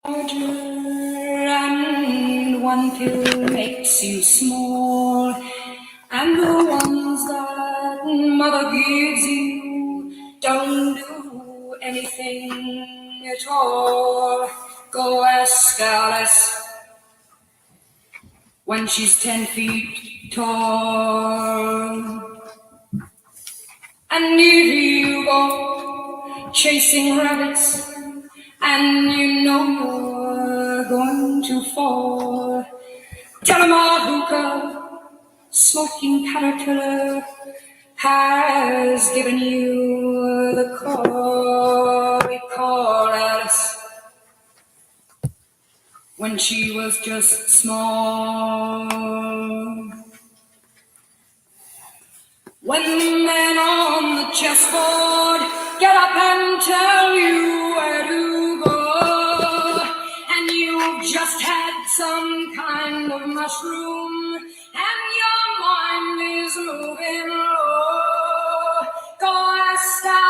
And one pill makes you small, and the ones that mother gives you don't do anything at all. Go ask Alice when she's 10 feet tall. And if you go chasing rabbits and you know you're going to fall, tell 'em our hookah smoking caterpillar has given you the call. We call Alice when she was just small. When the men on the chessboard get up and tell you where to go, and you've just had some kind of mushroom, and your mind is moving low, go ask Alice,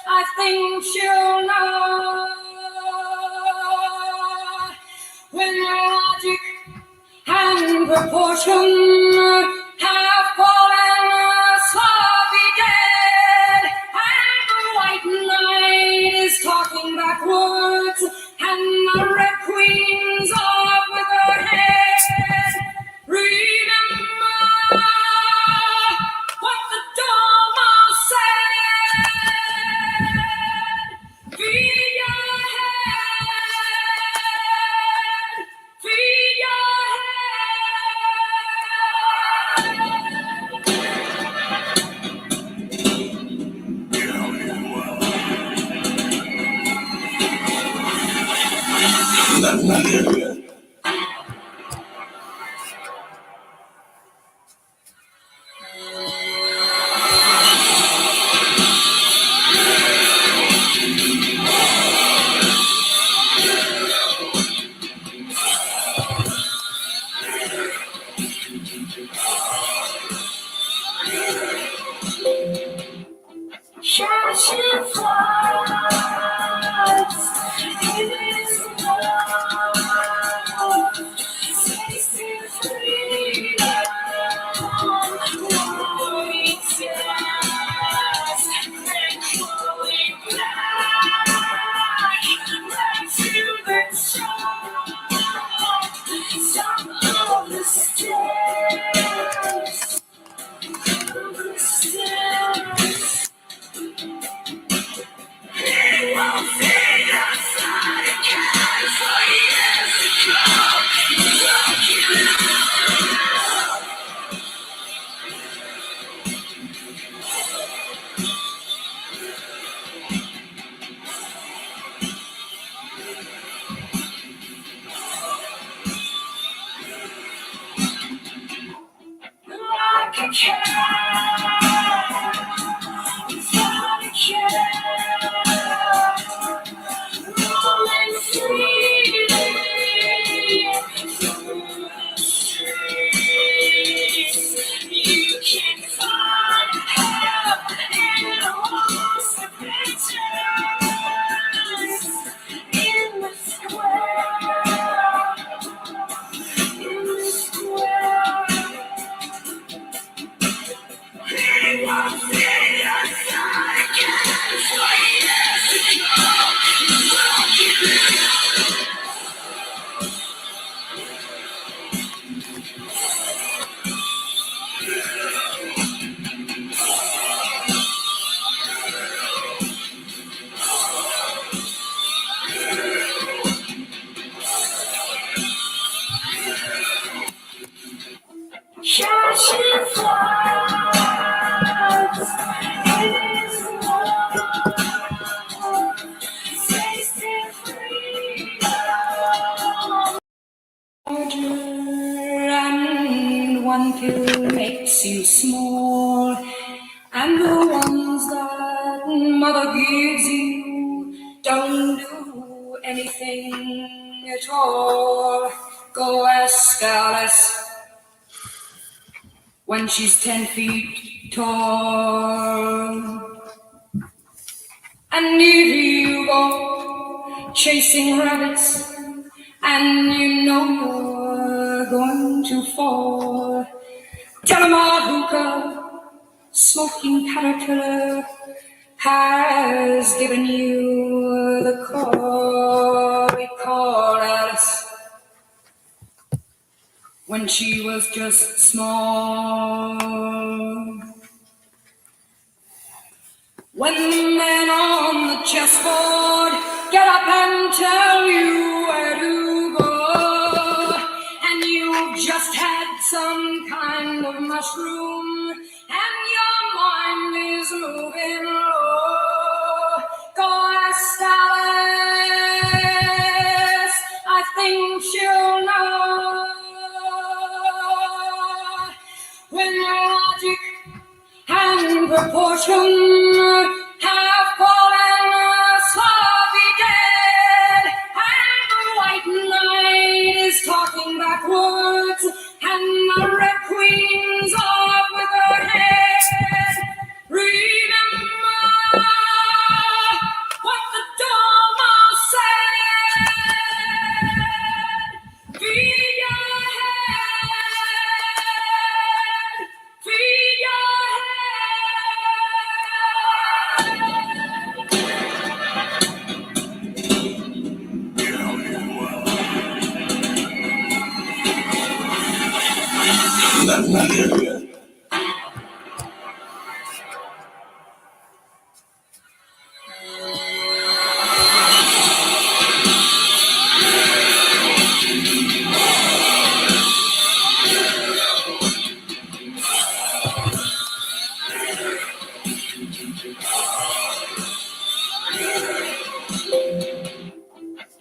I think she'll know. When logic and proportion have fallen sloppy dead, and the white knight is talking backwards, and the red queen's off with her head. Remember what the dormouse said. Feed your head, feed your catching flies in this world, tasting freedom, blowing skies, and crawling back to the top of the stairs. Like a cat without a care, rolling freely through the streets. You can find help in all the pictures in the square, in the square. Catching flies in this world, tasting freedom. And one pill makes you small, and the ones that mother gives you don't do anything at all. Go ask Alice when she's 10 feet tall. And if you go chasing rabbits, and you know you're going to fall. Telemahookah, smoking caterpillar, has given you the call. We call Alice when she was just small. When the men on the chessboard get up and tell you where to go, and you've just had some kind of mushroom, and your mind is moving low, go ask Alice, I think she'll know. When logic and proportion have fallen sloppy dead, and the white knight is talking backwards, and the red queen's off with her head. Remember what the Dormouse said. Feed your head. Feed your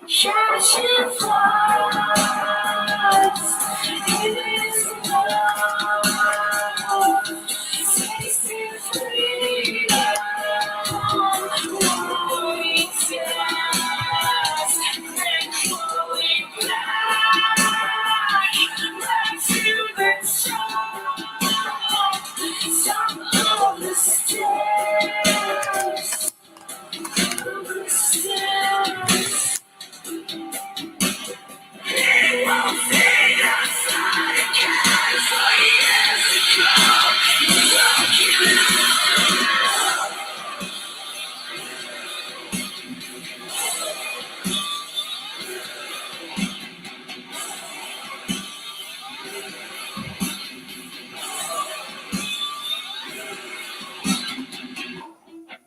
catching flies in this world, tasting freedom, rolling fast and going back to the top of the stairs.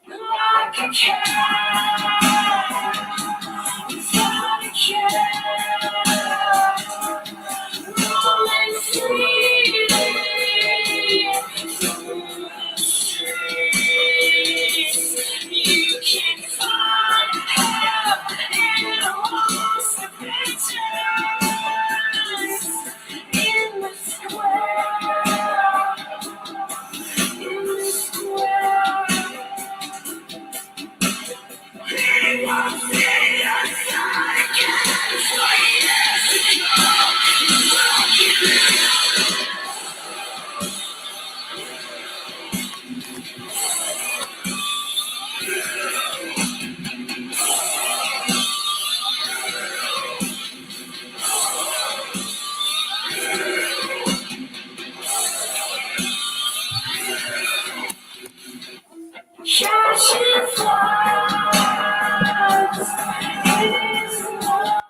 Like a cat without a care, rolling freely through the streets. You can find help in almost the pictures in the square. In the square. Catching flies in this world.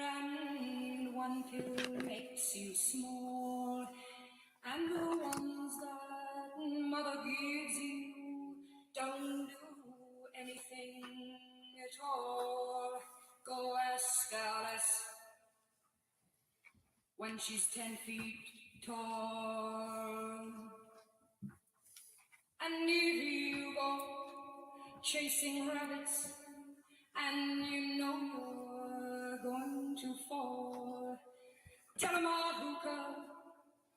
And one pill makes you small, and the ones that mother gives you don't do anything at all. Go ask Alice. when she's 10 feet tall. And if you go chasing rabbits and you know you're going to fall, tell 'em a hookah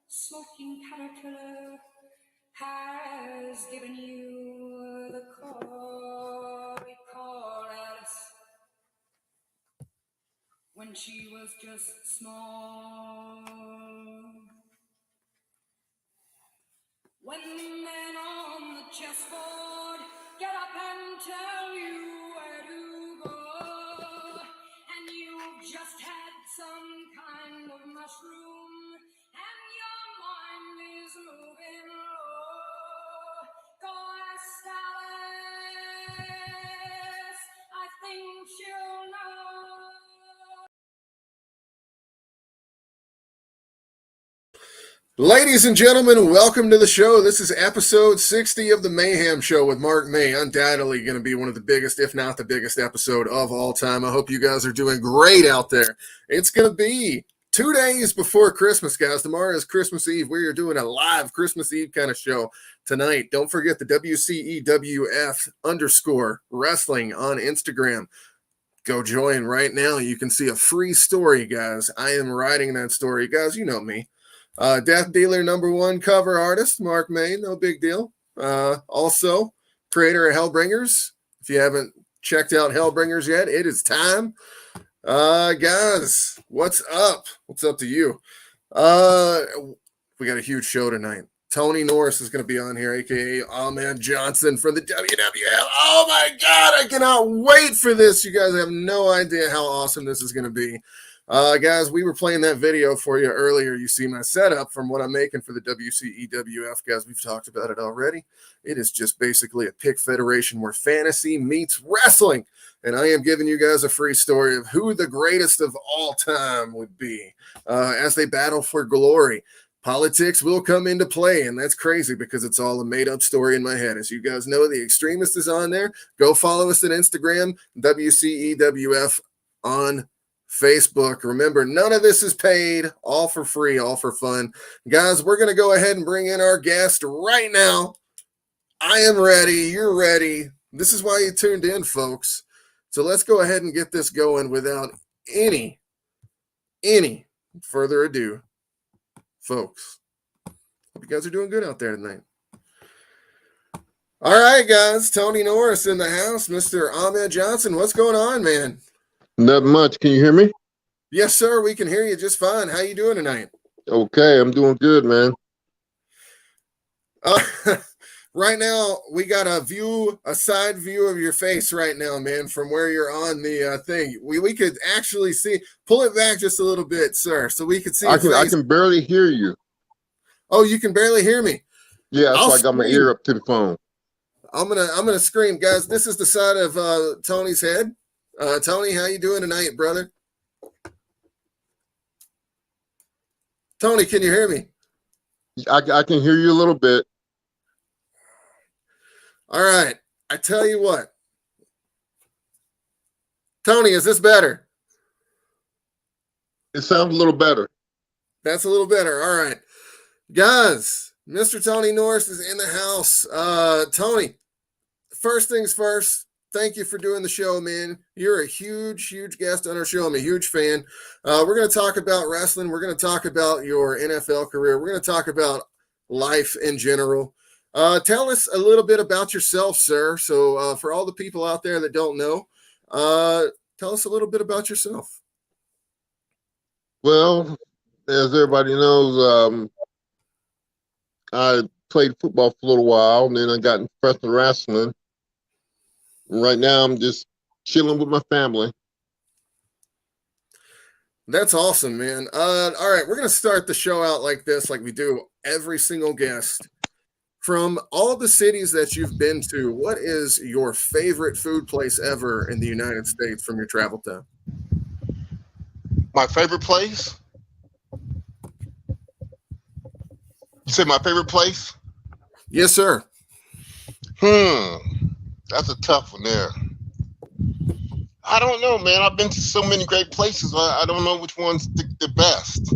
smoking caterpillar has given you the call. We call Alice when she was just small. When the men on the chessboard get up and tell you where to go, and you've just had some kind of mushroom, and your mind is moving low, go ask Alice, I think she'll know. Ladies and gentlemen, welcome to the show. This is episode 60 of the Mayhem Show with Mark May. Undoubtedly going to be one of the biggest, if not the biggest episode of all time. I hope you guys are doing great out there. It's going to be 2 days before Christmas, guys. Tomorrow is Christmas Eve. We are doing a live Christmas Eve kind of show tonight. Don't forget the WCEWF_wrestling on Instagram. Go join right now. You can see a free story, guys. I am writing that story. Guys, you know me. Death Dealer #1 cover artist, Mark May, no big deal. Also, creator of Hellbringers. If you haven't checked out Hellbringers yet, it is time. Guys, what's up? What's up to you? We got a huge show tonight. Tony Norris is going to be on here, a.k.a. Ahmed Johnson from the WWF. Oh, my God, I cannot wait for this. You guys have no idea how awesome this is going to be. Guys, we were playing that video for you earlier. You see my setup from what I'm making for the WCEWF. Guys, we've talked about it already. It is just basically a pick federation where fantasy meets wrestling. And I am giving you guys a free story of who the greatest of all time would be as they battle for glory. Politics will come into play, and that's crazy because it's all a made-up story in my head. As you guys know, The Extremist is on there. Go follow us on Instagram, WCEWF on Facebook. Remember, none of this is paid, all for free, all for fun. Guys, we're going to go ahead and bring in our guest right now. I am ready. You're ready. This is why you tuned in, folks. So let's go ahead and get this going without any further ado. Folks, hope you guys are doing good out there tonight. All right, guys. Tony Norris in the house. Mr. Ahmed Johnson, what's going on, man? Not much. Can you hear me? Yes, sir. We can hear you just fine. How you doing tonight? Okay, I'm doing good, man. Right now, we got a side view of your face right now, man, from where you're on the thing. We could actually see. Pull it back just a little bit, sir, so we could see your face. I can barely hear you. Oh, you can barely hear me? Yeah, that's why I got my ear up to the phone. I'm gonna scream, guys. This is the side of Tony's head. Tony, how you doing tonight, brother? Tony, can you hear me? I can hear you a little bit. All right. I tell you what. Tony, is this better? It sounds a little better. That's a little better. All right. Guys, Mr. Tony Norris is in the house. Tony, first things first. Thank you for doing the show, man. You're a huge guest on our show. I'm a huge fan. We're going to talk about wrestling. We're going to talk about your NFL career. We're going to talk about life in general. Tell us a little bit about yourself, sir. So for all the people out there that don't know, tell us a little bit about yourself. Well, as everybody knows, I played football for a little while, and then I got into professional wrestling. Right now, I'm just chilling with my family. That's awesome, man. All right, we're going to start the show out like this, like we do every single guest. From all the cities that you've been to, what is your favorite food place ever in the United States from your travel time? My favorite place? You said my favorite place? Yes, sir. That's a tough one there. I don't know, man. I've been to so many great places. I don't know which one's the best.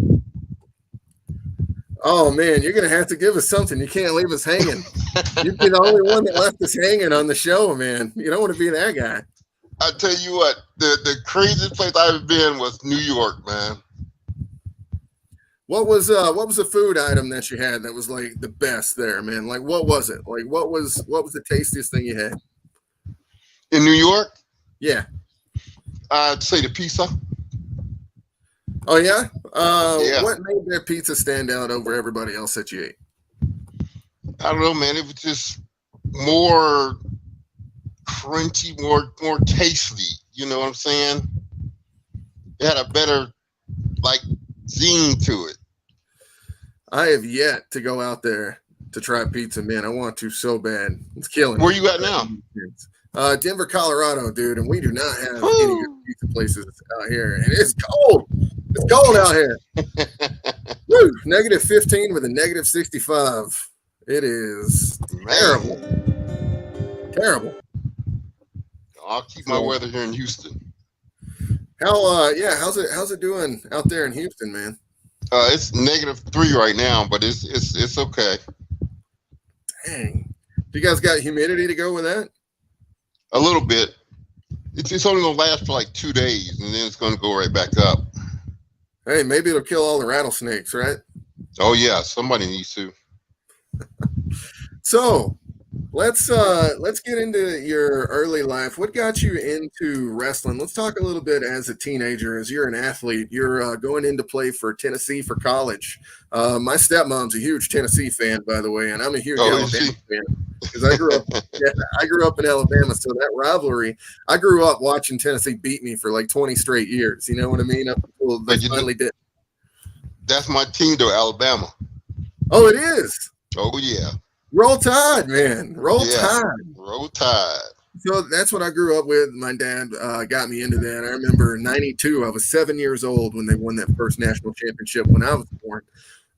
Oh man, you're gonna have to give us something. You can't leave us hanging. You'd be the only one that left us hanging on the show, man. You don't want to be that guy. I tell you what, the craziest place I've been was New York, man. What was the food item that you had that was like the best there, man? Like what was it? Like what was the tastiest thing you had? In New York, Yeah. I'd say the pizza. Oh yeah? Yeah. What made their pizza stand out over everybody else that you ate? I don't know, man. It was just more crunchy, more tasty. You know what I'm saying? It had a better like zing to it. I have yet to go out there to try pizza, man. I want to so bad. It's killing Where me. you at now? Denver, Colorado, dude, and we do not have any good pizza places out here, and it's cold. It's cold out here. Woo! -15 with a -65. It is terrible. Terrible. I'll keep my weather here in Houston. How's it doing out there in Houston, man? It's -3 right now, but it's okay. Dang. You guys got humidity to go with that? A little bit. It's only gonna last for like 2 days, and then it's gonna go right back up. Hey, maybe it'll kill all the rattlesnakes, right? Oh yeah, somebody needs to. So let's get into your early life. What got you into wrestling? Let's talk a little bit as a teenager, as you're an athlete. You're going in to play for Tennessee for college. My stepmom's a huge Tennessee fan, by the way, and I'm a huge Alabama fan because I grew up in Alabama. So that rivalry, I grew up watching Tennessee beat me for like 20 straight years. You know what I mean? Up until they finally did. That's my team, though, Alabama. Oh, it is. Oh yeah. Roll Tide, man. Roll Tide. Roll Tide. So that's what I grew up with. My dad got me into that. I remember in '92, I was 7 years old when they won that first national championship when I was born.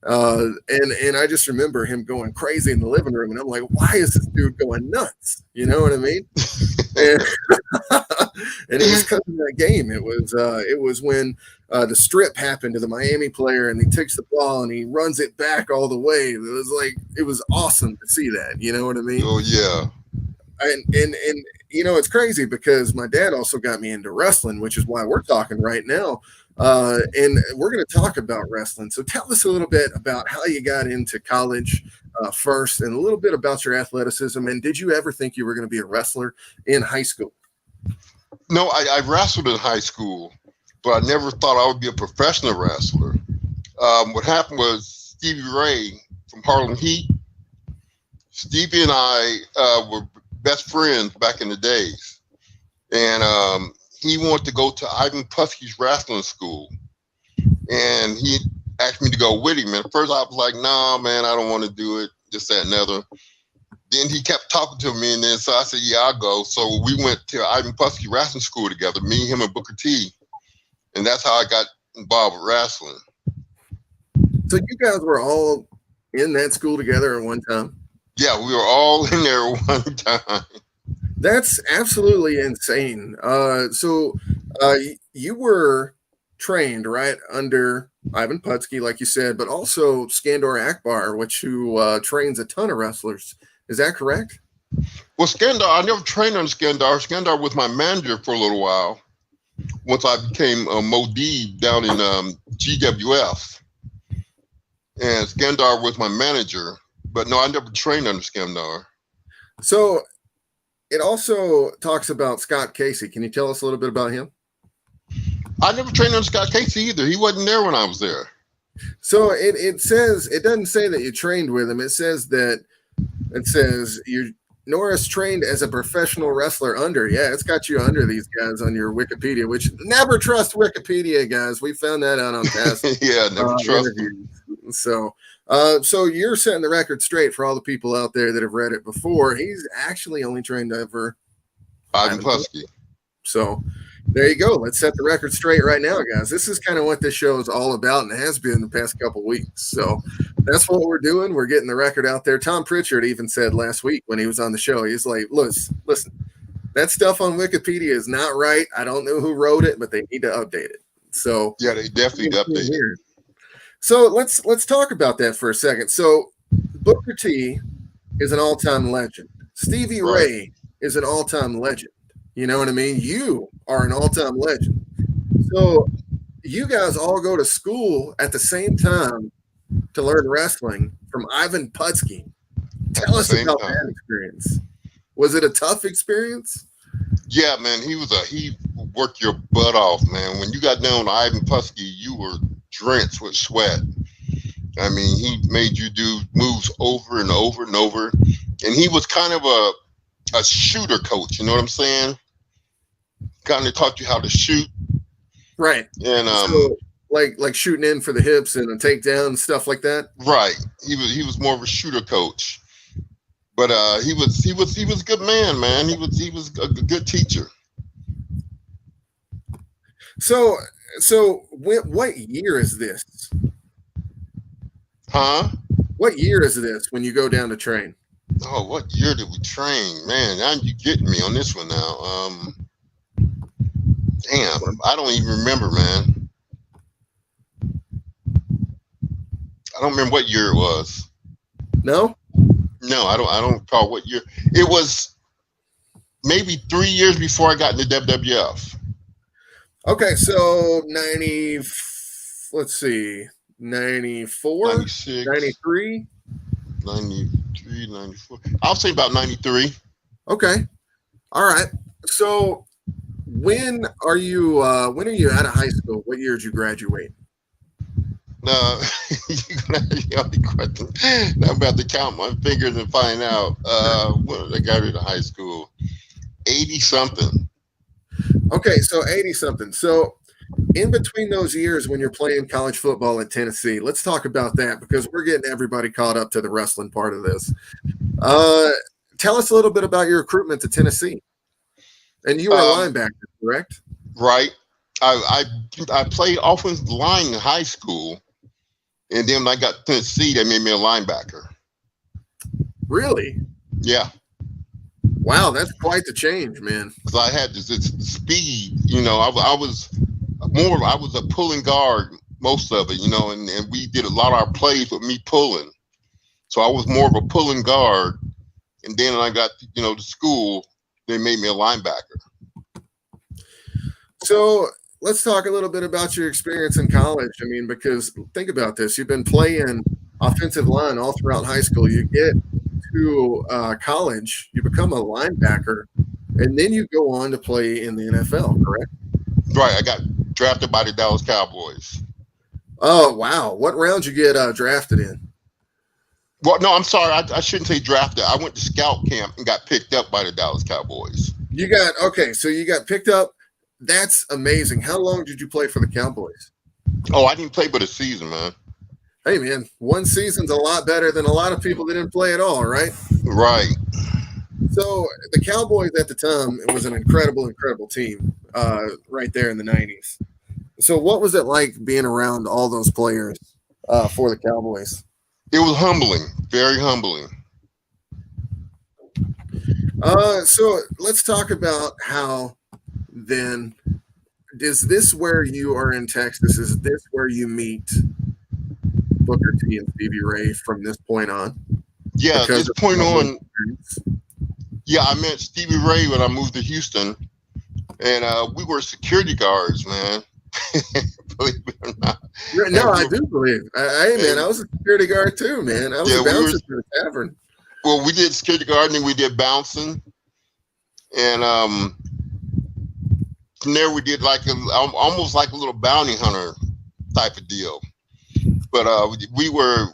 And I just remember him going crazy in the living room. And I'm like, why is this dude going nuts? You know what I mean? And, and it was because of that game. It was when the strip happened to the Miami player and he takes the ball and he runs it back all the way. It was awesome to see that. You know what I mean? Oh yeah. And you know, it's crazy because my dad also got me into wrestling, which is why we're talking right now. And we're going to talk about wrestling. So tell us a little bit about how you got into college first and a little bit about your athleticism. And did you ever think you were going to be a wrestler in high school? No, I wrestled in high school, but I never thought I would be a professional wrestler. What happened was Stevie Ray from Harlem Heat, Stevie and I were best friends back in the days. And he wanted to go to Ivan Putski's wrestling school. And he asked me to go with him. And at first I was like, nah, man, I don't want to do it. This, that, and other. Then he kept talking to me. And then so I said, yeah, I'll go. So we went to Ivan Putski wrestling school together, me, him, and Booker T. And that's how I got involved with wrestling. So you guys were all in that school together at one time? Yeah, we were all in there at one time. That's absolutely insane. So you were trained right under Ivan Putski, like you said, but also Skandor Akbar, who trains a ton of wrestlers. Is that correct? Well, Skandor, I never trained under Skandor. Skandor was my manager for a little while once I became Modib down in GWF. And Skandor was my manager. But no, I never trained under Skandor. So it also talks about Scott Casey. Can you tell us a little bit about him? I never trained under Scott Casey either. He wasn't there when I was there. So it says, it doesn't say that you trained with him. It says Norris trained as a professional wrestler under. Yeah, it's got you under these guys on your Wikipedia, which never trust Wikipedia, guys. We found that out on past yeah, never trust them. So you're setting the record straight for all the people out there that have read it before. He's actually only trained over Ivan Putski. So there you go. Let's set the record straight right now, guys. This is kind of what this show is all about and has been the past couple weeks. So that's what we're doing. We're getting the record out there. Tom Pritchard even said last week when he was on the show, he's like, listen, that stuff on Wikipedia is not right. I don't know who wrote it, but they need to update it. So yeah, they definitely update it. So let's talk about that for a second. So Booker T is an all-time legend. Stevie Right. Ray is an all-time legend. You know what I mean? You are an all-time legend. So you guys all go to school at the same time to learn wrestling from Ivan Putski. At Tell the us same about time. that experience. Was it a tough experience? Yeah, man, he worked your butt off, man. When you got down to Ivan Putski, you were drenched with sweat. I mean, he made you do moves over and over and over, and he was kind of a shooter coach. You know what I'm saying? Kind of taught you how to shoot, Right. and So like shooting in for the hips and a takedown and stuff like that. right. He was more of a shooter coach, but he was a good man, man. He was a good teacher. So what year is this? Huh? What year is this when you go down to train? Oh, what year did we train? Man, now you getting me on this one now. Damn, I don't even remember, man. I don't remember what year it was. No? No, I don't recall what year. It was maybe 3 years before I got into WWF. Okay, so 90, let's see, 94, 96, 93. 93, 94. I'll say about 93. Okay. All right. So when are you out of high school? What year did you graduate? You're gonna ask me all the questions. Now I'm about to count my fingers and find out when I got into high school. 80 something. Okay, so 80 something. So in between those years when you're playing college football in Tennessee, let's talk about that because we're getting everybody caught up to the wrestling part of this. Tell us a little bit about your recruitment to Tennessee. And you were a linebacker, correct? Right. I played offensive line in high school, and then when I got to Tennessee, they made me a linebacker. Really? Yeah. Wow, that's quite the change, man. Because I had this speed, you know. I was a pulling guard most of it, you know, and we did a lot of our plays with me pulling. So I was more of a pulling guard, and then when I got to school, they made me a linebacker. So let's talk a little bit about your experience in college. I mean, because think about this. You've been playing offensive line all throughout high school. You get to college, you become a linebacker, and then you go on to play in the NFL, correct? Right. I got drafted by the Dallas Cowboys. Oh, wow. What round did you get drafted in? Well, no, I'm sorry. I shouldn't say drafted. I went to scout camp and got picked up by the Dallas Cowboys. So you got picked up. That's amazing. How long did you play for the Cowboys? Oh, I didn't play but a season, man. Hey, man, one season's a lot better than a lot of people that didn't play at all, right? Right. So the Cowboys at the time, it was an incredible, incredible team right there in the 90s. So what was it like being around all those players for the Cowboys? It was humbling, very humbling. So let's talk about how then is this where you are in Texas? Is this where you meet Booker T and Stevie Ray from this point on? Yeah, this point on. Yeah, I met Stevie Ray when I moved to Houston, and we were security guards, man. Believe it or not. No, I do believe. Hey, man, I was a security guard too, man. I was a bouncer for the tavern. Well, we did security guard, and then we did bouncing, and from there we did like almost like a little bounty hunter type of deal. But we were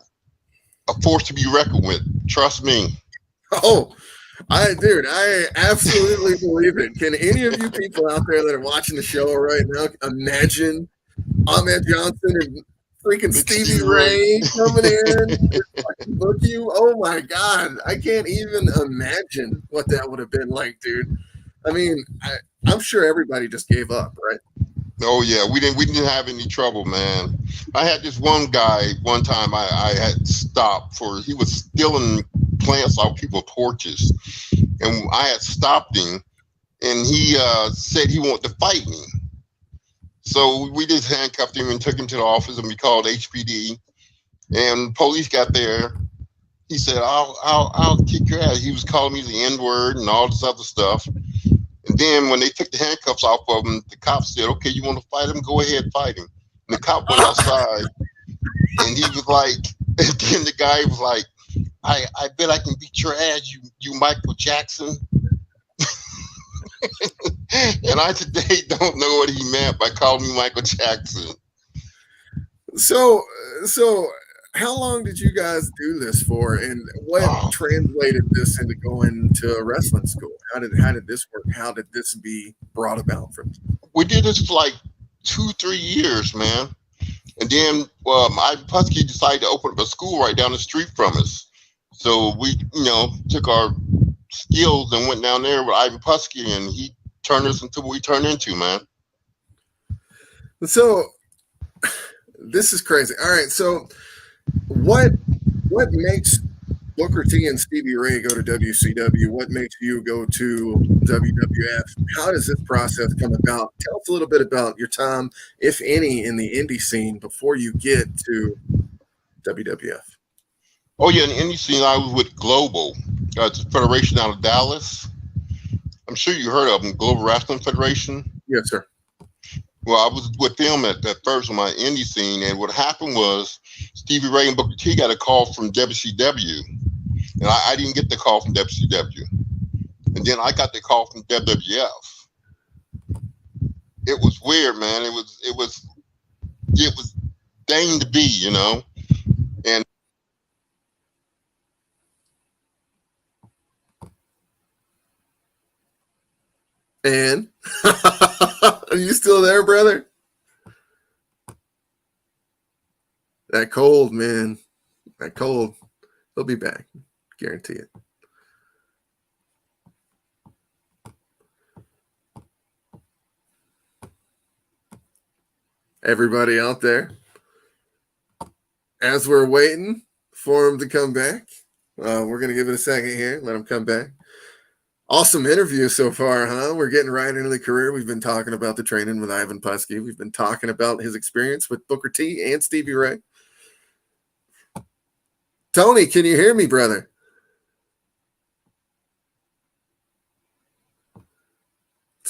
a force to be reckoned with. Trust me. Oh, I absolutely believe it. Can any of you people out there that are watching the show right now imagine Ahmed Johnson and freaking Stevie Ray coming in to book you? Oh my God. I can't even imagine what that would have been like, dude. I mean, I'm sure everybody just gave up, right? Oh yeah, we didn't have any trouble, man. I had this one guy one time I had stopped for, he was stealing plants off people's porches, and I had stopped him, and he said he wanted to fight me. So we just handcuffed him and took him to the office, and we called HPD. And police got there. He said, "I'll kick your ass." He was calling me the N-word and all this other stuff. And then when they took the handcuffs off of him, the cop said, "Okay, you want to fight him? Go ahead, fight him." And the cop went outside, and he was like, and then the guy was like, I bet I can beat your ass, you Michael Jackson." And I today don't know what he meant by calling me Michael Jackson. So how long did you guys do this for, and what translated this into going to a wrestling school? How did this work? How did this be brought about from? We did this for like 2-3 years, man. And then Ivan Putski decided to open up a school right down the street from us. So we, took our skills and went down there with Ivan Putski, and he turned us into what we turned into, man. So this is crazy. All right, so what makes Booker T and Stevie Ray go to WCW? What makes you go to WWF? How does this process come about? Tell us a little bit about your time, if any, in the indie scene before you get to WWF. Oh, yeah, in the indie scene, I was with Global. It's a federation out of Dallas. I'm sure you heard of them, Global Wrestling Federation. Yes, sir. Well, I was with them at first on my indie scene, and what happened was Stevie Ray and Booker T got a call from WCW, and I didn't get the call from WCW. And then I got the call from WWF. It was weird, man. It was dang to be, And And are you still there, brother? That cold, man. That cold. He'll be back. Guarantee it. Everybody out there, as we're waiting for him to come back, we're going to give it a second here. Let him come back. Awesome interview so far, huh? We're getting right into the career. We've been talking about the training with Ivan Putski. We've been talking about his experience with Booker T and Stevie Ray. Tony, can you hear me, brother?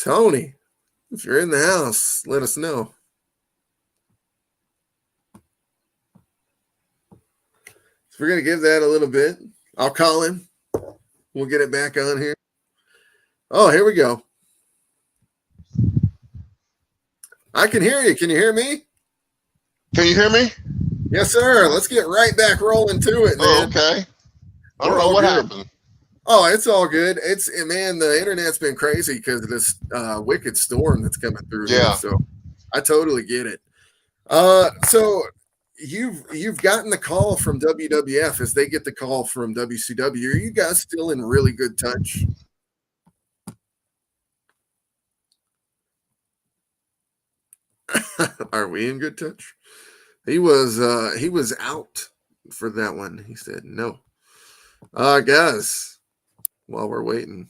Tony, if you're in the house, let us know. So we're going to give that a little bit. I'll call him. We'll get it back on here. Oh, here we go. I can hear you. Can you hear me? Can you hear me? Yes, sir. Let's get right back rolling to it, man. Oh, okay. I don't know what happened. Oh, it's all good. Man, the internet's been crazy because of this wicked storm that's coming through. Yeah. Here, so I totally get it. So you've gotten the call from WWF as they get the call from WCW. Are you guys still in really good touch? Are we in good touch? He was out for that one. He said no. Guys, while we're waiting,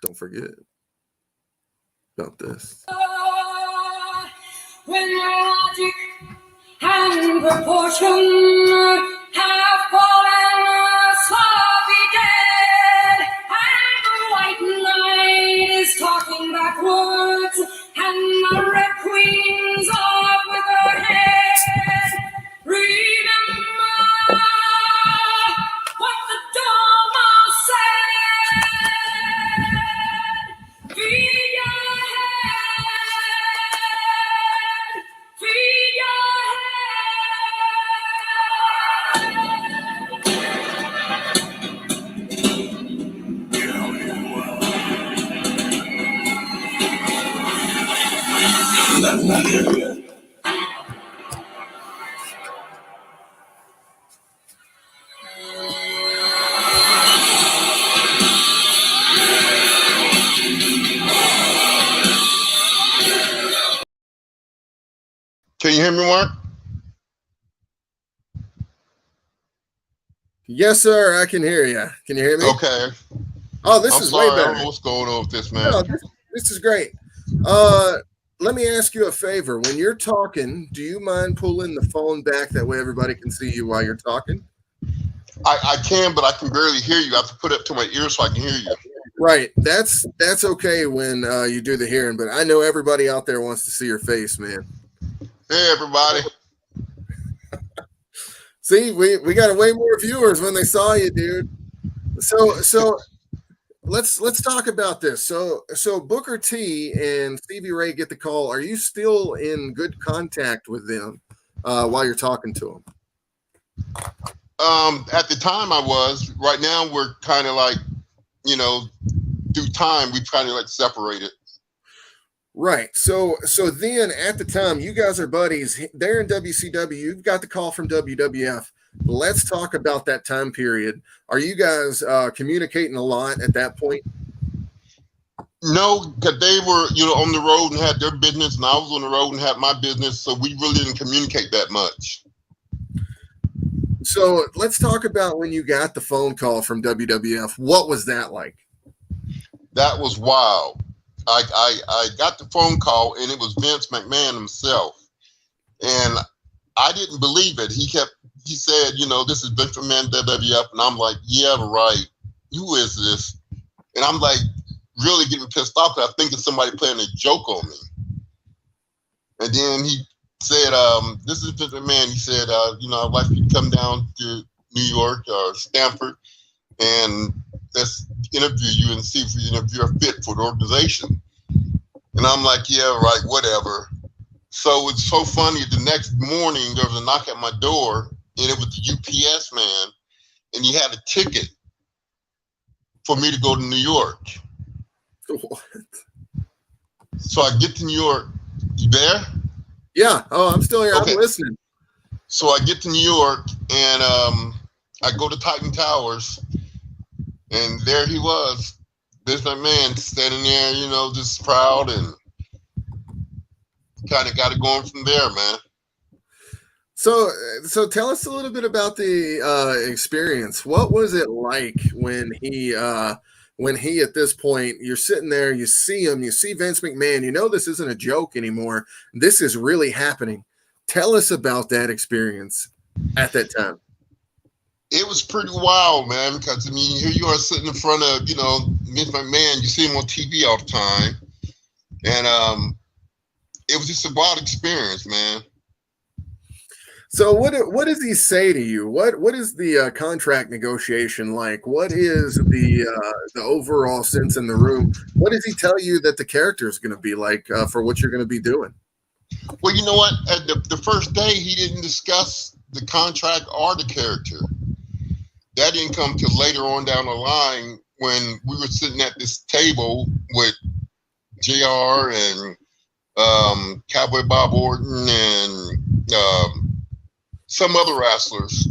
don't forget about this. When logic and proportion have fallen sloppy dead, and the white knight is talking backwards, and the red queen's off with her head. Remember what the Dharma said. Feed your head. Feed your head. Can you hear me, Mark? Yes, sir. I can hear you. Can you hear me? Okay. Oh, this I'm is sorry. way better. I don't know what's going on with this, man. No, This is great. Let me ask you a favor. When you're talking, do you mind pulling the phone back? That way everybody can see you while you're talking. I can, but I can barely hear you. I have to put it up to my ear so I can hear you. Right. That's okay when you do the hearing, but I know everybody out there wants to see your face, man. Hey, everybody. See, we got way more viewers when they saw you, dude. So let's talk about this. So Booker T and Stevie Ray get the call. Are you still in good contact with them while you're talking to them? At the time I was. Right now we're kind of like, through time we kind of like separated. Right. So then at the time, you guys are buddies. They're in WCW. You've got the call from WWF. Let's talk about that time period. Are you guys communicating a lot at that point? No, because they were, on the road and had their business, and I was on the road and had my business, so we really didn't communicate that much. So let's talk about when you got the phone call from WWF. What was that like? That was wild. I got the phone call, and it was Vince McMahon himself, and I didn't believe it. He said, this is Vince McMahon, WWF, and I'm like, yeah, right. Who is this? And I'm like, really getting pissed off because I think it's somebody playing a joke on me. And then he said, this is Vince McMahon. He said, I'd like you to come down to New York or Stamford and let's interview you and see if you're fit for the organization. And I'm like, yeah, right, whatever. So it's so funny. The next morning, there was a knock at my door, and it was the UPS man, and he had a ticket for me to go to New York. What? So I get to New York. You there? Yeah. Oh, I'm still here. Okay. I'm listening. So I get to New York, and I go to Titan Towers, and there he was, this man standing there, just proud, and kind of got it going from there, man. So tell us a little bit about the experience. What was it like when he at this point, you're sitting there, you see him, you see Vince McMahon, this isn't a joke anymore. This is really happening. Tell us about that experience at that time. It was pretty wild, man, because, here you are sitting in front of, Vince McMahon. You see him on TV all the time. And it was just a wild experience, man. So what does he say to you? What is the contract negotiation like? What is the overall sense in the room? What does he tell you that the character is going to be like for what you're going to be doing? Well, you know what? At the first day, he didn't discuss the contract or the character. That didn't come till later on down the line when we were sitting at this table with JR and Cowboy Bob Orton and some other wrestlers,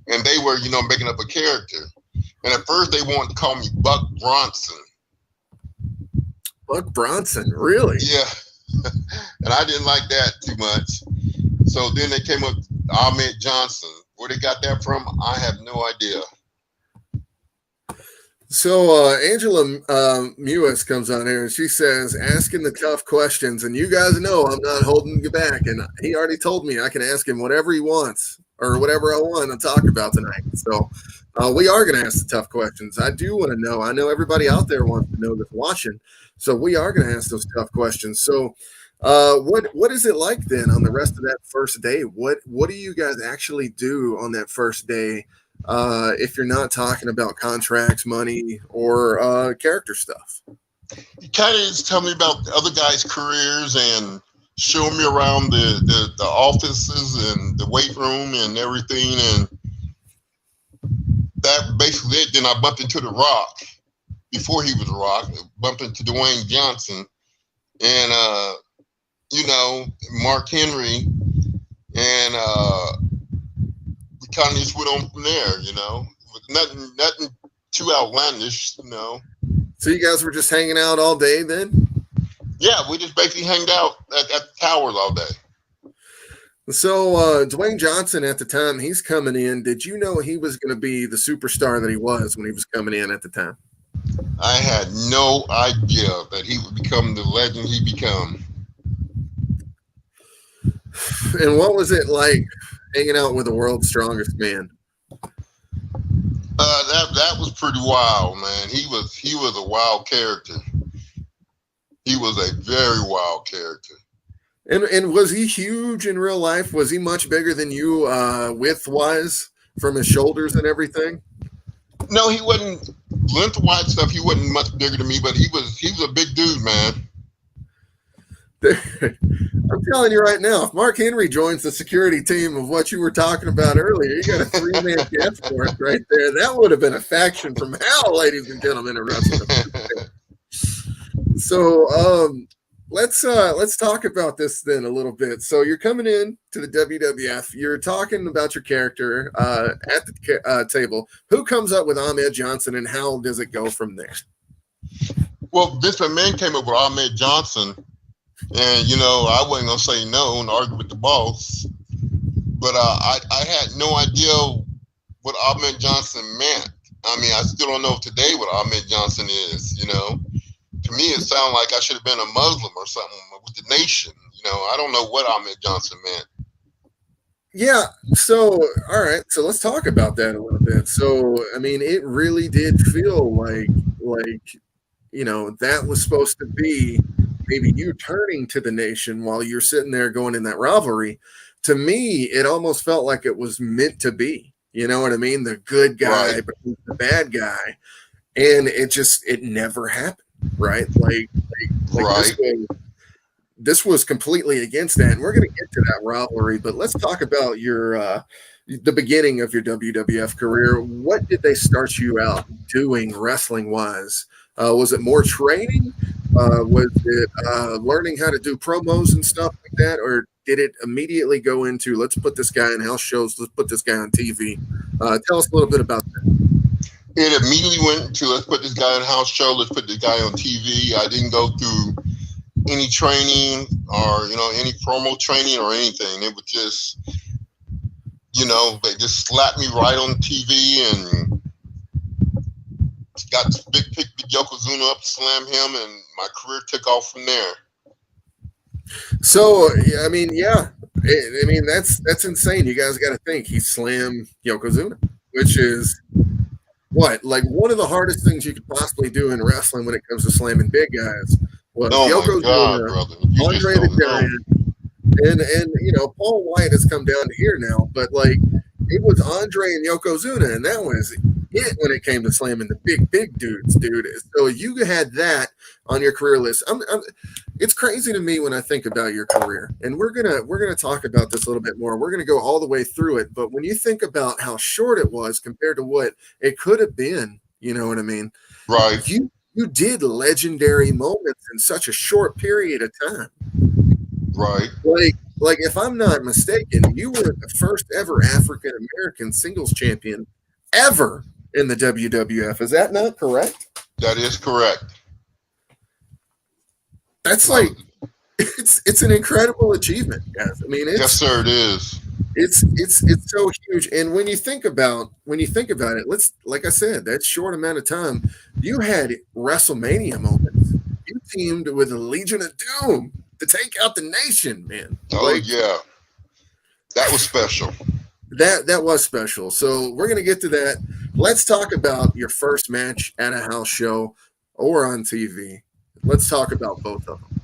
and they were, making up a character. And at first they wanted to call me Buck Bronson. Buck Bronson, really? Yeah. And I didn't like that too much. So then they came up with Ahmed Johnson. Where they got that from, I have no idea. So Angela Mewis comes on here and she says, asking the tough questions. And you guys know I'm not holding you back. And he already told me I can ask him whatever he wants or whatever I want to talk about tonight. So we are going to ask the tough questions. I do want to know. I know everybody out there wants to know that's watching. So we are going to ask those tough questions. So what is it like then on the rest of that first day? What do you guys actually do on that first day? If you're not talking about contracts, money, or character stuff. He kind of just tell me about the other guys' careers and show me around the offices and the weight room and everything. And that basically it. Then I bumped into The Rock before he was The Rock. I bumped into Dwayne Johnson and, Mark Henry. And we kind of just went on from there, with nothing too outlandish, So you guys were just hanging out all day then? Yeah, we just basically hanged out at the towers all day. So Dwayne Johnson at the time, he's coming in. Did you know he was going to be the superstar that he was when he was coming in at the time? I had no idea that he would become the legend he become. And what was it like hanging out with the world's strongest man? That was pretty wild, man. He was a wild character. He was a very wild character. And was he huge in real life? Was he much bigger than you width wise from his shoulders and everything? No, he wasn't lengthwise stuff. He wasn't much bigger than me, but he was a big dude, man. I'm telling you right now, if Mark Henry joins the security team of what you were talking about earlier, you got a 3-man death force right there. That would have been a faction from hell, ladies and gentlemen, in wrestling. So let's talk about this then a little bit. So you're coming in to the WWF. You're talking about your character at the table. Who comes up with Ahmed Johnson, and how does it go from there? Well, Vince McMahon came up with Ahmed Johnson. And, I wasn't going to say no and argue with the boss. But I had no idea what Ahmed Johnson meant. I mean, I still don't know today what Ahmed Johnson is, To me, it sounded like I should have been a Muslim or something with the nation. I don't know what Ahmed Johnson meant. Yeah. So, all right. So let's talk about that a little bit. So, I mean, it really did feel like that was supposed to be maybe you turning to the nation while you're sitting there going in that rivalry. To me, it almost felt like it was meant to be. You know what I mean? The good guy, Right. but the bad guy. And it never happened, right? Like Right. this was completely against that. And we're going to get to that rivalry, but let's talk about the beginning of your WWF career. What did they start you out doing wrestling wise? Was it more training? Was it learning how to do promos and stuff like that? Or did it immediately go into, let's put this guy in house shows, let's put this guy on TV? Tell us a little bit about that. It immediately went to, let's put this guy in a house show, let's put this guy on TV. I didn't go through any training or, any promo training or anything. It was just, they just slapped me right on TV and got this big Yokozuna up, slam him, and my career took off from there. So, I mean, yeah. I mean, that's insane. You guys got to think he slammed Yokozuna, which is like one of the hardest things you could possibly do in wrestling when it comes to slamming big guys. Was Yokozuna, Andre the Giant, and Paul White has come down to here now, but it was Andre and Yokozuna, and that was it when it came to slamming the big dudes, dude. So you had that on your career list. It's crazy to me when I think about your career, and we're gonna talk about this a little bit more. We're gonna go all the way through it, but when you think about how short it was compared to what it could have been, you know what I mean? Right. You did legendary moments in such a short period of time. Right. Like if I'm not mistaken, you were the first ever African American singles champion ever in the WWF. Is that not correct? That is correct. That's it's an incredible achievement, guys. I mean, yes, sir, it is. It's so huge. And when you think about it, like I said, that short amount of time, you had WrestleMania moments. You teamed with the Legion of Doom to take out the nation, man. Oh yeah, that was special. That was special. So we're gonna get to that. Let's talk about your first match at a house show or on TV. Let's talk about both of them.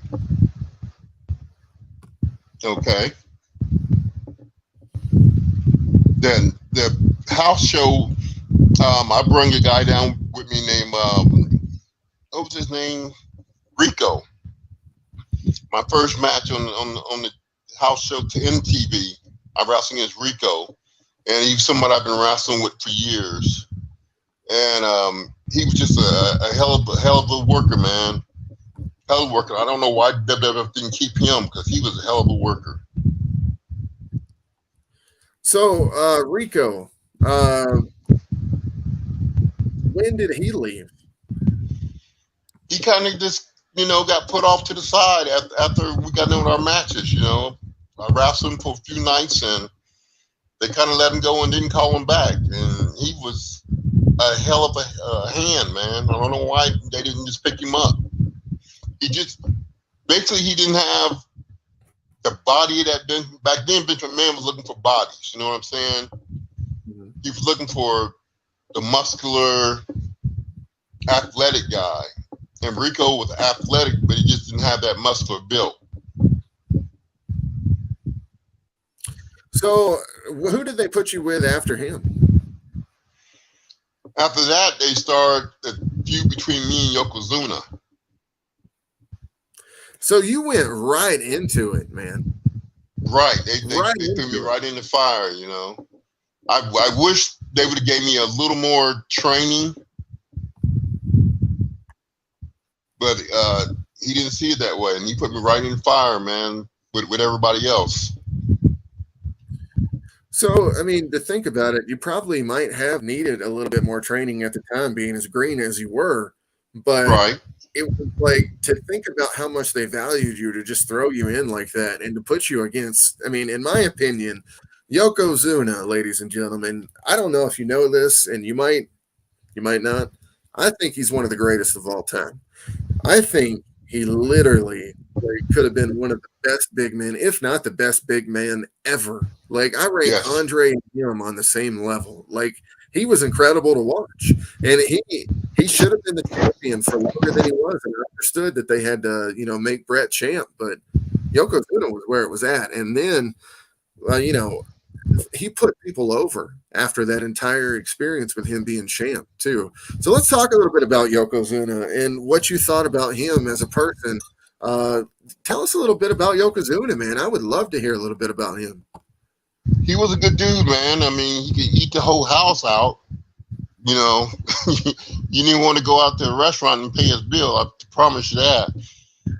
Okay. Then the house show, I bring a guy down with me named what was his name? Rico. My first match on the house show to MTV, I wrestled against Rico, and he's somebody I've been wrestling with for years. And he was just a hell of a worker, man. Hell of a worker. I don't know why WWF didn't keep him, because he was a hell of a worker. So Rico, when did he leave? He kind of just, got put off to the side after we got done with our matches. I wrestled him for a few nights, and they kind of let him go and didn't call him back. And he was a hell of a hand, man. I don't know why they didn't just pick him up. He just basically he didn't have the body that back then. Vince McMahon was looking for bodies. You know what I'm saying? Mm-hmm. He was looking for the muscular, athletic guy. And Rico was athletic, but he just didn't have that muscular build. So, who did they put you with after him? After that, they started the feud between me and Yokozuna. So you went right into it, man. Right. They threw me right in the fire, you know. I wish they would have gave me a little more training. But he didn't see it that way. And he put me right in the fire, man, with everybody else. So, I mean, to think about it, you probably might have needed a little bit more training at the time, being as green as you were. But Right. it was like to think about how much they valued you to just throw you in like that and to put you against, I mean, in my opinion, Yokozuna, ladies and gentlemen, I don't know if you know this, and you might not. I think he's one of the greatest of all time. I think he literally could have been one of the best big men, if not the best big man ever. Like, I rate Yes. Andre and him on the same level. Like, he was incredible to watch, and he should have been the champion for longer than he was. And I understood that they had to, make Brett champ, but Yokozuna was where it was at. And then, he put people over after that entire experience with him being champ too. So let's talk a little bit about Yokozuna and what you thought about him as a person. Tell us a little bit about Yokozuna, man. I would love to hear a little bit about him. He was a good dude, man. I mean, he could eat the whole house out. You know, you didn't want to go out to a restaurant and pay his bill. I promise you that.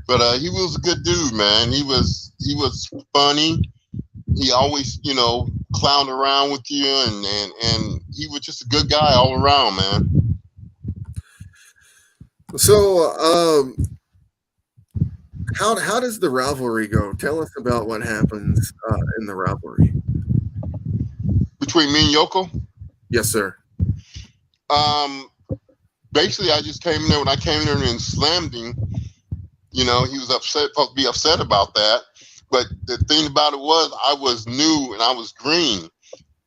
But he was a good dude, man. He was funny. He always, clowned around with you, and he was just a good guy all around, man. So, how does the rivalry go? Tell us about what happens in the rivalry Between me and Yoko? Yes, sir. Basically, I just came in there. When I came in there and slammed him, he was supposed to be upset about that. But the thing about it was, I was new and I was green.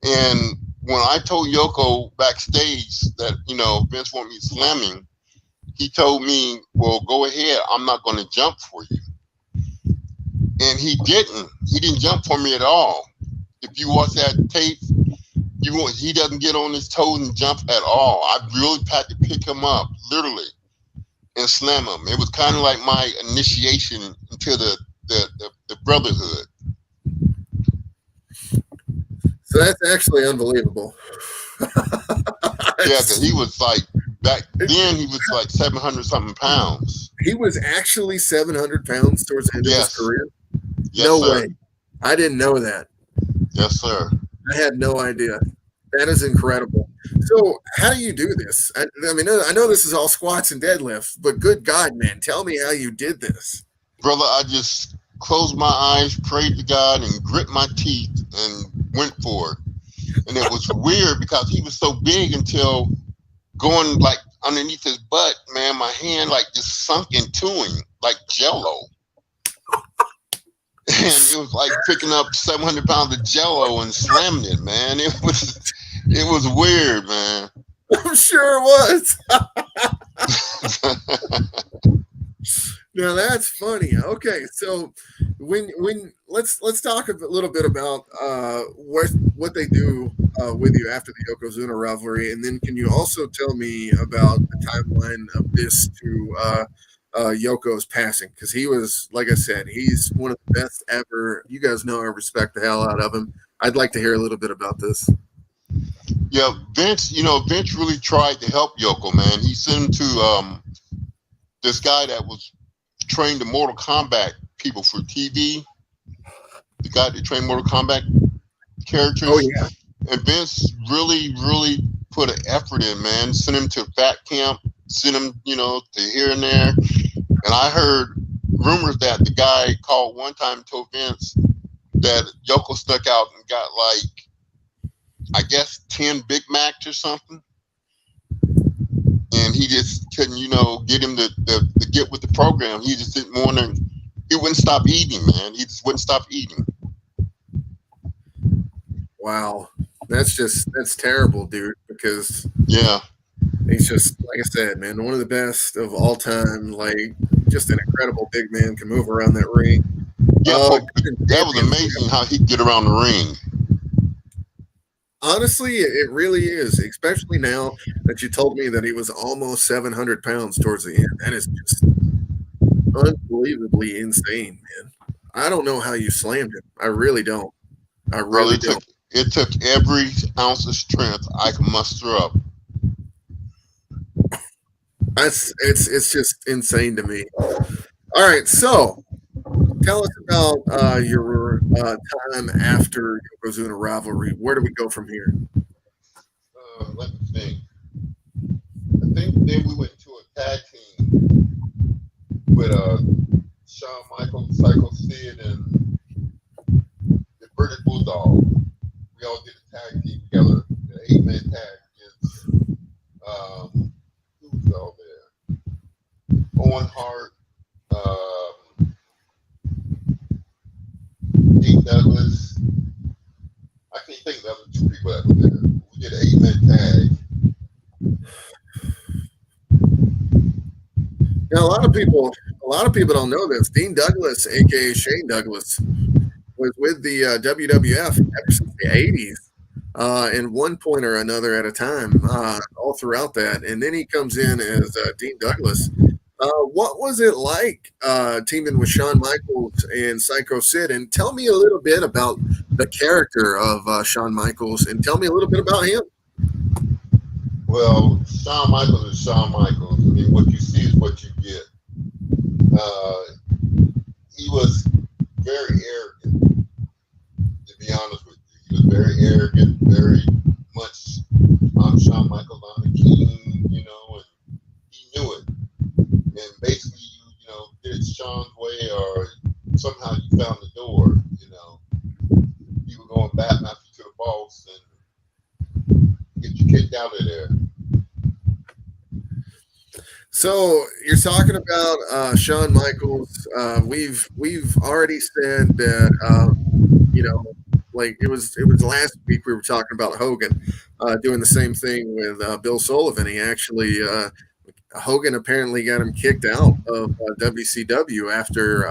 And when I told Yoko backstage that, Vince wanted me slamming, he told me, well, go ahead. I'm not going to jump for you. And he didn't. He didn't jump for me at all. If you watch that tape, he doesn't get on his toes and jump at all. I really had to pick him up, literally, and slam him. It was kind of like my initiation into the brotherhood. So that's actually unbelievable. Yeah, because he was like, back then he was like 700 something pounds. He was actually 700 pounds towards the end of his career? Yes, no sir. way. I didn't know that. Yes, sir. I had no idea. That is incredible. So how do you do this? I mean, I know this is all squats and deadlifts, but good God, man, tell me how you did this. Brother, I just closed my eyes, prayed to God, and grit my teeth and went for it. And it was weird because he was so big until going like underneath his butt, man, my hand like just sunk into him like jello. And it was like picking up 700 pounds of jello and slamming it, man. It was weird, man. I'm sure it was. Now that's funny. Okay, so when let's talk a little bit about what they do with you after the Yokozuna rivalry, and then can you also tell me about the timeline of this to Yoko's passing? Because he was, like I said, he's one of the best ever. You guys know I respect the hell out of him. I'd like to hear a little bit about this. Yeah, Vince really tried to help Yoko, man. He sent him to this guy that was trained the Mortal Kombat people for TV. The guy that trained Mortal Kombat characters. Oh, yeah. And Vince really, really put an effort in, man. Sent him to Fat Camp, sent him, to here and there. And I heard rumors that the guy called one time and told Vince that Yoko snuck out and got like, I guess 10 Big Macs or something. and he just couldn't, get him to get with the program. He just didn't want to. He wouldn't stop eating, man. He just wouldn't stop eating. Wow, that's terrible, dude. Because Yeah. he's just, like I said, man, one of the best of all time. Like, just an incredible big man, can move around that ring. Yeah, that was amazing how he could get around the ring. Honestly, it really is, especially now that you told me that he was almost 700 pounds towards the end. That is just unbelievably insane, man. I don't know how you slammed him. I really don't. I really don't. It took every ounce of strength I could muster up. It's just insane to me. All right, so tell us about your time after Yokozuna rivalry. Where do we go from here? Let me think. I think then we went to a tag team with Shawn Michaels, Psycho Sid, and the British Bulldog. We all did a tag team together, an 8-man tag against who was all there? Owen Hart, Dean Douglas. I can't think of the other 2 people that were there. We did an 8-man tag. Now, a lot of people don't know this. Dean Douglas, aka Shane Douglas, was with the WWF ever since the 80s, in one point or another at a time, all throughout that. And then he comes in as Dean Douglas. What was it like teaming with Shawn Michaels and Psycho Sid? And tell me a little bit about the character of Shawn Michaels, and tell me a little bit about him. Well, Shawn Michaels is Shawn Michaels. I mean, what you see is what you get. He was very arrogant, to be honest with you. He was very arrogant, very much, I'm Shawn Michaels, I'm the king, and he knew it. And basically, you did it Shawn's way, or somehow you found the door, You were going back after to the boss and get you kicked out of there. So you're talking about Shawn Michaels. We've already said that like it was last week we were talking about Hogan doing the same thing with Bill Sullivan. He actually Hogan apparently got him kicked out of WCW after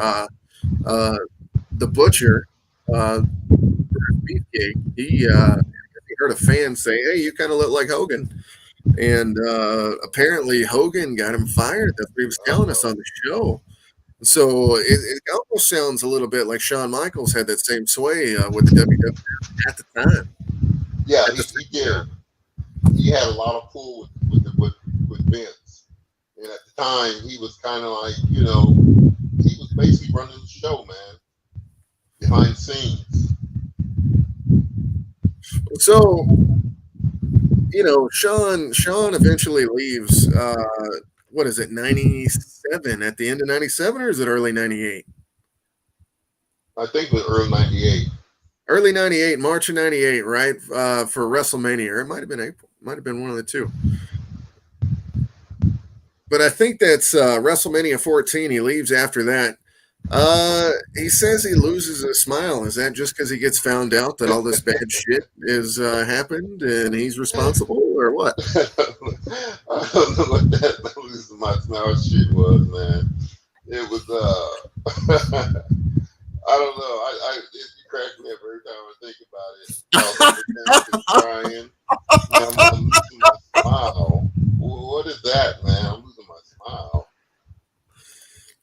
the Butcher beefcake. He heard a fan say, "Hey, you kind of look like Hogan." And apparently Hogan got him fired. That's what he was telling us on the show. So it almost sounds a little bit like Shawn Michaels had that same sway with the WWF at the time. Yeah, he did. He had a lot of pull with Vince. And at the time, he was kind of like, he was basically running the show, man, behind the scenes. So, Shawn eventually leaves. What is it, 97? At the end of 97, or is it early 98? I think it was early 98. Early 98, March of 98, right? For WrestleMania. Or it might have been April. Might have been one of the two. But I think that's WrestleMania 14. He leaves after that. He says he loses his smile. Is that just because he gets found out that all this bad shit is happened and he's responsible, or what? I don't know what that losing my smile shit was, man. It was I don't know. It cracks me up every time I think about it. I was crying. I'm losing my smile. What is that, man? I'm losing my smile.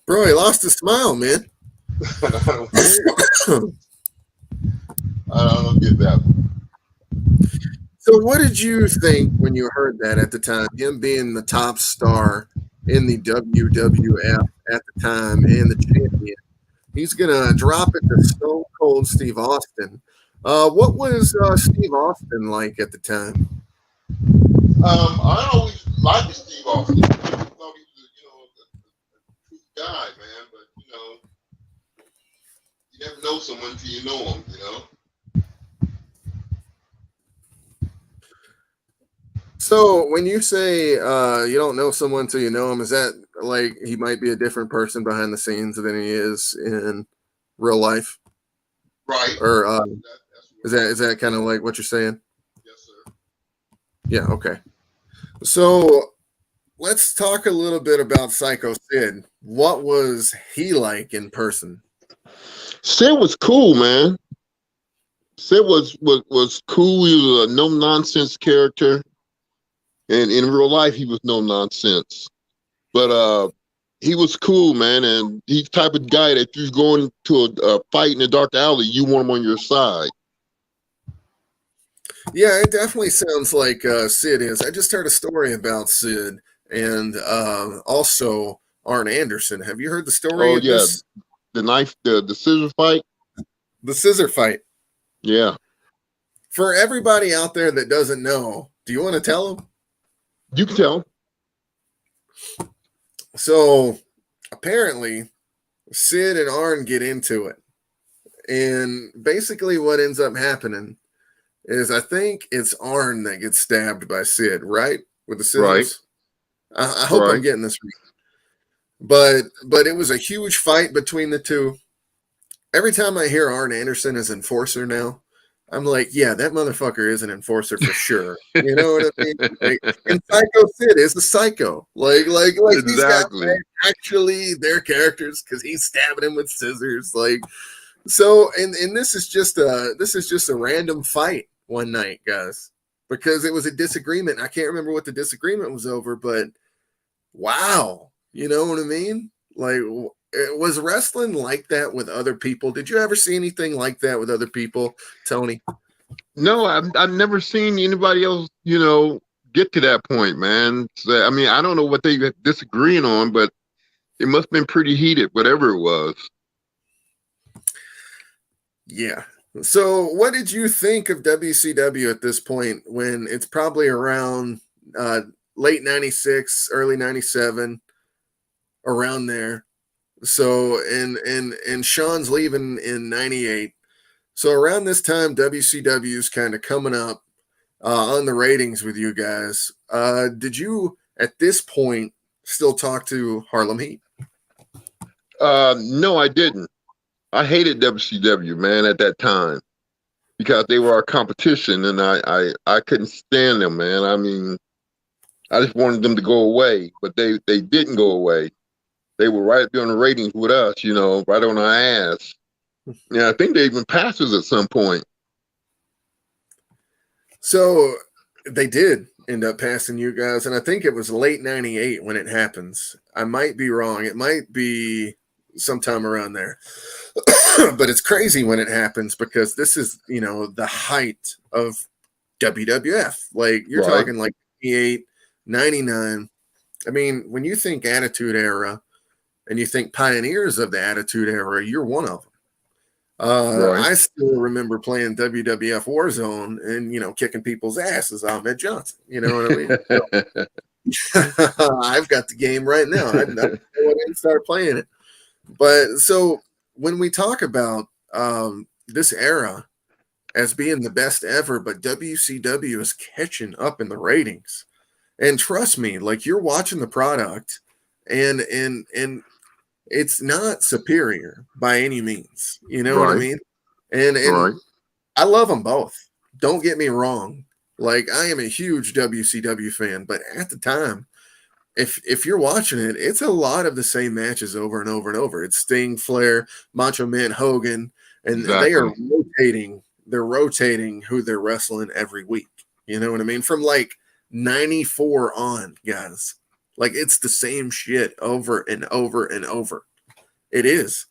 Bro, he lost his smile, man. I don't get that one. So what did you think when you heard that at the time? Him being the top star in the WWF at the time and the champion. He's going to drop it to Stone Cold Steve Austin. What was Steve Austin like at the time? I always liked Steve Austin. I thought he was a true guy, man. But, you never know someone until you know them, So when you say you don't know someone till you know him, is that like he might be a different person behind the scenes than he is in real life, Right. or That's what is that kind of like what you're saying? yes, sir. Yeah. Okay. So let's talk a little bit about Psycho Sid. What was he like in person? Sid was cool, man. Sid was cool. He was a no nonsense character, and in real life, he was no nonsense. But he was cool, man, and he's the type of guy that if you're going to a fight in a dark alley, you want him on your side. Yeah, it definitely sounds like Sid is. I just heard a story about Sid and also Arn Anderson. Have you heard the story Oh of yeah, this? the scissor fight. The scissor fight. Yeah, For everybody out there that doesn't know, do you want to tell them? you can tell. So apparently, Sid and Arn get into it. And basically, what ends up happening is I think it's Arn that gets stabbed by Sid, right? With the scissors. Right. I hope I'm Right. getting this right. But it was a huge fight between the two. Every time I hear Arn Anderson as enforcer now, I'm like, yeah, that motherfucker is an enforcer for sure. You know what I mean? Like, and Psycho Sid is a psycho. Like these guys Exactly. are actually their characters because he's stabbing him with scissors. Like so, and this is just a random fight one night, guys, because it was a disagreement. I can't remember what the disagreement was over, but wow, you know what I mean? Like, was wrestling like that with other people? Did you ever see anything like that with other people, Tony? No, I've never seen anybody else, get to that point, man. So, I mean, I don't know what they were disagreeing on, but it must have been pretty heated, whatever it was. Yeah. So, what did you think of WCW at this point when it's probably around late 96, early 97, around there? So, and Sean's leaving in 98. So, around this time, WCW is kind of coming up on the ratings with you guys. Did you, at this point, still talk to Harlem Heat? No, I didn't. I hated WCW, man, at that time because they were our competition, and I couldn't stand them, man. I mean, I just wanted them to go away, but they didn't go away. They were right up there on the ratings with us, right on our ass. Yeah, I think they even passed us at some point. So they did end up passing you guys, and I think it was late 98 when it happens. I might be wrong. It might be sometime around there. But it's crazy when it happens because this is, the height of WWF. Like you're Right. talking like 88, 99. I mean, when you think Attitude Era and you think pioneers of the Attitude Era, you're one of them. Right. I still remember playing WWF Warzone and, kicking people's asses, Ahmed Johnson. You know what I mean? I've got the game right now. I didn't start playing it. But so when we talk about this era as being the best ever, but WCW is catching up in the ratings. And trust me, like you're watching the product and it's not superior by any means. You know what I Right. mean? And Right. I love them both. Don't get me wrong. Like I am a huge WCW fan, but at the time, if you're watching it, it's a lot of the same matches over and over and over. It's Sting, Flair, Macho Man, Hogan, and they are Exactly. rotating. They're rotating who they're wrestling every week. You know what I mean? From like 94 on, guys. Like it's the same shit over and over and over. It is.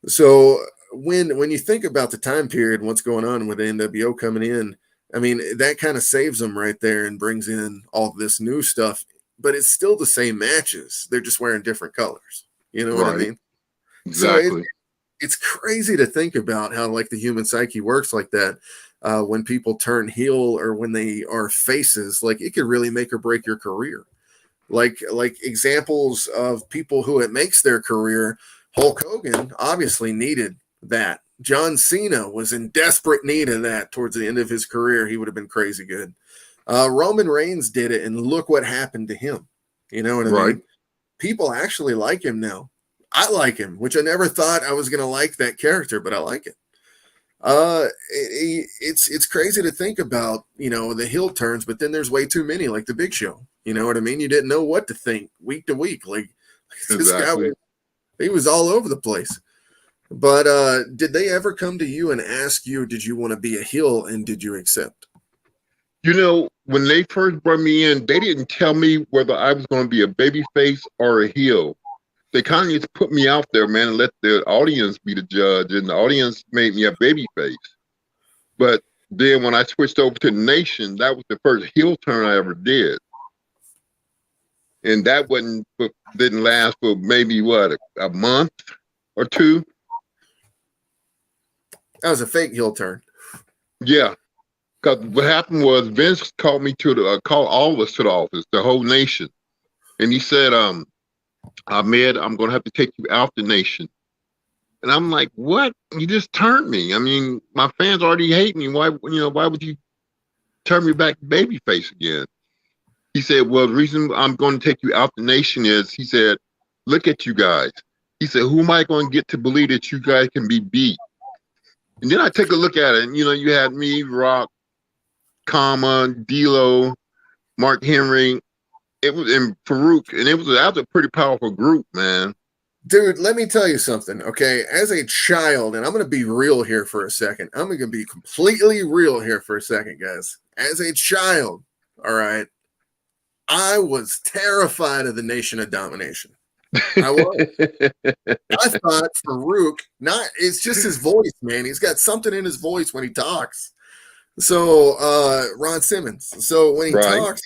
So when you think about the time period and what's going on with the NWO coming in, I mean, that kind of saves them right there and brings in all this new stuff, but it's still the same matches. They're just wearing different colors. You know what I Right. mean? So Exactly. it's crazy to think about how like the human psyche works like that. When people turn heel or when they are faces, like it could really make or break your career. Like examples of people who it makes their career. Hulk Hogan obviously needed that. John Cena was in desperate need of that towards the end of his career. He would have been crazy good. Roman Reigns did it, and look what happened to him. You know what I mean? People actually like him now. I like him, which I never thought I was going to like that character, but I like it. It's crazy to think about, you know, the heel turns, but then there's way too many, like the Big Show. You know what I mean? You didn't know what to think week to week. Like this guy, he was all over the place. But did they ever come to you and ask you, did you want to be a heel, and did you accept? You know, when they first brought me in, they didn't tell me whether I was going to be a baby face or a heel. They kind of just put me out there, man, and let the audience be the judge, and the audience made me a baby face. But then when I switched over to the Nation, that was the first heel turn I ever did. And that didn't last for maybe, a month or two? That was a fake heel turn. Yeah. Because what happened was Vince called me called all of us to the office, the whole Nation. And he said, Ahmed, I'm going to have to take you out the Nation. And I'm like, what? You just turned me. I mean, my fans already hate me. Why would you turn me back to babyface again? He said, well, the reason I'm going to take you out the Nation is, he said, look at you guys. He said, who am I going to get to believe that you guys can be beat? And then I take a look at it, and, you know, you had me, Rock, Kama, D'Lo, Mark Henry, and Farouk, and that was a pretty powerful group, man. Dude, let me tell you something, okay? As a child, and I'm going to be real here for a second. I'm going to be completely real here for a second, guys. As a child, all right, I was terrified of the Nation of Domination. I was. I thought Farouk, it's just his voice, man. He's got something in his voice when he talks. So Ron Simmons. So when he talks,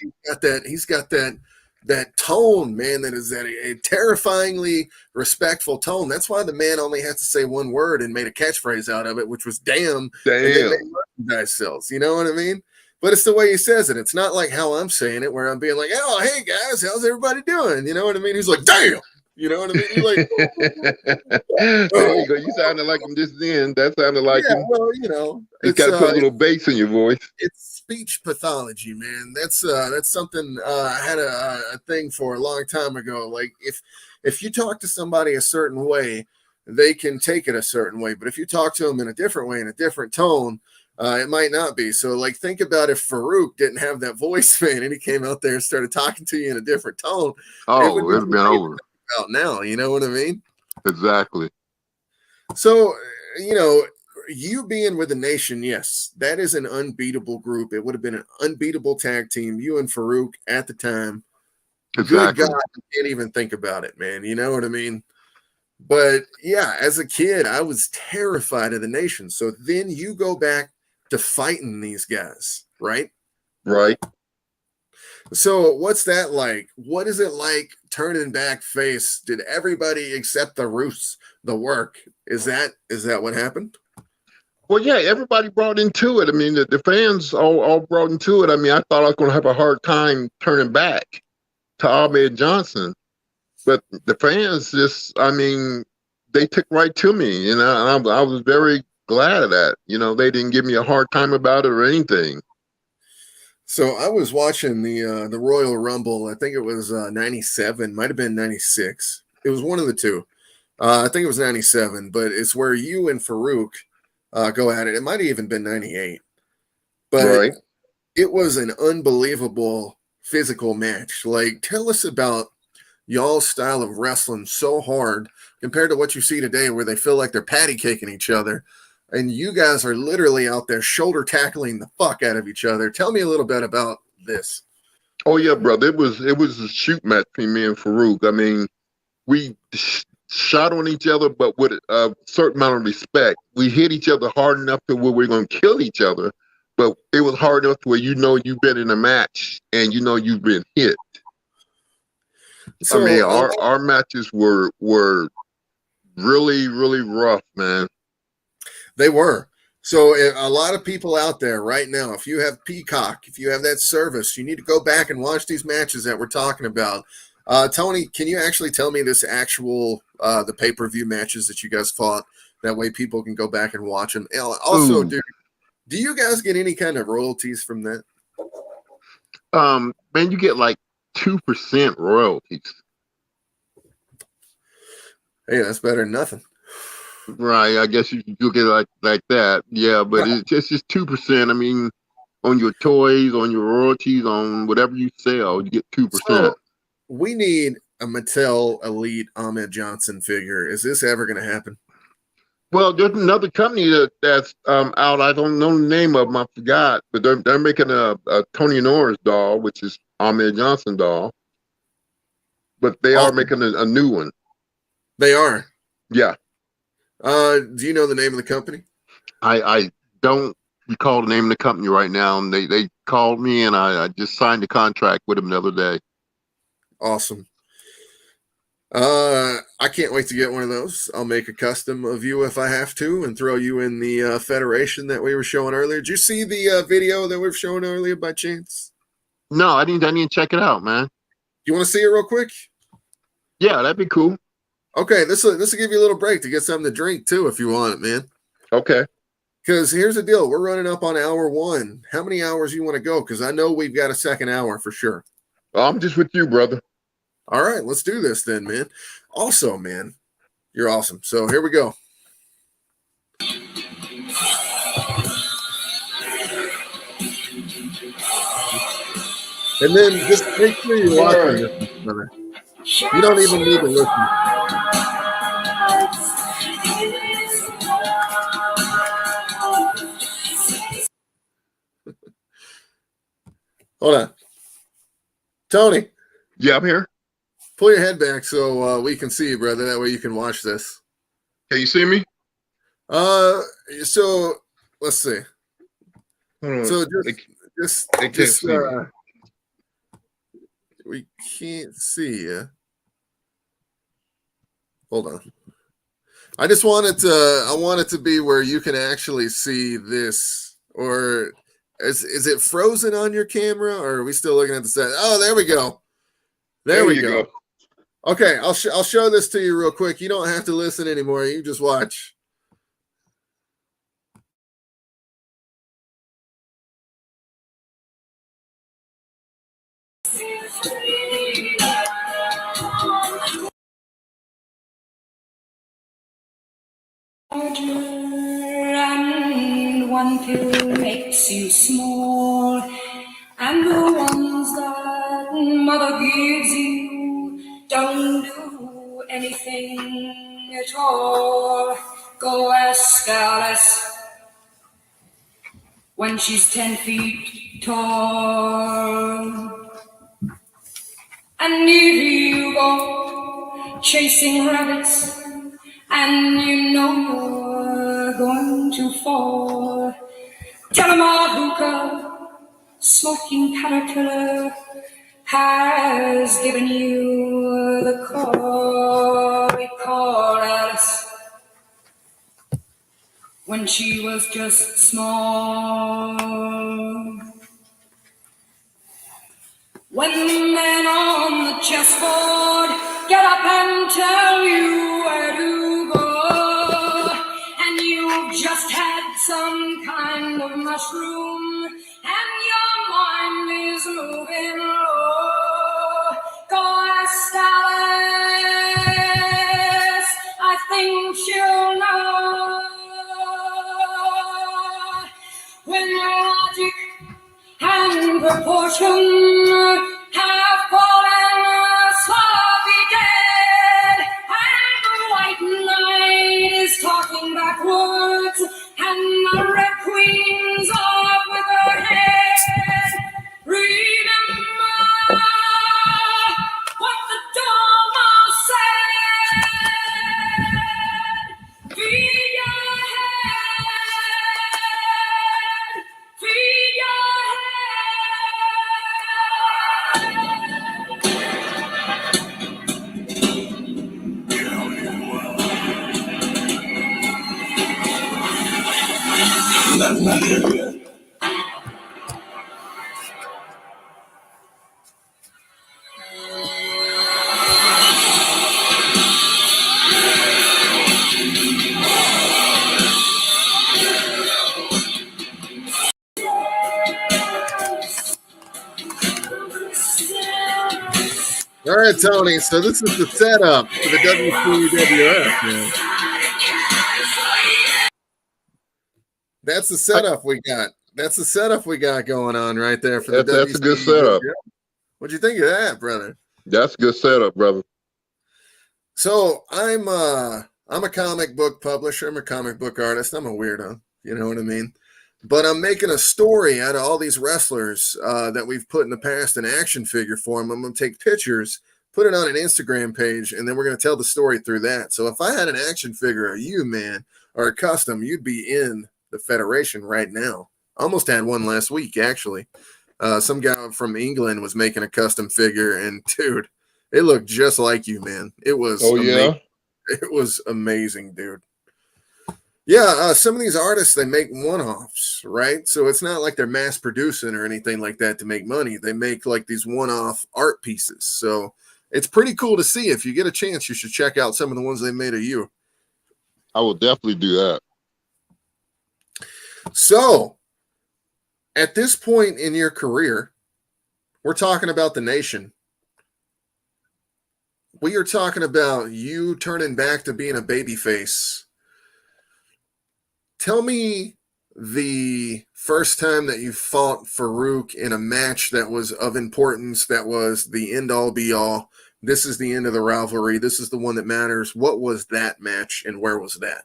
he's got that tone, man, that is a terrifyingly respectful tone. That's why the man only had to say one word and made a catchphrase out of it, which was damn. And merchandise sales. You know what I mean? But it's the way he says it. It's not like how I'm saying it, where I'm being like, oh, hey guys, how's everybody doing? You know what I mean? He's like, damn. You know what I mean? He's like, there you go. You sounded like him just then. That sounded like him. Well, you know, it's got to put a little bass in your voice. It's speech pathology, man. That's something I had a thing for a long time ago. Like if you talk to somebody a certain way, they can take it a certain way. But if you talk to them in a different way, in a different tone, it might not be. So, like, think about if Farouk didn't have that voice, man, and he came out there and started talking to you in a different tone. Oh, it would have been over. Out now, you know what I mean? Exactly. So, you know, you being with the Nation, yes, that is an unbeatable group. It would have been an unbeatable tag team. You and Farouk at the time. Exactly. Good God, you can't even think about it, man. You know what I mean? But yeah, as a kid, I was terrified of the Nation. So then you go back to fighting these guys, right? Right. So what's that like? What is it like turning back face? Did everybody except the Roos the work? Is that what happened? Well, yeah, everybody brought into it. I mean, the fans all brought into it. I mean, I thought I was going to have a hard time turning back to Ahmed Johnson. But the fans just, I mean, they took right to me. And I was very glad of that. You know, they didn't give me a hard time about it or anything. So I was watching the Royal Rumble. I think it was 97, might have been 96. It was one of the two. I think it was 97, but it's where you and Farouk go at it. It might have even been 98. But It was an unbelievable physical match. Like, tell us about y'all's style of wrestling so hard compared to what you see today, where they feel like they're patty caking each other. And you guys are literally out there shoulder tackling the fuck out of each other. Tell me a little bit about this. Oh yeah, brother. It was a shoot match between me and Farouk. I mean, we shot on each other, but with a certain amount of respect. We hit each other hard enough to where we're going to kill each other, but it was hard enough to where you know you've been in a match and you know you've been hit. So, I mean, our matches were really, really rough, man. They were. So a lot of people out there right now, if you have Peacock, if you have that service, you need to go back and watch these matches that we're talking about. Tony, can you actually tell me this actual the pay-per-view matches that you guys fought? That way people can go back and watch them. Also, do you guys get any kind of royalties from that? Man, you get like 2% royalties. Hey, that's better than nothing. Right. I guess you'll get like that. Yeah, but Right. it's just 2%. I mean, on your toys, on your royalties, on whatever you sell, you get 2%. So we need a Mattel Elite Ahmed Johnson figure. Is this ever going to happen? Well, there's another company that's out. I don't know the name of them. I forgot, but they're making a Tony Norris doll, which is Ahmed Johnson doll. But they are Awesome. making a new one. They are. Yeah. Do you know the name of the company? I don't recall the name of the company right now. And they called me, and I just signed the contract with them the other day. Awesome. I can't wait to get one of those. I'll make a custom of you if I have to, and throw you in the Federation that we were showing earlier. Did you see the video that we were showing earlier by chance? No, I didn't check it out, man. You want to see it real quick? Yeah, that'd be cool. Okay, this will give you a little break to get something to drink too, if you want it, man. Okay. Because here's the deal: we're running up on hour 1. How many hours you want to go? Because I know we've got a second hour for sure. I'm just with you, brother. All right, let's do this then, man. Also, man, you're awesome. So here we go. And then just make sure you're watching this, brother. You don't even need to listen. Hold on. Tony. Yeah, I'm here. Pull your head back so we can see you, brother. That way you can watch this. Can you see me? So let's see. So just we can't see you. Hold on. I want it to be where you can actually see this, or is it frozen on your camera, or are we still looking at the set? Oh, there we go. There we go. Okay, I'll show this to you real quick. You don't have to listen anymore. You just watch. And one pill makes you small, and the ones that mother gives you don't do anything at all. Go ask Alice when she's 10 feet tall. And if you go chasing rabbits, and you know you're going to fall, tell 'em a hookah smoking caterpillar has given you the call. We call Alice when she was just small. When the men on the chessboard get up and tell you where to go, and you've just had some kind of mushroom, and your mind is moving low, go ask Alice, I think she'll know. When logic and proportion have fallen sloppy dead, and the white knight is talking backwards, and the red queen's off with her head. Remember what the Dormouse said. Feed your head. Feed your All right, Tony. So this is the setup for the WCWF, man. That's the setup we got. That's the setup we got going on right there for the That's a good setup. What'd you think of that, brother? That's a good setup, brother. So I'm a comic book publisher. I'm a comic book artist. I'm a weirdo. You know what I mean? But I'm making a story out of all these wrestlers that we've put in the past in action figure form. I'm going to take pictures, put it on an Instagram page, and then we're going to tell the story through that. So if I had an action figure of you, man, or a custom, you'd be in the Federation right now. Almost had one last week, actually. Some guy from England was making a custom figure, and dude, it looked just like you, man. It was amazing. It was amazing, dude. Yeah, some of these artists, they make one-offs, right? So it's not like they're mass producing or anything like that to make money. They make like these one-off art pieces. So it's pretty cool to see. If you get a chance, you should check out some of the ones they made of you. I will definitely do that. So at this point in your career, we're talking about the nation. We are talking about you turning back to being a babyface. Tell me the first time that you fought Farouk in a match that was of importance, that was the end-all be-all. This is the end of the rivalry. This is the one that matters. What was that match, and where was that?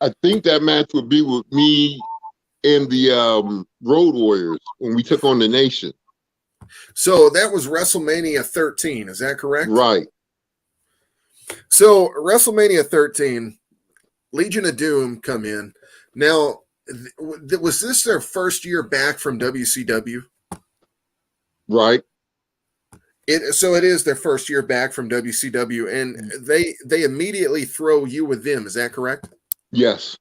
I think that match would be with me and the Road Warriors when we took on the Nation. So that was WrestleMania 13. Is that correct? Right. So WrestleMania 13, Legion of Doom come in. Now, was this their first year back from WCW? Right. So it is their first year back from WCW, and they immediately throw you with them. Is that correct? Yes.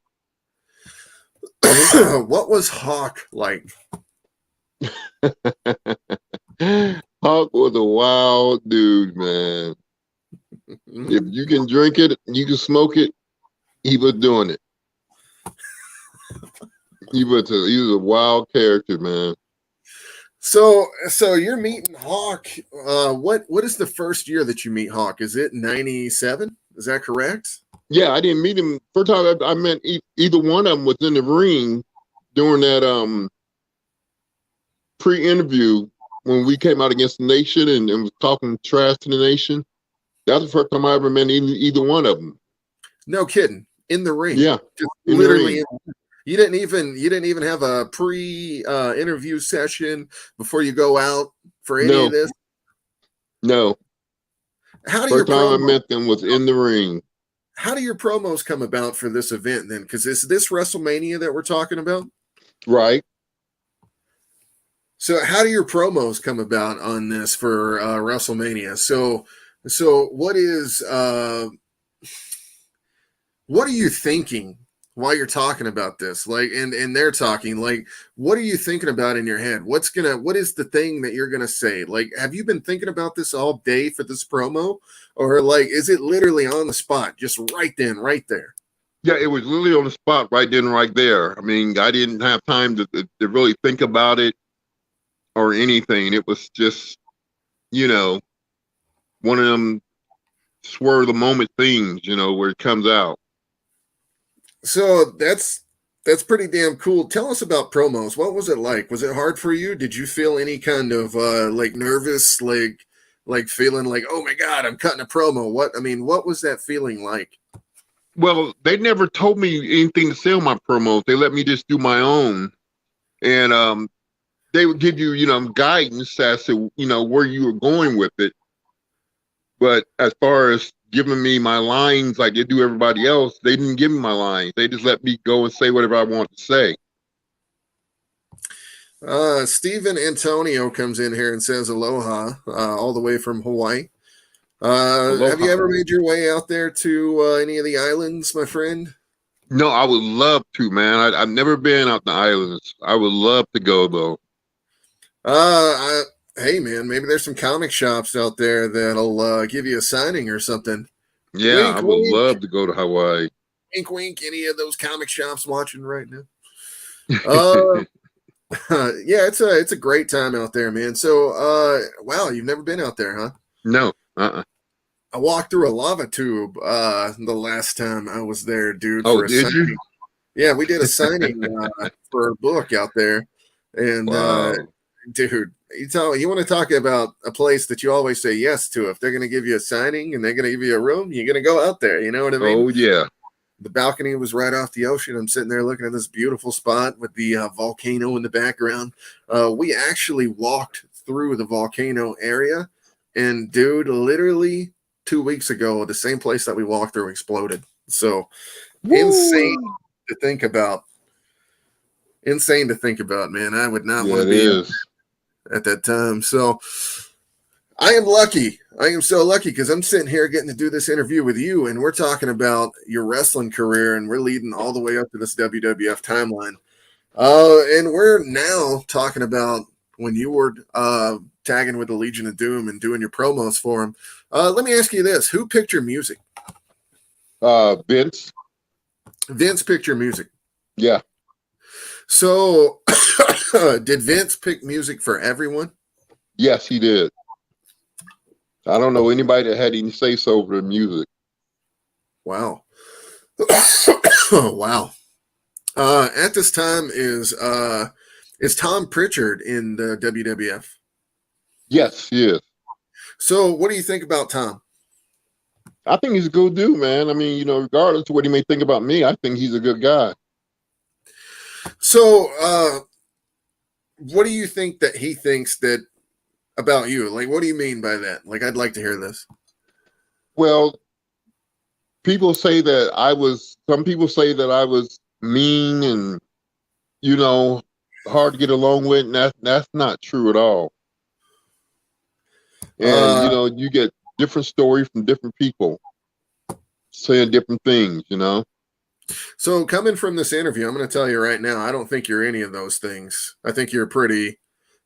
What was Hawk like? Hawk was a wild dude, man. If you can drink it, you can smoke it, he was doing it. He was a wild character, man. So you're meeting Hawk. What is the first year that you meet Hawk? Is it 97? Is that correct? Yeah, I didn't meet him. First time I met either one of them was in the ring during that pre-interview when we came out against the Nation and was talking trash to the Nation. That was the first time I ever met either one of them. No kidding. In the ring. Yeah. Just literally. You didn't even have a pre-interview session before you go out for any of this? No. How do first time I met them was in the ring. How do your promos come about for this event then? Because is this WrestleMania that we're talking about? Right. So how do your promos come about on this for WrestleMania? So what are you thinking while you're talking about this? Like, and they're talking, like, what are you thinking about in your head? What is the thing that you're gonna say? Like, have you been thinking about this all day for this promo? Or like, is it literally on the spot, just right then, right there? Yeah, it was literally on the spot right then, right there. I mean, I didn't have time to really think about it or anything. It was just, one of them spur of the moment things, where it comes out. So that's pretty damn cool. Tell us about promos. What was it like? Was it hard for you? Did you feel any kind of like nervous, like feeling like, oh my God, I'm cutting a promo? What was that feeling like? Well, they never told me anything to say on my promos. They let me just do my own. And they would give you, guidance as to, where you were going with it. But as far as giving me my lines like they do everybody else, they didn't give me my lines. They just let me go and say whatever I want to say. Steven Antonio comes in here and says aloha, all the way from Hawaii. Have you ever made your way out there to any of the islands, my friend? No, I would love to, man. I've never been out the islands. I would love to go, though. Hey, man, maybe there's some comic shops out there that'll give you a signing or something. Yeah, wink, I would love to go to Hawaii. Wink, wink, any of those comic shops watching right now? Yeah, it's a great time out there, man. So, wow, you've never been out there, huh? No. I walked through a lava tube the last time I was there, dude, Oh, for a did signing. you? Yeah, we did a signing for a book out there. And Wow. dude, you want to talk about a place that you always say yes to. If they're going to give you a signing and they're going to give you a room, you're going to go out there. You know what I mean? Oh, yeah. The balcony was right off the ocean. I'm sitting there looking at this beautiful spot with the volcano in the background. We actually walked through the volcano area, and dude, literally 2 weeks ago, the same place that we walked through exploded. So insane Woo. to think about. Insane to think about, man. I would not Yeah, want to it be is. at that time. So I am lucky. I am so lucky because I'm sitting here getting to do this interview with you, and we're talking about your wrestling career, and we're leading all the way up to this WWF timeline. And we're now talking about when you were tagging with the Legion of Doom and doing your promos for them. Let me ask you this: who picked your music? Vince. Vince picked your music. Yeah. So, did Vince pick music for everyone? Yes, he did. I don't know anybody that had any say so over the music. Wow. Wow. At this time is Tom Pritchard in the WWF? Yes, he is. So, what do you think about Tom? I think he's a good dude, man. I mean, regardless of what he may think about me, I think he's a good guy. So, what do you think that he thinks that about you? Like, what do you mean by that? Like, I'd like to hear this. Well, people say that some people say that I was mean and, hard to get along with, and that's not true at all. And, you get different stories from different people saying different things, So coming from this interview, I'm going to tell you right now, I don't think you're any of those things. I think you're a pretty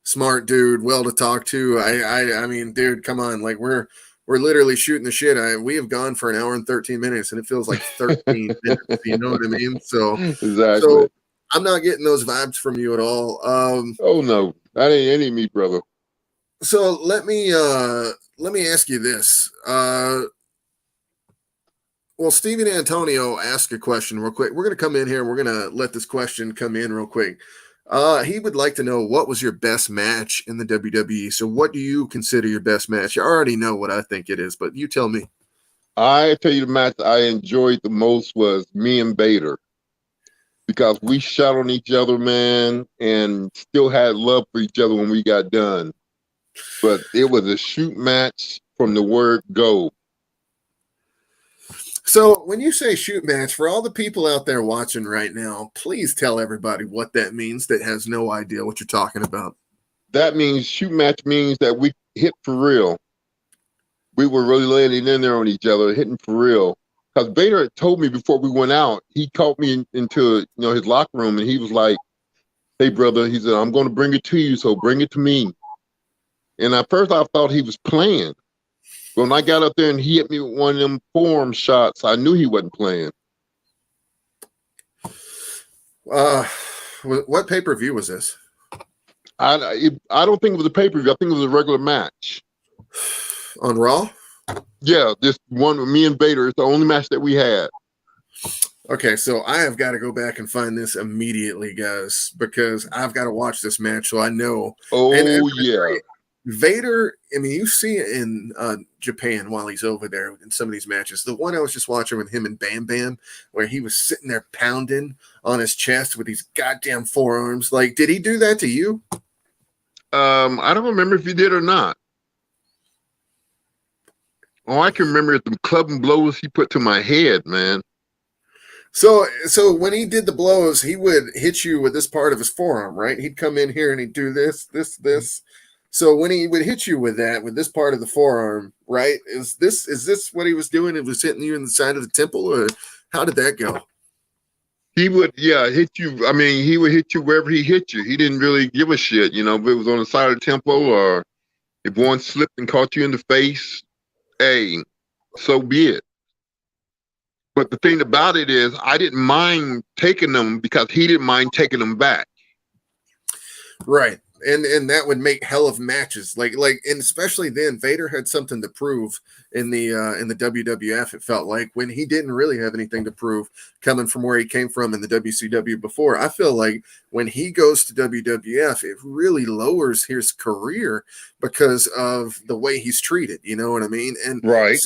smart dude, well to talk to. I mean, dude, come on. Like we're literally shooting the shit. We have gone for an hour and 13 minutes and it feels like 13 minutes. You know what I mean? So, exactly. So I'm not getting those vibes from you at all. Oh no, that ain't any me, brother. So let me ask you this. Well, Stephen Antonio asked a question real quick. We're going to come in here and we're going to let this question come in real quick. He would like to know what was your best match in the WWE. So what do you consider your best match? I already know what I think it is, but you tell me. I tell you the match I enjoyed the most was me and Vader, because we shot on each other, man, and still had love for each other when we got done. But it was a shoot match from the word go. So when you say shoot match, for all the people out there watching right now, please tell everybody what that means that has no idea what you're talking about. That means shoot match means that we hit for real. We were really laying in there on each other, hitting for real. Because Vader had told me before we went out, he called me into his locker room and he was like, "Hey brother," he said, "I'm going to bring it to you, so bring it to me." And at first I thought he was playing. When I got up there and he hit me with one of them forearm shots, I knew he wasn't playing. What pay-per-view was this? I don't think it was a pay-per-view. I think it was a regular match. On Raw? Yeah, this one with me and Vader. It's the only match that we had. Okay, so I have got to go back and find this immediately, guys, because I've got to watch this match so I know. Oh, and yeah. Vader, I mean, you see it in Japan while he's over there in some of these matches. The one I was just watching with him and Bam Bam, where he was sitting there pounding on his chest with these goddamn forearms. Like, did he do that to you? I don't remember if he did or not. All I can remember is the clubbing blows he put to my head, man. So when he did the blows, he would hit you with this part of his forearm, right? He'd come in here and he'd do this. So when he would hit you with this part of the forearm, right? Is this what he was doing? It was hitting you in the side of the temple, or how did that go? He would, hit you. I mean, he would hit you wherever he hit you. He didn't really give a shit, if it was on the side of the temple or if one slipped and caught you in the face, hey, so be it. But the thing about it is, I didn't mind taking them because he didn't mind taking them back. Right. and that would make hell of matches. And especially then, Vader had something to prove in the WWF. It felt like when he didn't really have anything to prove coming from where he came from in the WCW before. I feel like when he goes to WWF, it really lowers his career because of the way he's treated. You know what I mean? And Right.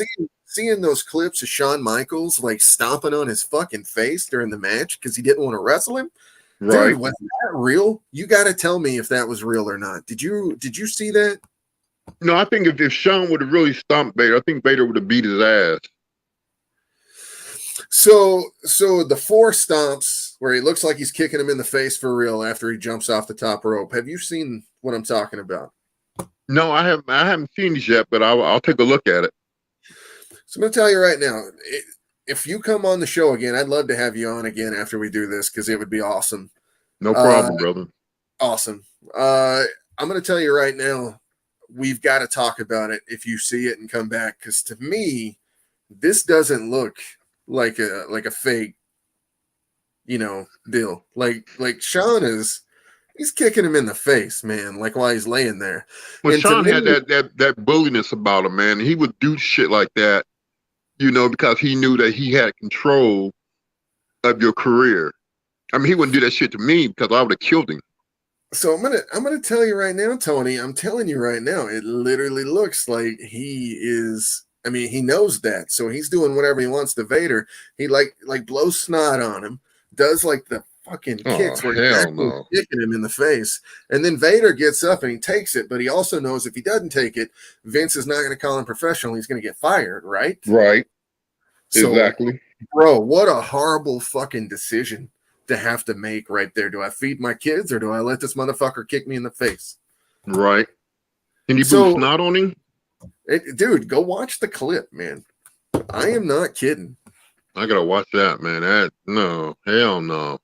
seeing those clips of Shawn Michaels like stomping on his fucking face during the match because he didn't want to wrestle him. Right. Dude, was that real? You got to tell me if that was real or not. Did you see that? No, I think if Shawn would have really stomped Vader, I think Vader would have beat his ass. So the 4 stomps where he looks like he's kicking him in the face for real after he jumps off the top rope. Have you seen what I'm talking about? No, I haven't seen these yet, but I'll take a look at it. So I'm going to tell you right now, if you come on the show again, I'd love to have you on again after we do this because it would be awesome. No problem, brother. Awesome. I'm going to tell you right now, we've got to talk about it if you see it and come back because to me, this doesn't look like a fake, deal. Like Shawn he's kicking him in the face, man, like while he's laying there. Well, And Shawn to had me, that bulliness about him, man. He would do shit like that, because he knew that he had control of your career. I mean, he wouldn't do that shit to me because I would have killed him. So I'm gonna tell you right now, Tony. I'm telling you right now, it literally looks like he is. I mean, he knows that, so he's doing whatever he wants to Vader. He like blows snot on him, does like the fucking kicks where he's actually kicking him in the face, and then Vader gets up and he takes it. But he also knows if he doesn't take it, Vince is not going to call him professional. He's going to get fired, right? Right. So, exactly. Bro, what a horrible fucking decision to have to make right there. Do I feed my kids or do I let this motherfucker kick me in the face? Right. And you blew snot on him? Dude, go watch the clip, man. I am not kidding. I gotta watch that, man. No, hell no.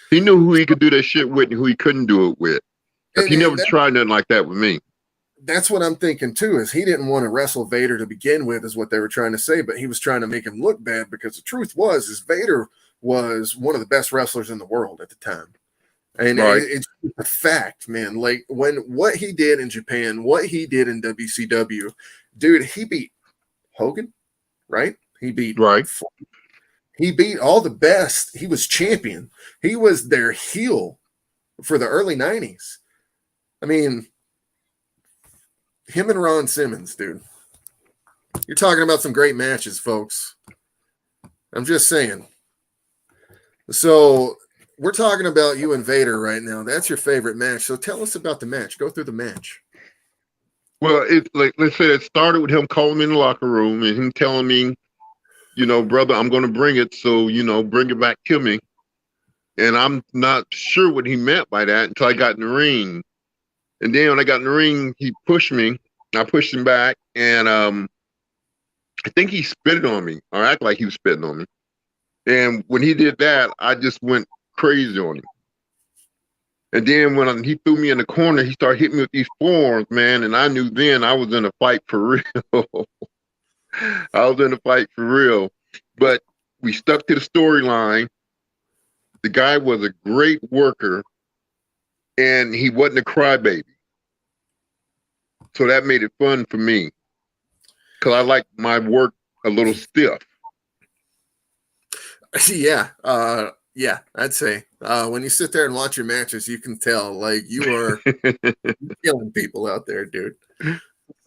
He knew who he could do that shit with and who he couldn't do it with. He never tried nothing like that with me. That's what I'm thinking too, is he didn't want to wrestle Vader to begin with, is what they were trying to say, but he was trying to make him look bad because the truth is Vader was one of the best wrestlers in the world at the time. And it's a fact, man. Like what he did in Japan, what he did in WCW, dude, he beat Hogan, right? He beat He beat all the best. He was champion. He was their heel for the early 90s. I mean, him and Ron Simmons, dude. You're talking about some great matches, folks. I'm just saying. So we're talking about you and Vader right now. That's your favorite match. So tell us about the match. Go through the match. Well, it's like, let's say it started with him calling me in the locker room and him telling me, brother, I'm going to bring it. So, bring it back to me. And I'm not sure what he meant by that until I got in the ring. And then when I got in the ring, he pushed me. I pushed him back. And I think he spit on me or acted like he was spitting on me. And when he did that, I just went crazy on him. And then when he threw me in the corner, he started hitting me with these forearms, man. And I knew then I was in a fight for real. I was in a fight for real. But we stuck to the storyline. The guy was a great worker, and he wasn't a crybaby. So that made it fun for me because I like my work a little stiff. Yeah. Yeah, I'd say when you sit there and watch your matches, you can tell like you are killing people out there, dude.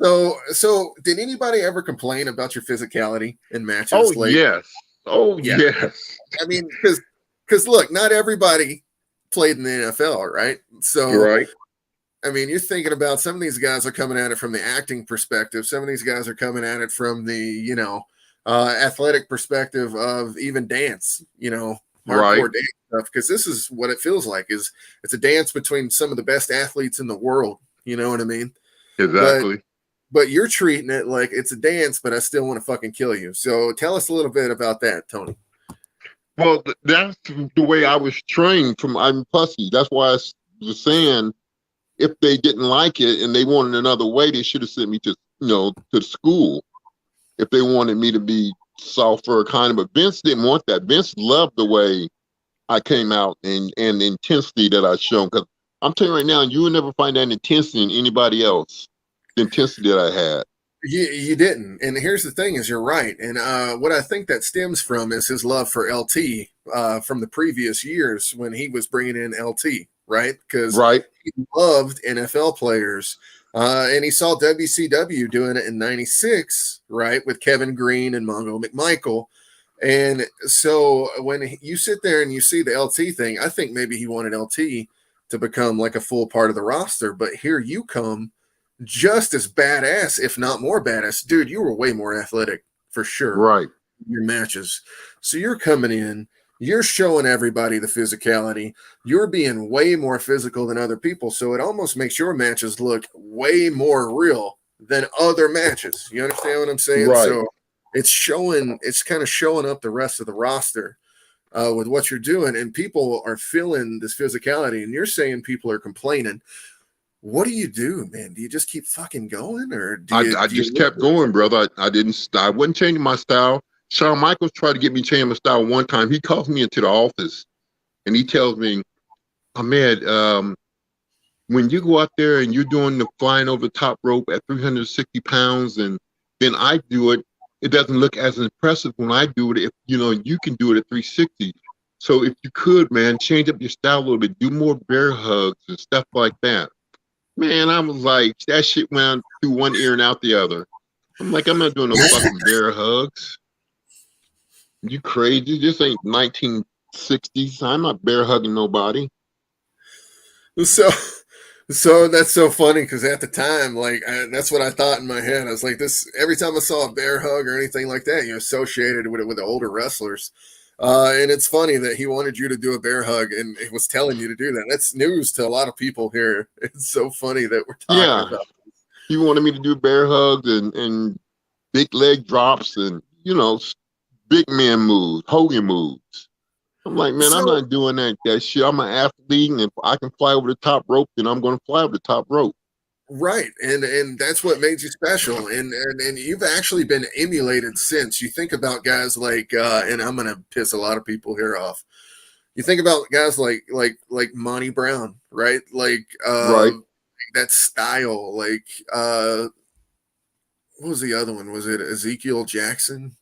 So did anybody ever complain about your physicality in matches? Oh, yes. Oh, yeah. Yes. I mean, because look, not everybody played in the NFL, right? So, I mean, you're thinking about some of these guys are coming at it from the acting perspective. Some of these guys are coming at it from the, athletic perspective of even dance, hardcore dance stuff. Because this is what it feels like it's a dance between some of the best athletes in the world. You know what I mean? Exactly. But you're treating it like it's a dance, but I still want to fucking kill you. So tell us a little bit about that, Tony. Well, that's the way I was trained from I'm Pussy. That's why I was saying if they didn't like it and they wanted another way, they should have sent me to, to school. If they wanted me to be softer kind of, but Vince didn't want that. Vince loved the way I came out and the intensity that I shown because I'm telling you right now, you will never find that intensity in anybody else. The intensity that I had. You didn't. And here's the thing: is you're right. And what I think that stems from is his love for LT from the previous years when he was bringing in LT, right? Because Right. he loved NFL players. And he saw WCW doing it in '96, right, with Kevin Green and Mongo McMichael. And so when you sit there and you see the LT thing, I think maybe he wanted LT to become like a full part of the roster. But here you come, just as badass, if not more badass. Dude, you were way more athletic for sure. Right. Your matches. So you're coming in, you're showing everybody the physicality. You're being way more physical than other people. So it almost makes your matches look way more real than other matches. You understand what I'm saying? Right. So it's kind of showing up the rest of the roster with what you're doing, and people are feeling this physicality, and you're saying people are complaining. What do you do, man? Do you just keep fucking going, or I just kept going, brother. I wasn't changing my style. Shawn Michaels tried to get me to change my style one time. He calls me into the office and he tells me, Ahmed, when you go out there and you're doing the flying over the top rope at 360 pounds and then I do it, it doesn't look as impressive when I do it. If you can do it at 360. So if you could, man, change up your style a little bit, do more bear hugs and stuff like that. Man, I was like, that shit went through one ear and out the other. I'm like, I'm not doing no fucking bear hugs. You crazy? This ain't 1960s. I'm not bear hugging nobody. So that's so funny because at the time, like that's what I thought in my head. I was like, this every time I saw a bear hug or anything like that, you associated with it with the older wrestlers. And it's funny that he wanted you to do a bear hug and it was telling you to do that. That's news to a lot of people here. It's so funny that we're talking about this. He wanted me to do bear hugs and big leg drops and big man moves, Hogan moves. I'm like, man, I'm not doing that shit. I'm an athlete, and if I can fly over the top rope, then I'm going to fly over the top rope. Right, and that's what made you special, and you've actually been emulated since. You think about guys like, and I'm going to piss a lot of people here off. You think about guys like Monty Brown, right? Like, right. That style. Like, what was the other one? Was it Ezekiel Jackson?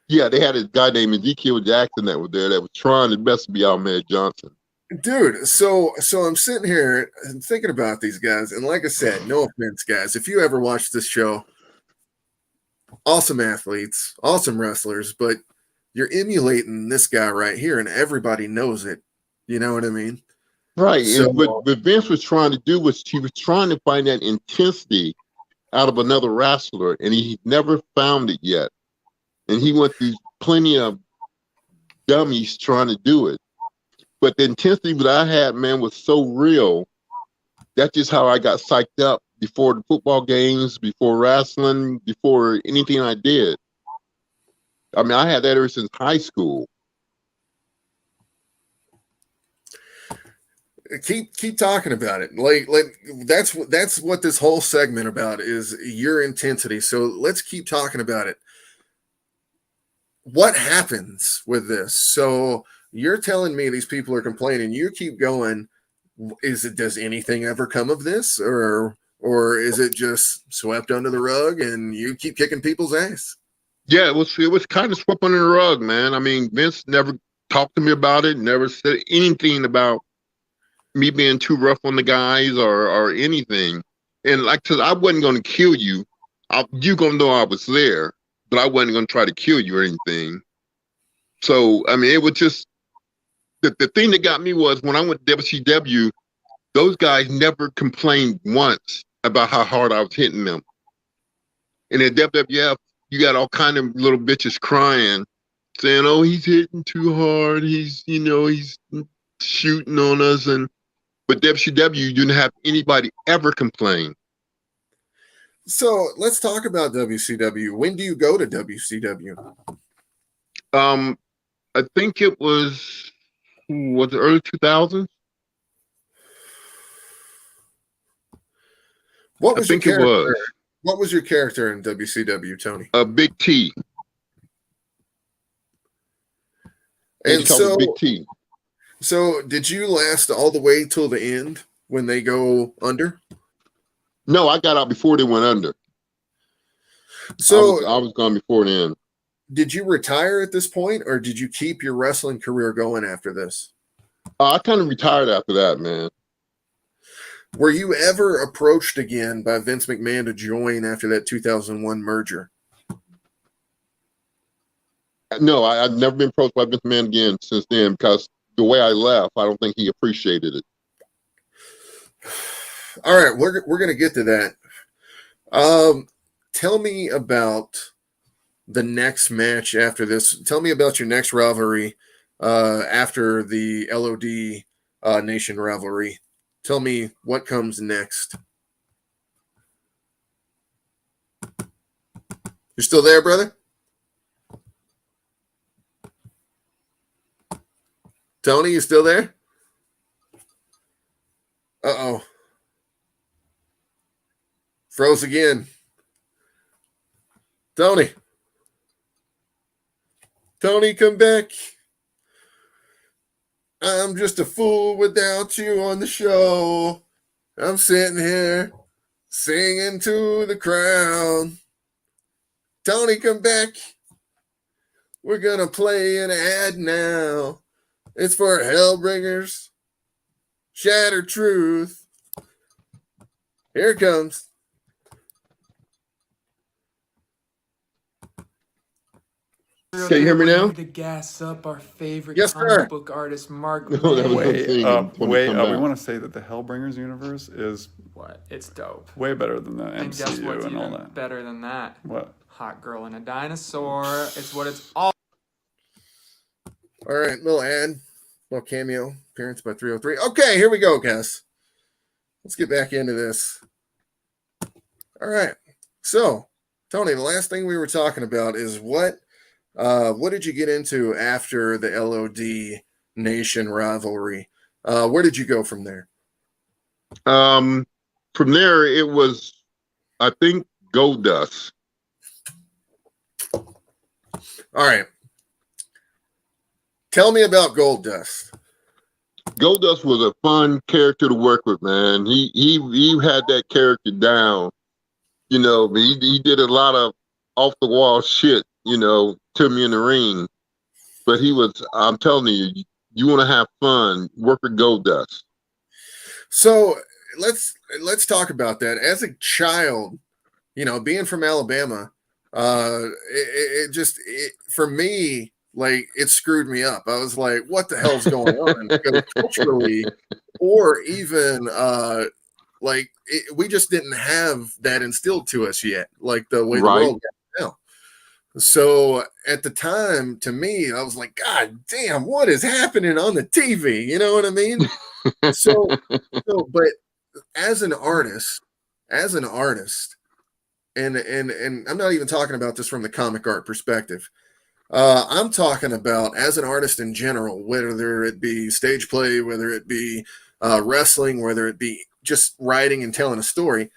Yeah, they had a guy named Ezekiel Jackson that was there that was trying his best to be Ahmed Johnson. Dude, so I'm sitting here and thinking about these guys, and like I said, no offense, guys. If you ever watch this show, awesome athletes, awesome wrestlers, but you're emulating this guy right here, and everybody knows it. You know what I mean? Right. So, and what Vince was trying to do was he was trying to find that intensity out of another wrestler, and he never found it yet. And he went through plenty of dummies trying to do it. But the intensity that I had, man, was so real. That's just how I got psyched up before the football games, before wrestling, before anything I did. I mean, I had that ever since high school. Keep talking about it. Like that's what this whole segment about is your intensity. So let's keep talking about it. What happens with this? So you're telling me these people are complaining. You keep going. Does anything ever come of this, or is it just swept under the rug and you keep kicking people's ass? Yeah, it was kind of swept under the rug, man. I mean, Vince never talked to me about it. Never said anything about me being too rough on the guys or anything. And like I said, I wasn't going to kill you. You gonna know I was there. But I wasn't going to try to kill you or anything. So, I mean, it was just, the thing that got me was when I went to WCW, those guys never complained once about how hard I was hitting them. And at WWF, you got all kind of little bitches crying, saying, oh, he's hitting too hard. He's shooting on us. But WCW, you didn't have anybody ever complain. So let's talk about WCW. When do you go to WCW? I think it was the early 2000s? What was your character? What was your character in WCW, Tony? Big T. And so, Big T. So did you last all the way till the end? when they go under? No, I got out before they went under. So I was gone before then. did you retire at this point, or did you keep your wrestling career going after this? I kind of retired after that, man. Were you ever approached again by Vince McMahon to join after that 2001 merger? No, I've never been approached by Vince McMahon again since then, because the way I left, I don't think he appreciated it. All right, we're going to get to that. Tell me about the next match after this. Tell me about your next rivalry after the LOD Nation rivalry. Tell me what comes next. You're still there, brother? Tony, you still there? Uh-oh. Froze again. Tony. Tony, come back. I'm just a fool without you on the show. I'm sitting here singing to the crowd. Tony, come back. We're going to play an ad now. It's for Hellbringers. Shattered Truth. Here it comes. Can you hear me now? To gas up our favorite Yes, comic sir. book artist, Mark. No, that was May. thing when we come We back. want to say that the Hellbringers universe is What? It's dope. way better than the And guess MCU what's and all even that. better than that? What? Hot girl and a dinosaur. It's what it's all. All right, little ad, little cameo appearance by 303. Okay, here we go, guys. Let's get back into this. All right. So, Tony, the last thing we were talking about is what did you get into after the LOD Nation rivalry? Where did you go from there? From there, it was, I think, Goldust. All right. Tell me about Goldust. Goldust was a fun character to work with, man. He had that character down. You know, he did a lot of off the wall shit, you know, to me in the ring. But I'm telling you, you want to have fun, work with Goldust. So let's talk about that. As a child, you know, being from Alabama, for me, like, it screwed me up. I was like, what the hell's going on? Because culturally, or even we just didn't have that instilled to us yet, like the way the world got now. So at the time, to me, I was like, God damn, what is happening on the TV? You know what I mean? But as an artist, and I'm not even talking about this from the comic art perspective. I'm talking about as an artist in general, whether it be stage play, whether it be wrestling, whether it be just writing and telling a story,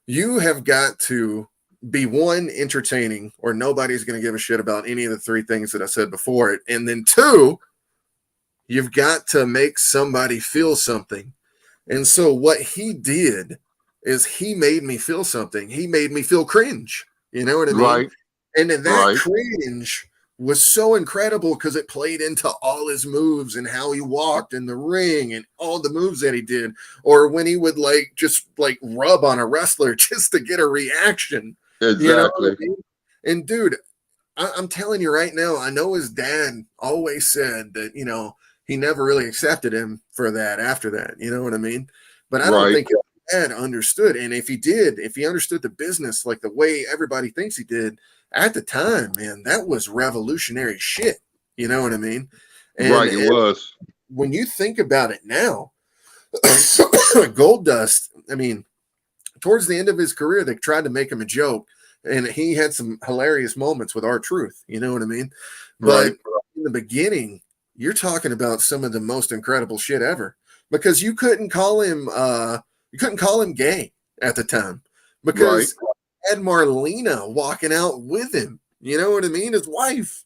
you have got to be, one, entertaining, or nobody's going to give a shit about any of the three things that I said before it. And then two, you've got to make somebody feel something. And so what he did is he made me feel something. He made me feel cringe. You know what I mean? Right. And then that cringe was so incredible because it played into all his moves and how he walked in the ring and all the moves that he did. Or when he would just rub on a wrestler just to get a reaction. Exactly. You know what I mean? And dude, I'm telling you right now, I know his dad always said that, you know, he never really accepted him for that after that. You know what I mean? But I don't think his dad understood. And if he did, if he understood the business like the way everybody thinks he did at the time, man, that was revolutionary shit. You know what I mean? And, it was. When you think about it now, Goldust, I mean, towards the end of his career, they tried to make him a joke, and he had some hilarious moments with R-Truth. You know what I mean? But in the beginning, you're talking about some of the most incredible shit ever, because you couldn't call him gay at the time, because he had Marlena walking out with him. You know what I mean? His wife.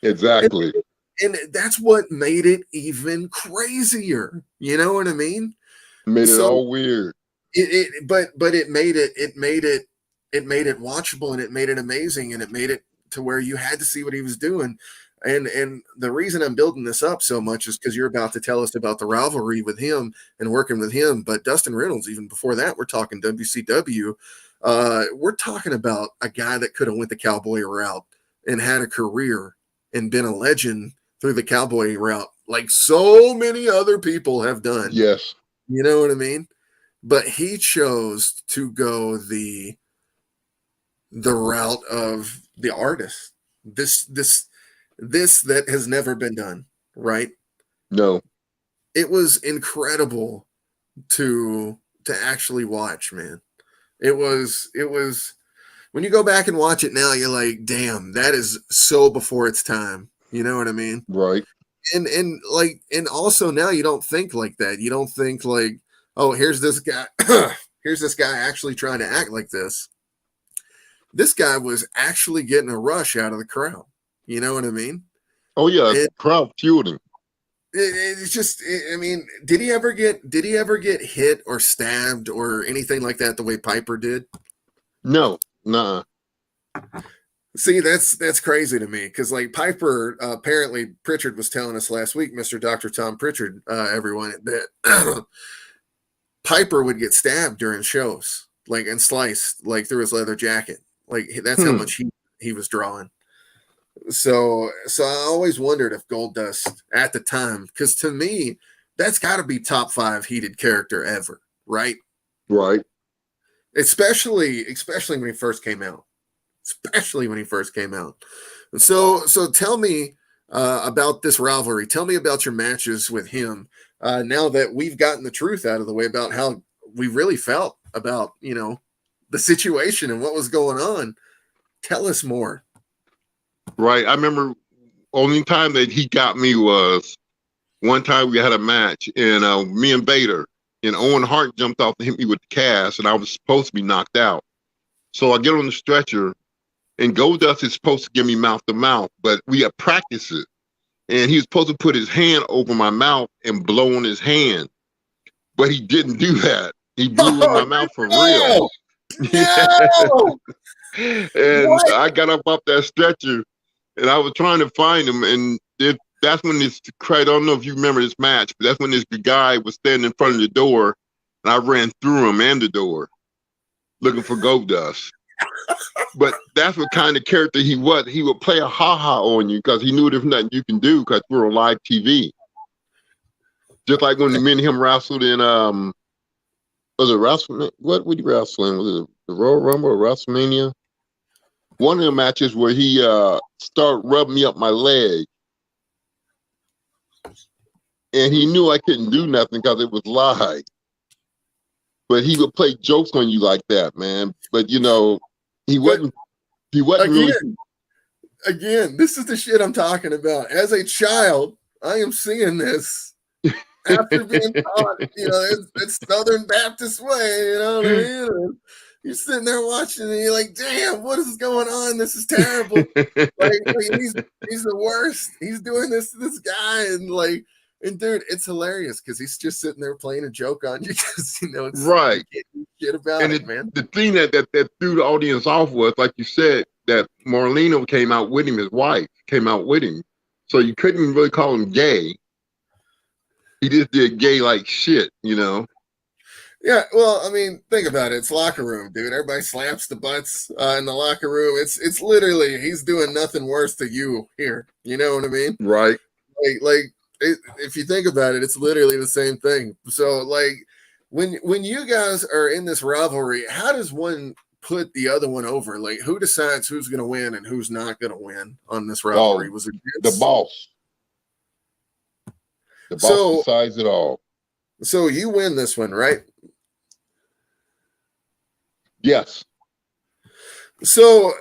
Exactly. And that's what made it even crazier. You know what I mean? Made it So all weird. but it made it watchable, and it made it amazing, and it made it to where you had to see what he was doing. And the reason I'm building this up so much is because you're about to tell us about the rivalry with him and working with him. But Dustin Reynolds, even before that, we're talking WCW. We're talking about a guy that could have went the cowboy route and had a career and been a legend through the cowboy route, like so many other people have done. Yes. You know what I mean? But he chose to go the route of the artist. This that has never been done, right? No. It was incredible to actually watch, man. It was when you go back and watch it now, you're like, damn, that is so before its time. You know what I mean? Right. And also now you don't think like that. You don't think like, oh, here's this guy, here's this guy actually trying to act like this. This guy was actually getting a rush out of the crowd. You know what I mean? Oh yeah, crowd fueled him. It's just, I mean, did he ever get hit or stabbed or anything like that the way Piper did? No, nah. See, that's crazy to me because like Piper, apparently Pritchard was telling us last week, Mr. Dr. Tom Pritchard, everyone, that Piper would get stabbed during shows, like, and sliced like through his leather jacket. Like that's how much he was drawing. So I always wondered if Goldust at the time, because to me, that's got to be top 5 heated character ever, right? Right. Especially when he first came out. So tell me about this rivalry. Tell me about your matches with him. Now that we've gotten the truth out of the way about how we really felt about, the situation and what was going on, tell us more. Right. I remember only time that he got me was one time we had a match and me and Vader and Owen Hart jumped off and hit me with the cast and I was supposed to be knocked out. So I get on the stretcher and Goldust is supposed to give me mouth to mouth, but we had practiced it. And he was supposed to put his hand over my mouth and blow on his hand. But he didn't do that. He blew in my mouth for real. No! And what? I got up off that stretcher and I was trying to find him. And that's when I don't know if you remember this match, but that's when this guy was standing in front of the door and I ran through him and the door looking for Goldust. But that's what kind of character he was. He would play a ha-ha on you because he knew there's nothing you can do because we're on live TV. Just like when me and him wrestled in, was it WrestleMania? What would you wrestle in? Was it the Royal Rumble or WrestleMania? One of the matches where he started rubbing me up my leg. And he knew I couldn't do nothing because it was live. But he would play jokes on you like that, man. But he wasn't really. Again, this is the shit I'm talking about. As a child, I am seeing this after being taught, it's Southern Baptist way, you know what I mean? You're sitting there watching and you're like, damn, what is going on? This is terrible. like he's the worst. He's doing this to this guy. And dude, it's hilarious because he's just sitting there playing a joke on you because it's right. Shit about and it, man. The thing that threw the audience off was, like you said, that Marlena came out with him, his wife came out with him. So you couldn't really call him gay. He just did gay like shit, Yeah, well, I mean, think about it. It's locker room, dude. Everybody slaps the butts in the locker room. It's literally, he's doing nothing worse to you here. You know what I mean? Right. If you think about it, it's literally the same thing. So, when you guys are in this rivalry, how does one put the other one over? Like, who decides who's going to win and who's not going to win on this rivalry? Was it the boss? The boss decides it all. So you win this one, right? Yes. So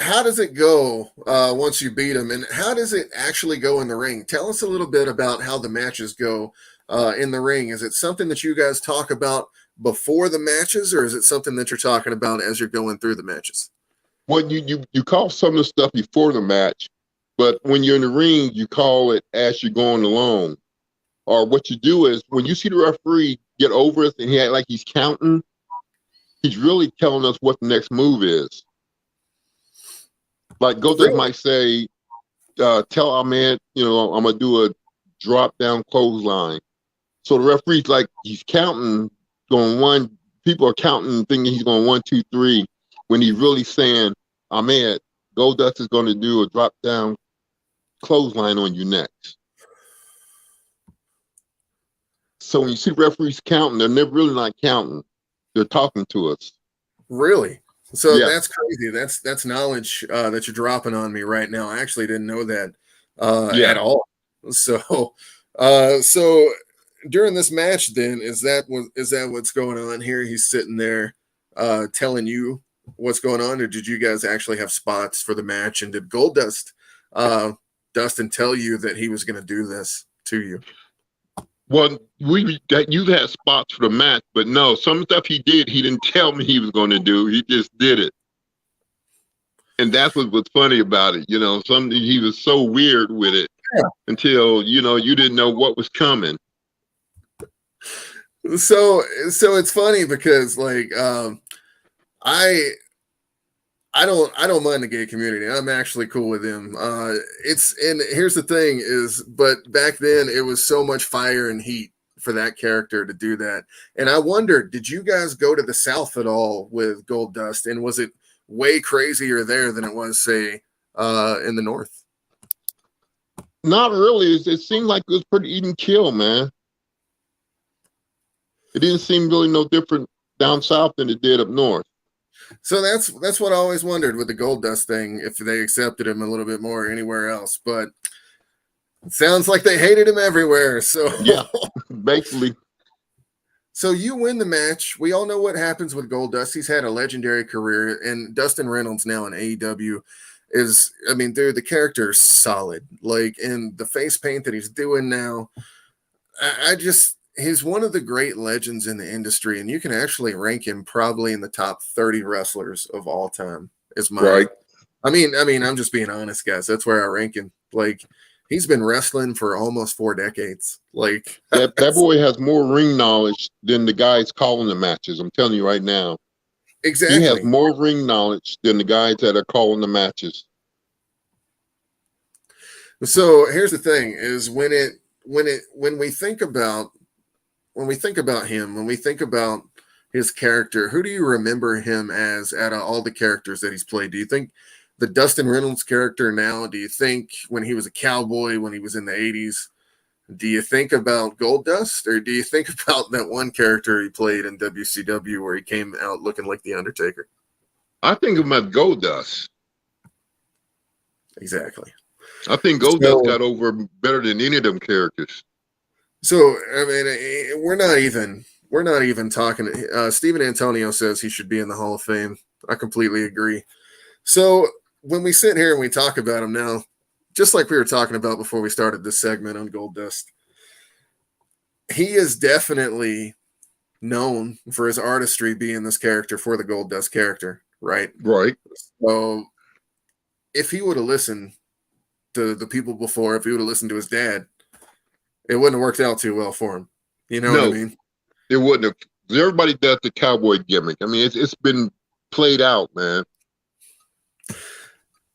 how does it go once you beat him, and how does it actually go in the ring? Tell us a little bit about how the matches go in the ring. Is it something that you guys talk about before the matches, or is it something that you're talking about as you're going through the matches? Well, you call some of the stuff before the match, but when you're in the ring, you call it as you're going along. Or what you do is when you see the referee get over us and he act like he's counting, he's really telling us what the next move is. Like Goldust might say, tell Ahmed, I'm gonna do a drop down clothesline. So the referee's like, he's counting, going one. People are counting, thinking he's going 1, 2, 3, when he's really saying, Ahmed, Goldust is going to do a drop down clothesline on you next. So when you see referees counting, they're never really not counting. They're talking to us. Really? So Yeah. that's crazy. That's knowledge that you're dropping on me right now. I actually didn't know that at all. So so during this match, then is that what's going on here? He's sitting there telling you what's going on, or did you guys actually have spots for the match? And did Goldust Dustin tell you that he was going to do this to you? Well, you had spots for the match, but no, some stuff he did, he didn't tell me he was going to do. He just did it. And that's what was funny about it. He was so weird with it until, you didn't know what was coming. So it's funny because I don't mind the gay community. I'm actually cool with them. And here's the thing but back then it was so much fire and heat for that character to do that. And I wondered, did you guys go to the South at all with Goldust? And was it way crazier there than it was, say, in the North? Not really. It seemed like it was pretty even kill, man. It didn't seem really no different down south than it did up north. So that's what I always wondered with the Goldust thing, if they accepted him a little bit more anywhere else. But it sounds like they hated him everywhere. So yeah, basically. So you win the match. We all know what happens with Goldust. He's had a legendary career, and Dustin Reynolds now in AEW dude, the character is solid. And the face paint that he's doing now, he's one of the great legends in the industry, and you can actually rank him probably in the top 30 wrestlers of all time. Right. I mean, I'm just being honest, guys. That's where I rank him. He's been wrestling for almost 4 decades. That boy has more ring knowledge than the guys calling the matches. I'm telling you right now. Exactly. He has more ring knowledge than the guys that are calling the matches. So here's the thing: is when we think about him, when we think about his character, who do you remember him as out of all the characters that he's played? Do you think the Dustin Reynolds character now? Do you think when he was a cowboy, when he was in the 80s? Do you think about Goldust, or do you think about that one character he played in WCW where he came out looking like The Undertaker? I think about Goldust. Exactly. I think Goldust got over better than any of them characters. So, we're not even talking. Steven Antonio says he should be in the Hall of Fame. I completely agree. So when we sit here and we talk about him now, just like we were talking about before we started this segment on Goldust, he is definitely known for his artistry being this character for the Goldust character, right? Right. So if he would have listened to the people before, if he would have listened to his dad, it wouldn't have worked out too well for him. You know what I mean? It wouldn't have. Everybody does the cowboy gimmick. I mean, it's been played out, man.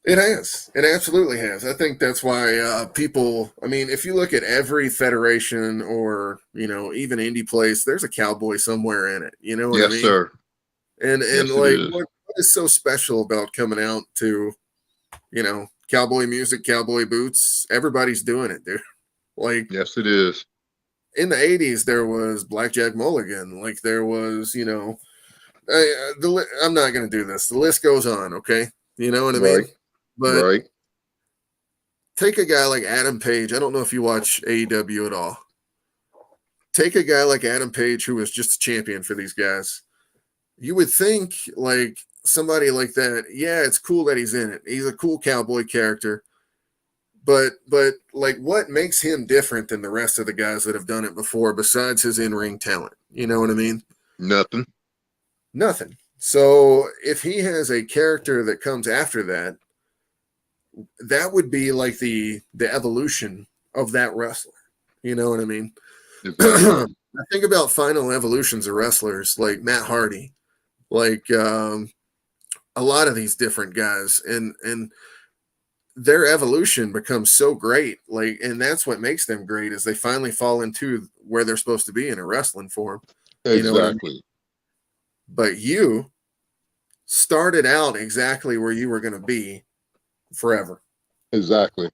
It has. It absolutely has. I think that's why people, if you look at every federation or, even indie place, there's a cowboy somewhere in it. You know what I mean? Yes, sir. And yes, what is so special about coming out to, cowboy music, cowboy boots? Everybody's doing it, dude. Yes, it is. In the 80s, there was Blackjack Mulligan. There was, I'm not going to do this. The list goes on, okay? You know what I mean? But take a guy like Adam Page. I don't know if you watch AEW at all. Take a guy like Adam Page, who was just a champion for these guys. You would think, somebody like that, yeah, it's cool that he's in it. He's a cool cowboy character. But what makes him different than the rest of the guys that have done it before besides his in-ring talent? You know what I mean? Nothing. So if he has a character that comes after that, that would be the evolution of that wrestler. You know what I mean? Exactly. I think about final evolutions of wrestlers like Matt Hardy, like a lot of these different guys, and their evolution becomes so great, like, and that's what makes them great is they finally fall into where they're supposed to be in a wrestling form. You know what I mean? Exactly. But you started out exactly where you were going to be forever. Exactly.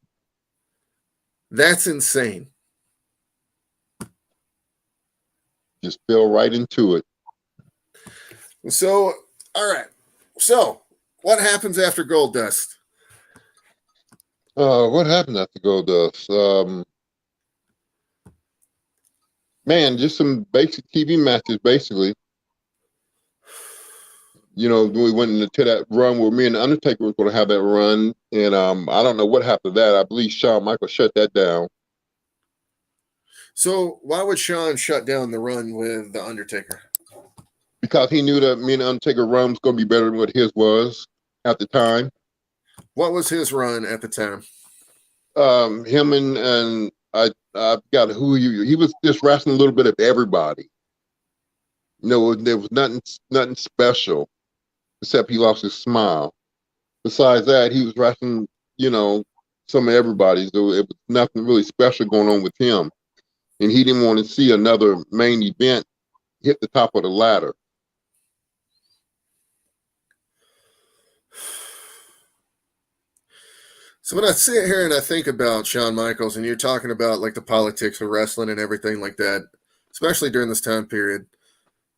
That's insane. Just fell right into it. So, all right. So, what happens after Gold Dust? What happened after Goldust? Man, just some basic TV matches, basically. You know, we went into that run where me and the Undertaker was going to have that run, and I don't know what happened to that. I believe Shawn Michaels shut that down. So, why would Shawn shut down the run with the Undertaker? Because he knew that me and the Undertaker run was going to be better than what his was at the time. What was his run at the time? Him and I forgot who he was just wrestling a little bit of everybody. You know, there was nothing special except he lost his smile. Besides that, he was wrestling, you know, some of everybody. So it was nothing really special going on with him. And he didn't want to see another main event hit the top of the ladder. So when I sit here and I think about Shawn Michaels, and you're talking about like the politics of wrestling and everything like that, especially during this time period,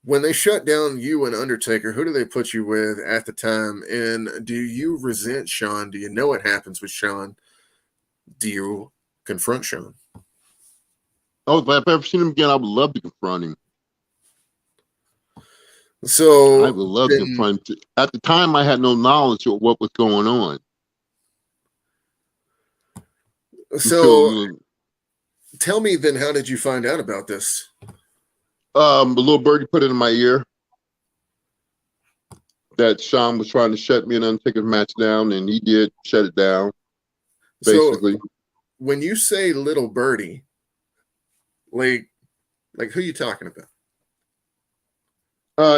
when they shut down you and Undertaker, who do they put you with at the time? And do you resent Shawn? Do you know what happens with Shawn? Do you confront Shawn? Oh, if I've ever seen him again, I would love to confront him. So I would love to confront him. At the time, I had no knowledge of what was going on. So tell me then, how did you find out about this? The little birdie put it in my ear that Shawn was trying to shut me and Undertaker's match down, and he did shut it down, basically. So when you say little birdie, like who you talking about?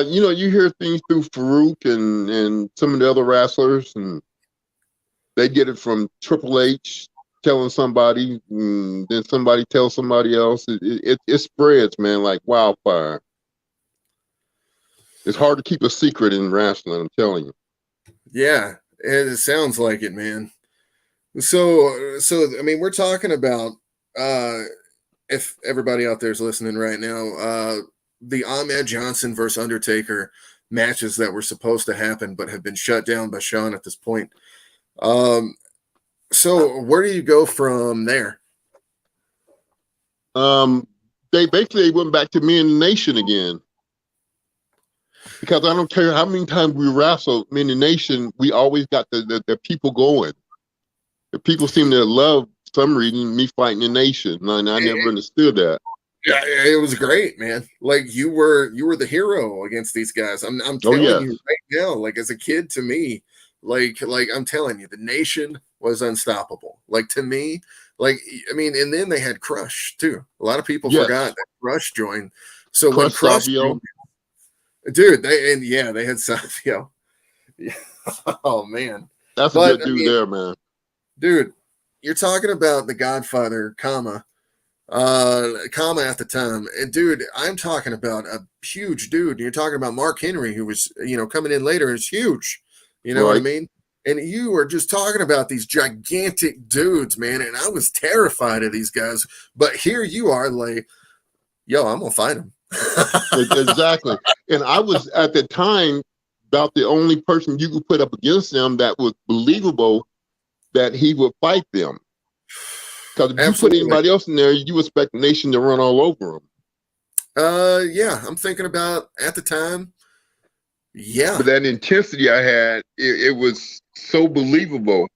You know, you hear things through Farouk and some of the other wrestlers, and they get it from Triple H telling somebody, and then somebody tells somebody else. It spreads, man, like wildfire. It's hard to keep a secret in wrestling, I'm telling you. Yeah, it sounds like it, man. So I mean, we're talking about if everybody out there is listening right now, the Ahmed Johnson versus Undertaker matches that were supposed to happen but have been shut down by Shawn at this point. So where do you go from there? They basically went back to me and the Nation again. Because I don't care how many times we wrestled, me and the Nation, we always got the people going. The people seem to love, for some reason, me fighting the Nation. And I never understood that. Yeah, it was great, man. Like you were the hero against these guys. I'm telling you right now, like as a kid to me, like I'm telling you, the Nation was unstoppable. Like to me, like I mean, and then they had Crush too. A lot of people forgot that Crush joined. So when Crush joined, dude, they had Savio. Yeah. Oh man. That's a good dude there, man. Dude, you're talking about the Godfather, Kama at the time. And dude, I'm talking about a huge dude. You're talking about Mark Henry, who was, coming in later, is huge. You know what I mean? And you were just talking about these gigantic dudes, man. And I was terrified of these guys. But here you are like, yo, I'm going to fight them. Exactly. And I was at the time about the only person you could put up against them that was believable that he would fight them. Because if you put anybody else in there, you expect the Nation to run all over them. Yeah, I'm thinking about at the time. Yeah. But that intensity I had, it was so believable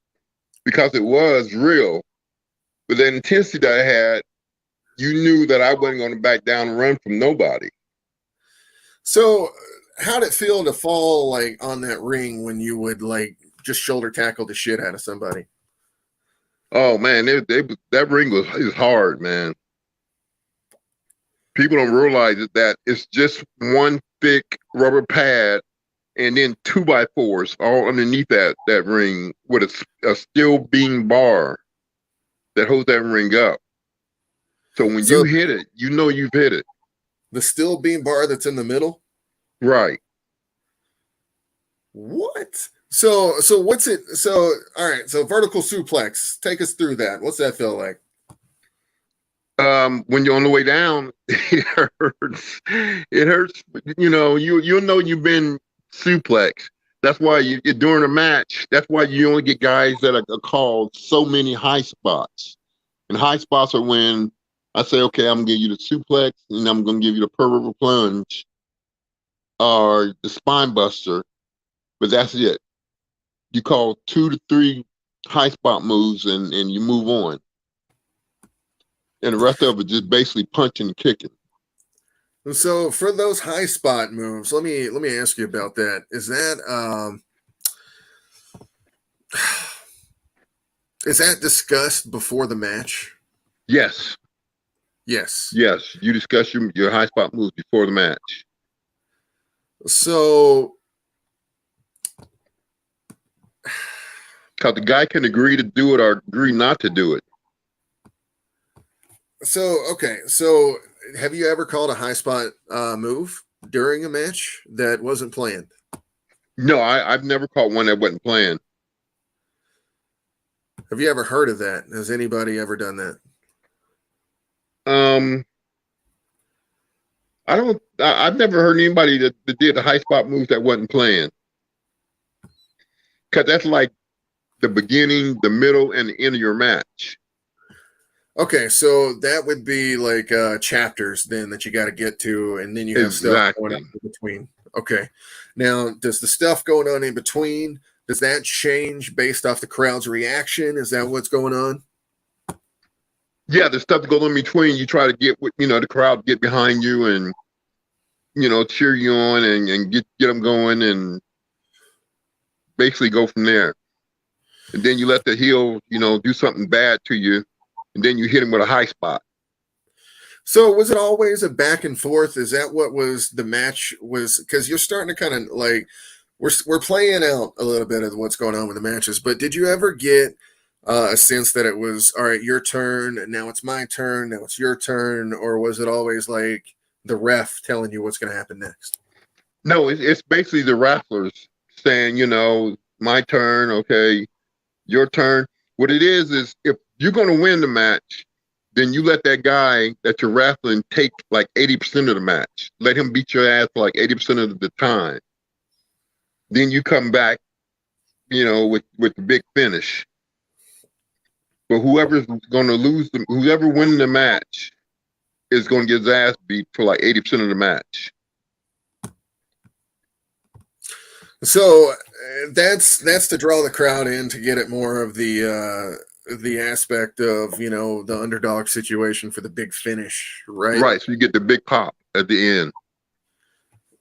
because it was real. But that intensity that I had, you knew that I wasn't going to back down and run from nobody. So how'd it feel to fall like on that ring when you would like just shoulder tackle the shit out of somebody? Oh man, that ring was hard, man. People don't realize that it's just one thick rubber pad and then 2x4s all underneath that ring with a steel beam bar that holds that ring up. So when So you hit it, you know you've hit it. the steel beam bar that's in the middle? Right. What? So what's it? So all right. So vertical suplex. Take us through that. What's that feel like? When you're on the way down, it hurts. It hurts. You'll know you've been suplexed. That's why during a match. That's why you only get guys that are called so many high spots. And high spots are when I say, okay, I'm gonna give you the suplex, and I'm gonna give you the Pearl River plunge or the spine buster, but that's it. You call 2 to 3 high spot moves, and you move on. And the rest of it just basically punching and kicking. So for those high spot moves, let me ask you about that. Is that discussed before the match? Yes. Yes. Yes. You discuss your high spot moves before the match. So Because the guy can agree to do it or agree not to do it. okay. So have you ever called a high spot move during a match that wasn't planned? No, I've never caught one that wasn't planned. Have you ever heard of that? Has anybody ever done that? I've never heard anybody that did the high spot moves that wasn't planned. Because that's like the beginning, the middle, and the end of your match. Okay, so that would be like chapters then that you got to get to, and then you have stuff going on in between. Okay, now does the stuff going on in between, does that change based off the crowd's reaction? Is that what's going on? Yeah, the stuff that goes in between, you try to get the crowd get behind you and cheer you on and get them going and basically go from there. And then you let the heel, do something bad to you, and then you hit him with a high spot. So was it always a back and forth? Is that what was the match was? Because you're starting to kind of like we're playing out a little bit of what's going on with the matches. But did you ever get a sense that it was all right, your turn, and now it's my turn, now it's your turn, or was it always like the ref telling you what's going to happen next? No, it's basically the wrestlers saying, my turn, okay, your turn. What it is if you're going to win the match, then you let that guy that you're wrestling take like 80% of the match. Let him beat your ass for like 80% of the time. Then you come back, with the big finish. But whoever's going to whoever wins the match is going to get his ass beat for like 80% of the match. So that's to draw the crowd in to get it more of the aspect of the underdog situation for the big finish, right? Right. So you get the big pop at the end.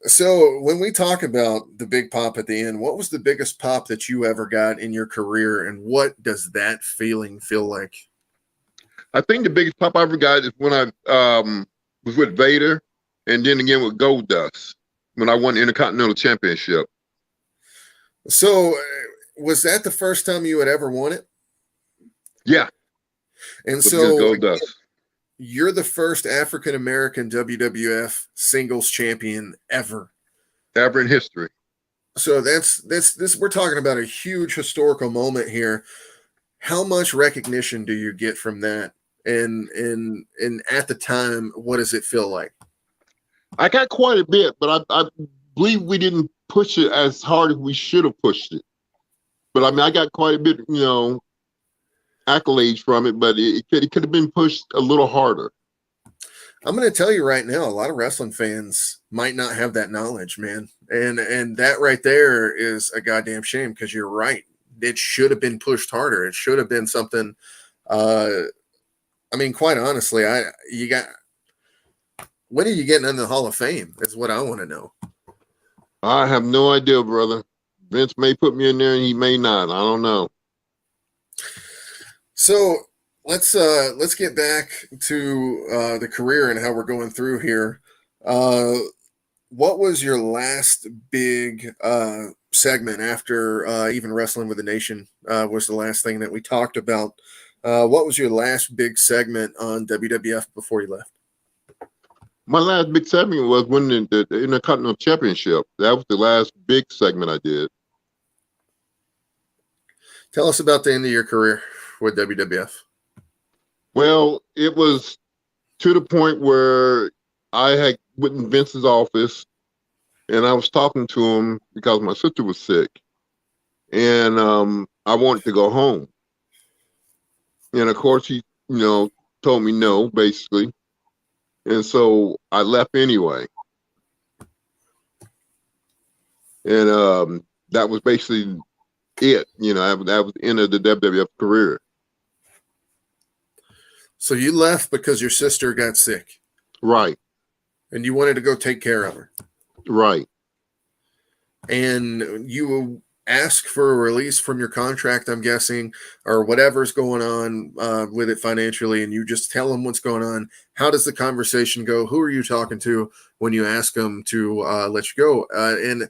So when we talk about the big pop at the end, what was the biggest pop that you ever got in your career, and what does that feeling feel like? I think the biggest pop I ever got is when I was with Vader, and then again with Goldust when I won the Intercontinental Championship. So was that the first time you had ever won it? Yeah. And so Goldust. You're the first African-American WWF singles champion ever in history. So that's we're talking about a huge historical moment here. How much recognition do you get from that? And at the time, what does it feel like? I got quite a bit, but I believe we didn't push it as hard as we should have pushed it. But I mean, I got quite a bit, accolades from it, but it could have been pushed a little harder. I'm going to tell you right now, a lot of wrestling fans might not have that knowledge, man. And that right there is a goddamn shame, because you're right. It should have been pushed harder. It should have been something. I mean, quite honestly, when are you getting in the Hall of Fame is what I want to know. I have no idea, brother. Vince may put me in there and he may not. I don't know. So let's get back to the career and how we're going through here. What was your last big segment after even Wrestling with the Nation was the last thing that we talked about? What was your last big segment on WWF before you left? My last big segment was winning the Intercontinental Championship. That was the last big segment I did. Tell us about the end of your career with WWF. Well, it was to the point where I had went in Vince's office and I was talking to him because my sister was sick and I wanted to go home. And of course he, told me no, basically. And so I left anyway. And that was basically it. That was the end of the WWF career. So you left because your sister got sick. Right. And you wanted to go take care of her. Right. And you ask for a release from your contract, I'm guessing, or whatever's going on with it financially, and you just tell them what's going on. How does the conversation go? Who are you talking to when you ask them to let you go? And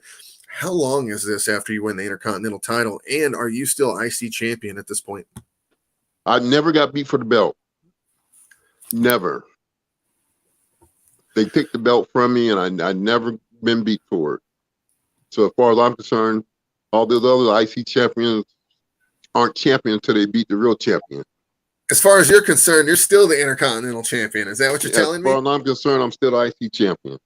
how long is this after you win the Intercontinental title? And are you still IC champion at this point? I never got beat for the belt. Never. They took the belt from me, and I never been beat for it. So as far as I'm concerned, all those other IC champions aren't champions until they beat the real champion. As far as you're concerned, you're still the Intercontinental champion. Is that what you're telling me? As far as I'm concerned, I'm still the IC champion.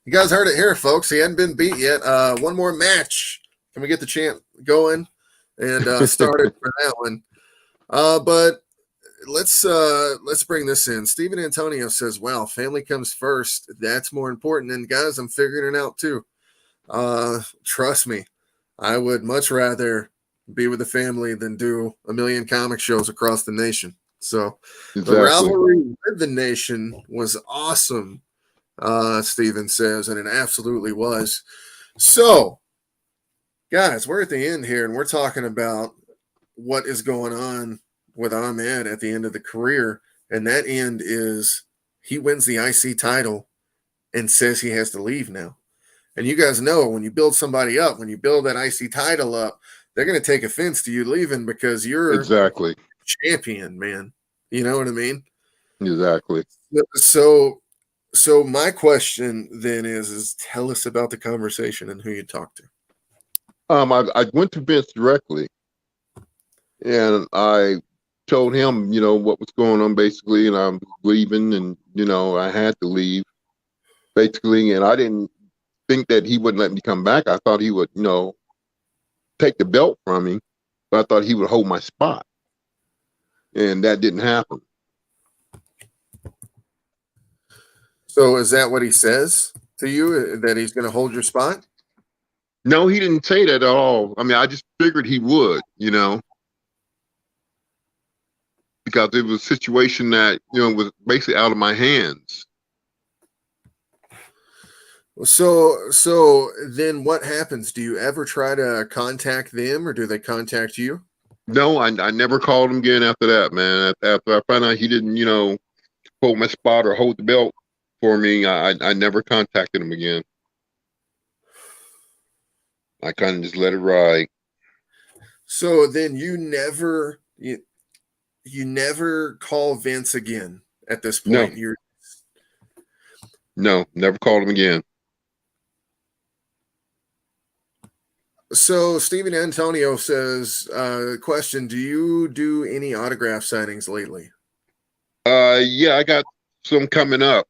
You guys heard it here, folks. He hadn't been beat yet. One more match. Can we get the chant going and started for that one? But let's bring this in. Steven Antonio says, "Well, family comes first. That's more important." And guys, I'm figuring it out too. Trust me, I would much rather be with the family than do a million comic shows across the nation. So exactly. The rivalry with the nation was awesome, Steven says, and it absolutely was. So, guys, we're at the end here, and we're talking about what is going on with Ahmed at the end of the career, and that end is he wins the IC title and says he has to leave now. And you guys know when you build somebody up, when you build that IC title up, they're going to take offense to you leaving because you're exactly champion, man. You know what I mean? Exactly. So my question then is tell us about the conversation and who you talked to. I went to Vince directly, and I told him, what was going on basically, and I'm leaving, and I had to leave basically, and I didn't think that he wouldn't let me come back. I thought he would, take the belt from me, but I thought he would hold my spot, and that didn't happen. So is that what he says to you, that he's going to hold your spot? No, he didn't say that at all. I mean, I just figured he would, because it was a situation that, was basically out of my hands. So then what happens? Do you ever try to contact them, or do they contact you? No, I never called him again after that, man. After I found out he didn't, hold my spot or hold the belt for me, I never contacted him again. I kind of just let it ride. So then you never call Vince again at this point? No, never called him again. So Steven Antonio says, question, do you do any autograph signings lately? Yeah, I got some coming up.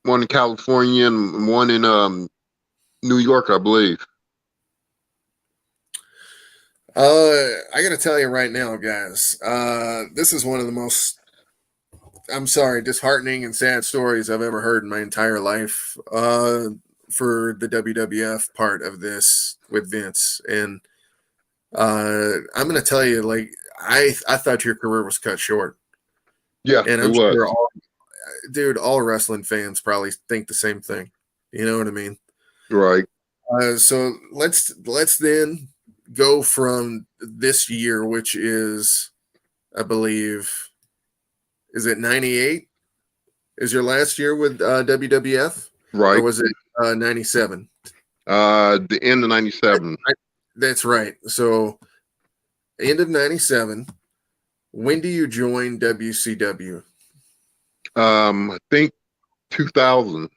One in California and one in New York, I believe. I got to tell you right now, guys, this is one of the most, disheartening and sad stories I've ever heard in my entire life for the WWF part of this with Vince. And I'm going to tell you, like, I thought your career was cut short. Yeah, and I'm it was. Sure all wrestling fans probably think the same thing. You know what I mean? Right. So let's then go from this year, which is I believe, is it 98? Is your last year with WWF? Right. Or was it 97? The end of 97. That's right. So end of 97. When do you join WCW? I think 2000.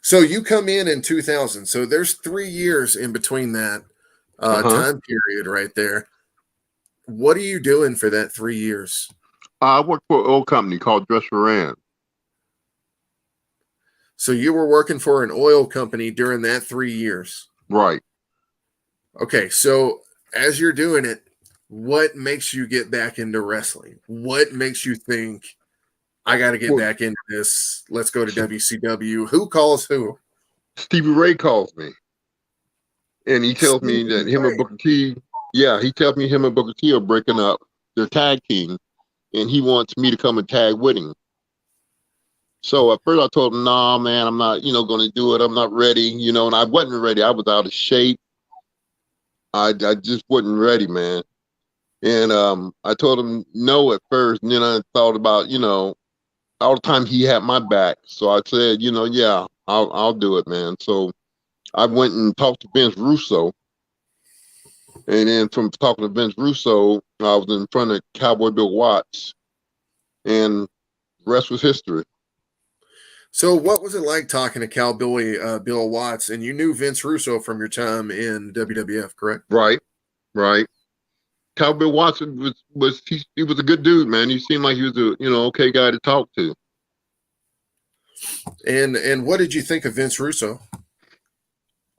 So you come in 2000. So there's 3 years in between that time period right there. What are you doing for that 3 years? I worked for an old company called Dress for Rand. So you were working for an oil company during that 3 years. Right. Okay, so as you're doing it, what makes you get back into wrestling? What makes you think, I got to get back into this? Let's go to WCW. Who calls who? Stevie Ray calls me. And he tells me that him and Booker T, he tells me him and Booker T are breaking up. They're tag team. And he wants me to come and tag with him. So at first I told him, nah, man, I'm not, going to do it. I'm not ready, and I wasn't ready. I was out of shape. I just wasn't ready, man. And I told him no at first. And then I thought about, all the time he had my back. So I said, yeah, I'll do it, man. So I went and talked to Vince Russo. And then from talking to Vince Russo, I was in front of Cowboy Bill Watts. And the rest was history. So what was it like talking to Cowboy Bill Watts? And you knew Vince Russo from your time in WWF, correct? Right. Cowboy Watts he was a good dude, man. He seemed like he was a okay guy to talk to. And what did you think of Vince Russo?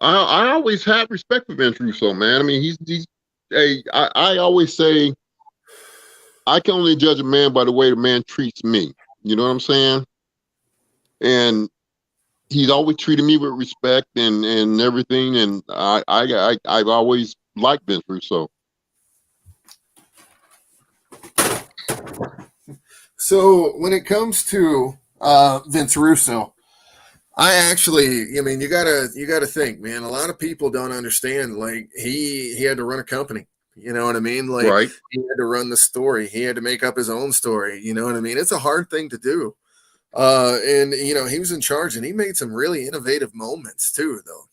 I always had respect for Vince Russo, man. I mean, I always say I can only judge a man by the way the man treats me. You know what I'm saying? And he's always treated me with respect and everything. And I've always liked Vince Russo. So when it comes to Vince Russo, you gotta think, man. A lot of people don't understand. Like he had to run a company. You know what I mean? Like right. He had to run the story. He had to make up his own story. You know what I mean? It's a hard thing to do. And he was in charge, and he made some really innovative moments too, though.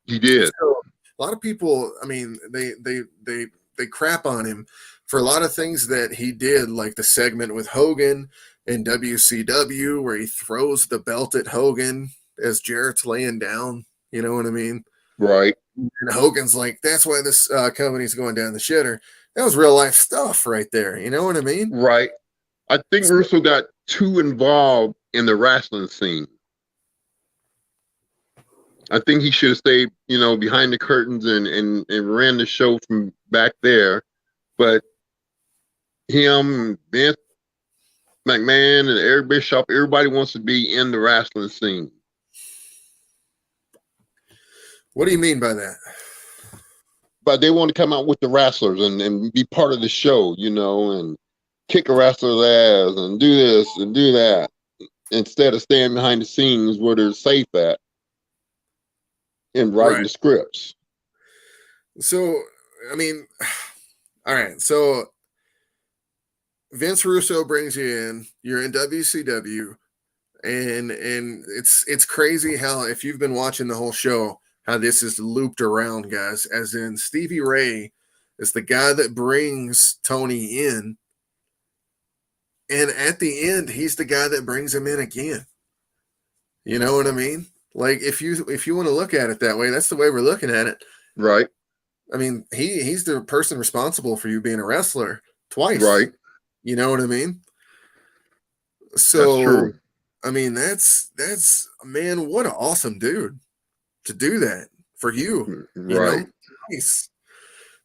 He did. So a lot of people, I mean, they crap on him for a lot of things that he did, like the segment with Hogan in WCW where he throws the belt at Hogan as Jarrett's laying down. You know what I mean? Right. And Hogan's like, that's why this company's going down the shitter. That was real life stuff right there. You know what I mean? Right. I think Russo got too involved in the wrestling scene. I think he should have stayed, behind the curtains and ran the show from back there. But him, Vince McMahon, and Eric Bischoff, everybody wants to be in the wrestling scene. What do you mean by that? But they want to come out with the wrestlers and be part of the show, and kick a wrestler's ass and do this and do that, instead of staying behind the scenes where they're safe at and writing the scripts. So, I mean, all right. So Vince Russo brings you in, you're in WCW, and it's crazy how, if you've been watching the whole show, how this is looped around, guys, as in Stevie Ray is the guy that brings Tony in. And at the end, he's the guy that brings him in again. You know what I mean? Like, if you want to look at it that way, that's the way we're looking at it. Right. I mean, he's the person responsible for you being a wrestler twice. Right. You know what I mean? So, that's true. I mean, that's man, what an awesome dude to do that for you. Right. Nice.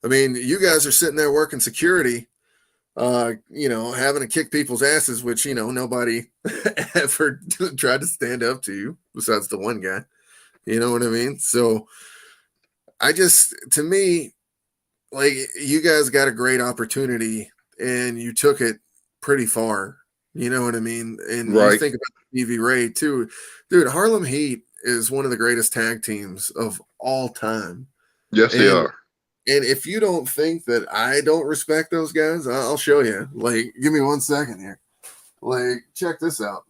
I mean, you guys are sitting there working security, having to kick people's asses, which, nobody ever tried to stand up to you besides the one guy. You know what I mean? So to me, like, you guys got a great opportunity and you took it pretty far. You know what I mean? And you think about Stevie Ray too. Dude, Harlem Heat is one of the greatest tag teams of all time. Yes, they are. And if you don't think that I don't respect those guys, I'll show you. Like, give me 1 second here. Like, check this out.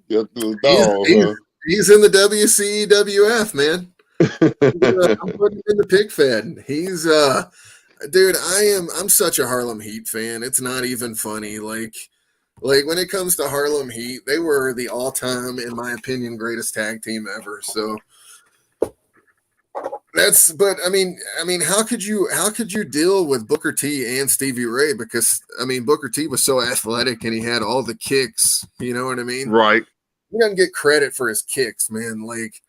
Get the dog, huh? He's in the WCWF, man. I'm putting him in the pig fed. He's dude, I'm such a Harlem Heat fan. It's not even funny. Like when it comes to Harlem Heat, they were the all-time, in my opinion, greatest tag team ever. So but I mean, how could you deal with Booker T and Stevie Ray? Because I mean, Booker T was so athletic and he had all the kicks. You know what I mean? Right. He doesn't get credit for his kicks, man. Like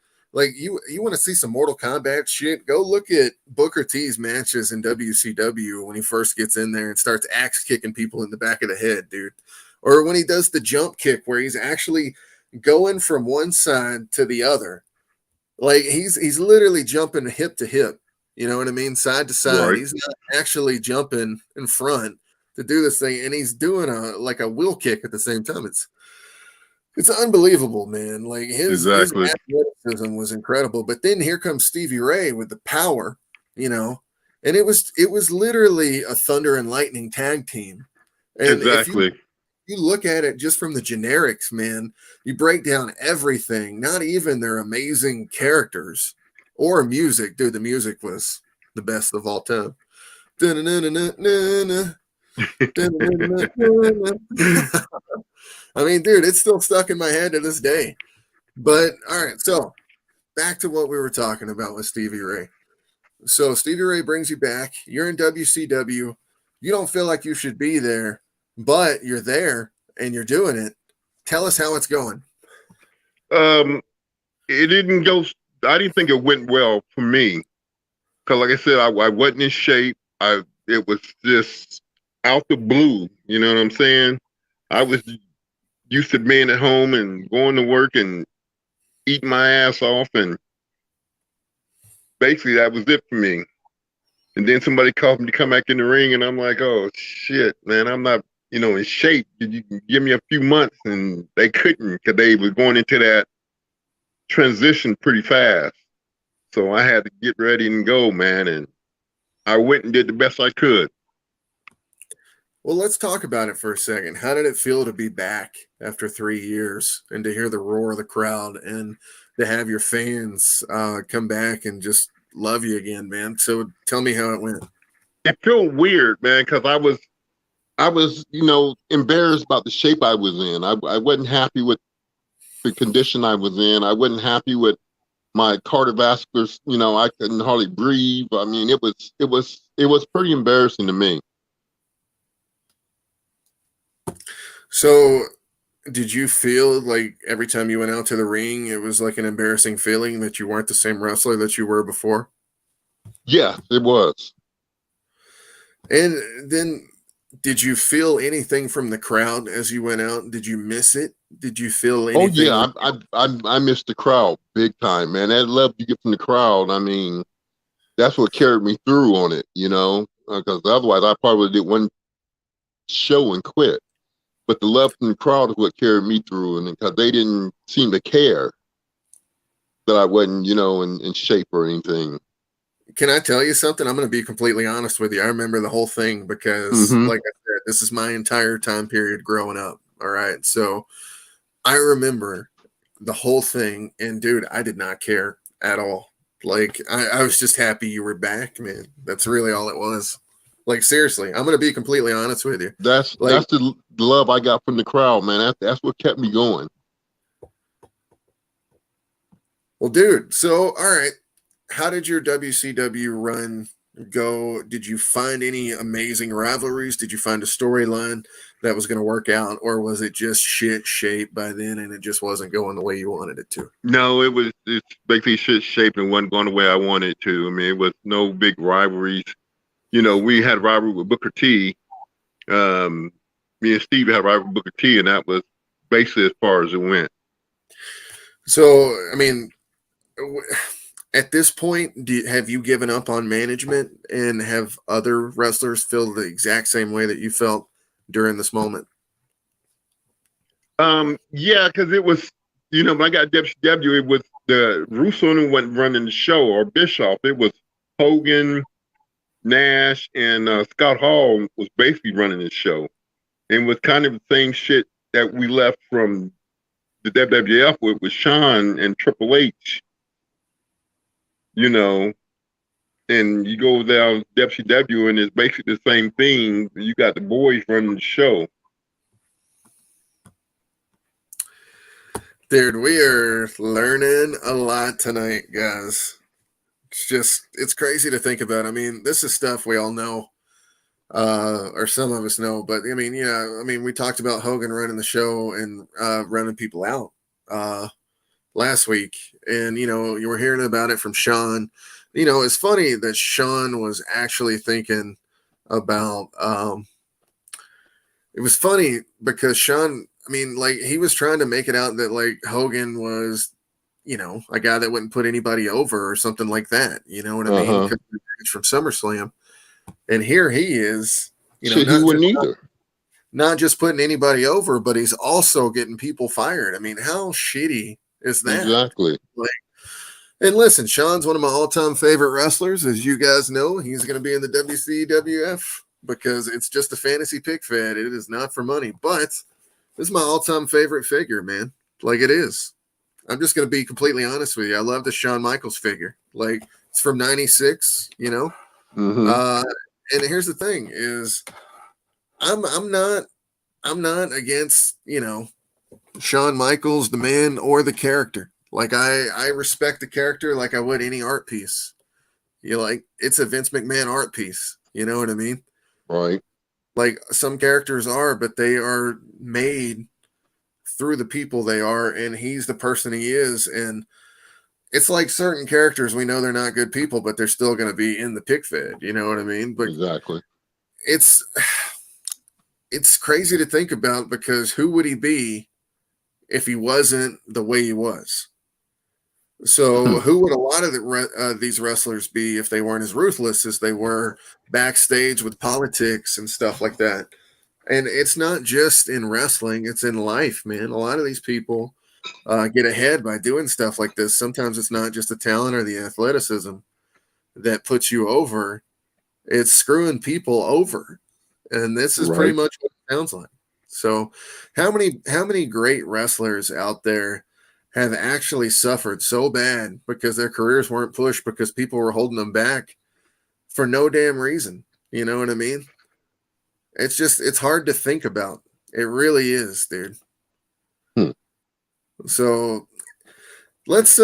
you want to see some Mortal Kombat shit? Go look at Booker T's matches in WCW when he first gets in there and starts axe kicking people in the back of the head, dude. Or when he does the jump kick where he's actually going from one side to the other. Like he's literally jumping hip to hip, you know what I mean? Side to side. Right. He's not actually jumping in front to do this thing, and he's doing a wheel kick at the same time. It's unbelievable, man. Like his athleticism was incredible. But then here comes Stevie Ray with the power, you know, and it was literally a thunder and lightning tag team. And Exactly. If you look at it just from the generics, man, you break down everything, not even their amazing characters or music. Dude, the music was the best of all time. I mean, dude, it's still stuck in my head to this day. But all right, so back to what we were talking about with Stevie Ray. So Stevie Ray brings you back. You're in WCW. You don't feel like you should be there, but you're there and you're doing it. Tell us how it's going. It didn't go. I didn't think it went well for me because, like I said, I wasn't in shape. It was just out the blue. You know what I'm saying? I was used to being at home and going to work and eating my ass off, and basically that was it for me. And then somebody called me to come back in the ring, and I'm like, oh shit, man, I'm not, in shape. You can give me a few months, and they couldn't because they were going into that transition pretty fast. So I had to get ready and go, man, and I went and did the best I could. Well, let's talk about it for a second. How did it feel to be back after 3 years and to hear the roar of the crowd and to have your fans come back and just love you again, man? So tell me how it went. It felt weird, man, because I was, embarrassed about the shape I was in. I wasn't happy with the condition I was in. I wasn't happy with my cardiovascular, I couldn't hardly breathe. I mean, it was pretty embarrassing to me. So did you feel like every time you went out to the ring, it was like an embarrassing feeling that you weren't the same wrestler that you were before? Yeah, it was. And then did you feel anything from the crowd as you went out? Did you miss it? Did you feel anything? Oh yeah, I missed the crowd big time, man. That love you get from the crowd, I mean, that's what carried me through on it, because otherwise I probably did one show and quit. But the love from the crowd is what carried me through, and because they didn't seem to care that I wasn't, in shape or anything. Can I tell you something? I'm going to be completely honest with you. I remember the whole thing because, like I said, this is my entire time period growing up. All right. So I remember the whole thing. And, dude, I did not care at all. Like, I was just happy you were back, man. That's really all it was. Like, seriously, I'm going to be completely honest with you. That's the love I got from the crowd, man. That's what kept me going. Well, dude, so, all right. How did your WCW run go? Did you find any amazing rivalries? Did you find a storyline that was going to work out? Or was it just shit shape by then and it just wasn't going the way you wanted it to? No, it's basically shit shape and wasn't going the way I wanted it to. I mean, it was no big rivalries. We had a rivalry with Booker T. Me and Steve had a rivalry with Booker T, and that was basically as far as it went. So, I mean, at this point, have you given up on management, and have other wrestlers feel the exact same way that you felt during this moment? Yeah, because it was, when I got WCW, it was the Russo who wasn't running the show, or Bischoff. It was Hogan, Nash, and Scott Hall was basically running the show, and was kind of the same shit that we left from the WWF with Shawn and Triple H. And you go down WCW, and it's basically the same thing. You got the boys running the show. Dude, we are learning a lot tonight, guys. It's crazy to think about. I mean, this is stuff we all know, or some of us know, but I mean, we talked about Hogan running the show and running people out last week, and you were hearing about it from Shawn. It's funny that Shawn was actually thinking about. It was funny because Shawn, I mean, like, he was trying to make it out that, like, Hogan was, a guy that wouldn't put anybody over or something like that. You know what I mean? From SummerSlam. And here he is, Shit, he wouldn't either. Not just putting anybody over, but he's also getting people fired. I mean, how shitty is that? Exactly. Like, and listen, Shawn's one of my all-time favorite wrestlers. As you guys know, he's going to be in the WCWF because it's just a fantasy pick fed. It is not for money. But this is my all-time favorite figure, man. Like, it is. I'm just going to be completely honest with you. I love the Shawn Michaels figure. Like, it's from '96, Mm-hmm. And here's the thing is I'm not against, Shawn Michaels, the man, or the character. Like, I respect the character like I would any art piece. It's a Vince McMahon art piece. You know what I mean? Right. Like, some characters are, but they are made through the people they are, and he's the person he is. And it's like certain characters, we know they're not good people, but they're still going to be in the pick fed. You know what I mean? But exactly. It's crazy to think about, because who would he be if he wasn't the way he was? So who would a lot of these wrestlers be if they weren't as ruthless as they were backstage with politics and stuff like that? And it's not just in wrestling, it's in life, man. A lot of these people get ahead by doing stuff like this. Sometimes it's not just the talent or the athleticism that puts you over. It's screwing people over. And this is pretty much what it sounds like. So how many great wrestlers out there have actually suffered so bad because their careers weren't pushed because people were holding them back for no damn reason? You know what I mean? It's hard to think about. It really is, dude. So let's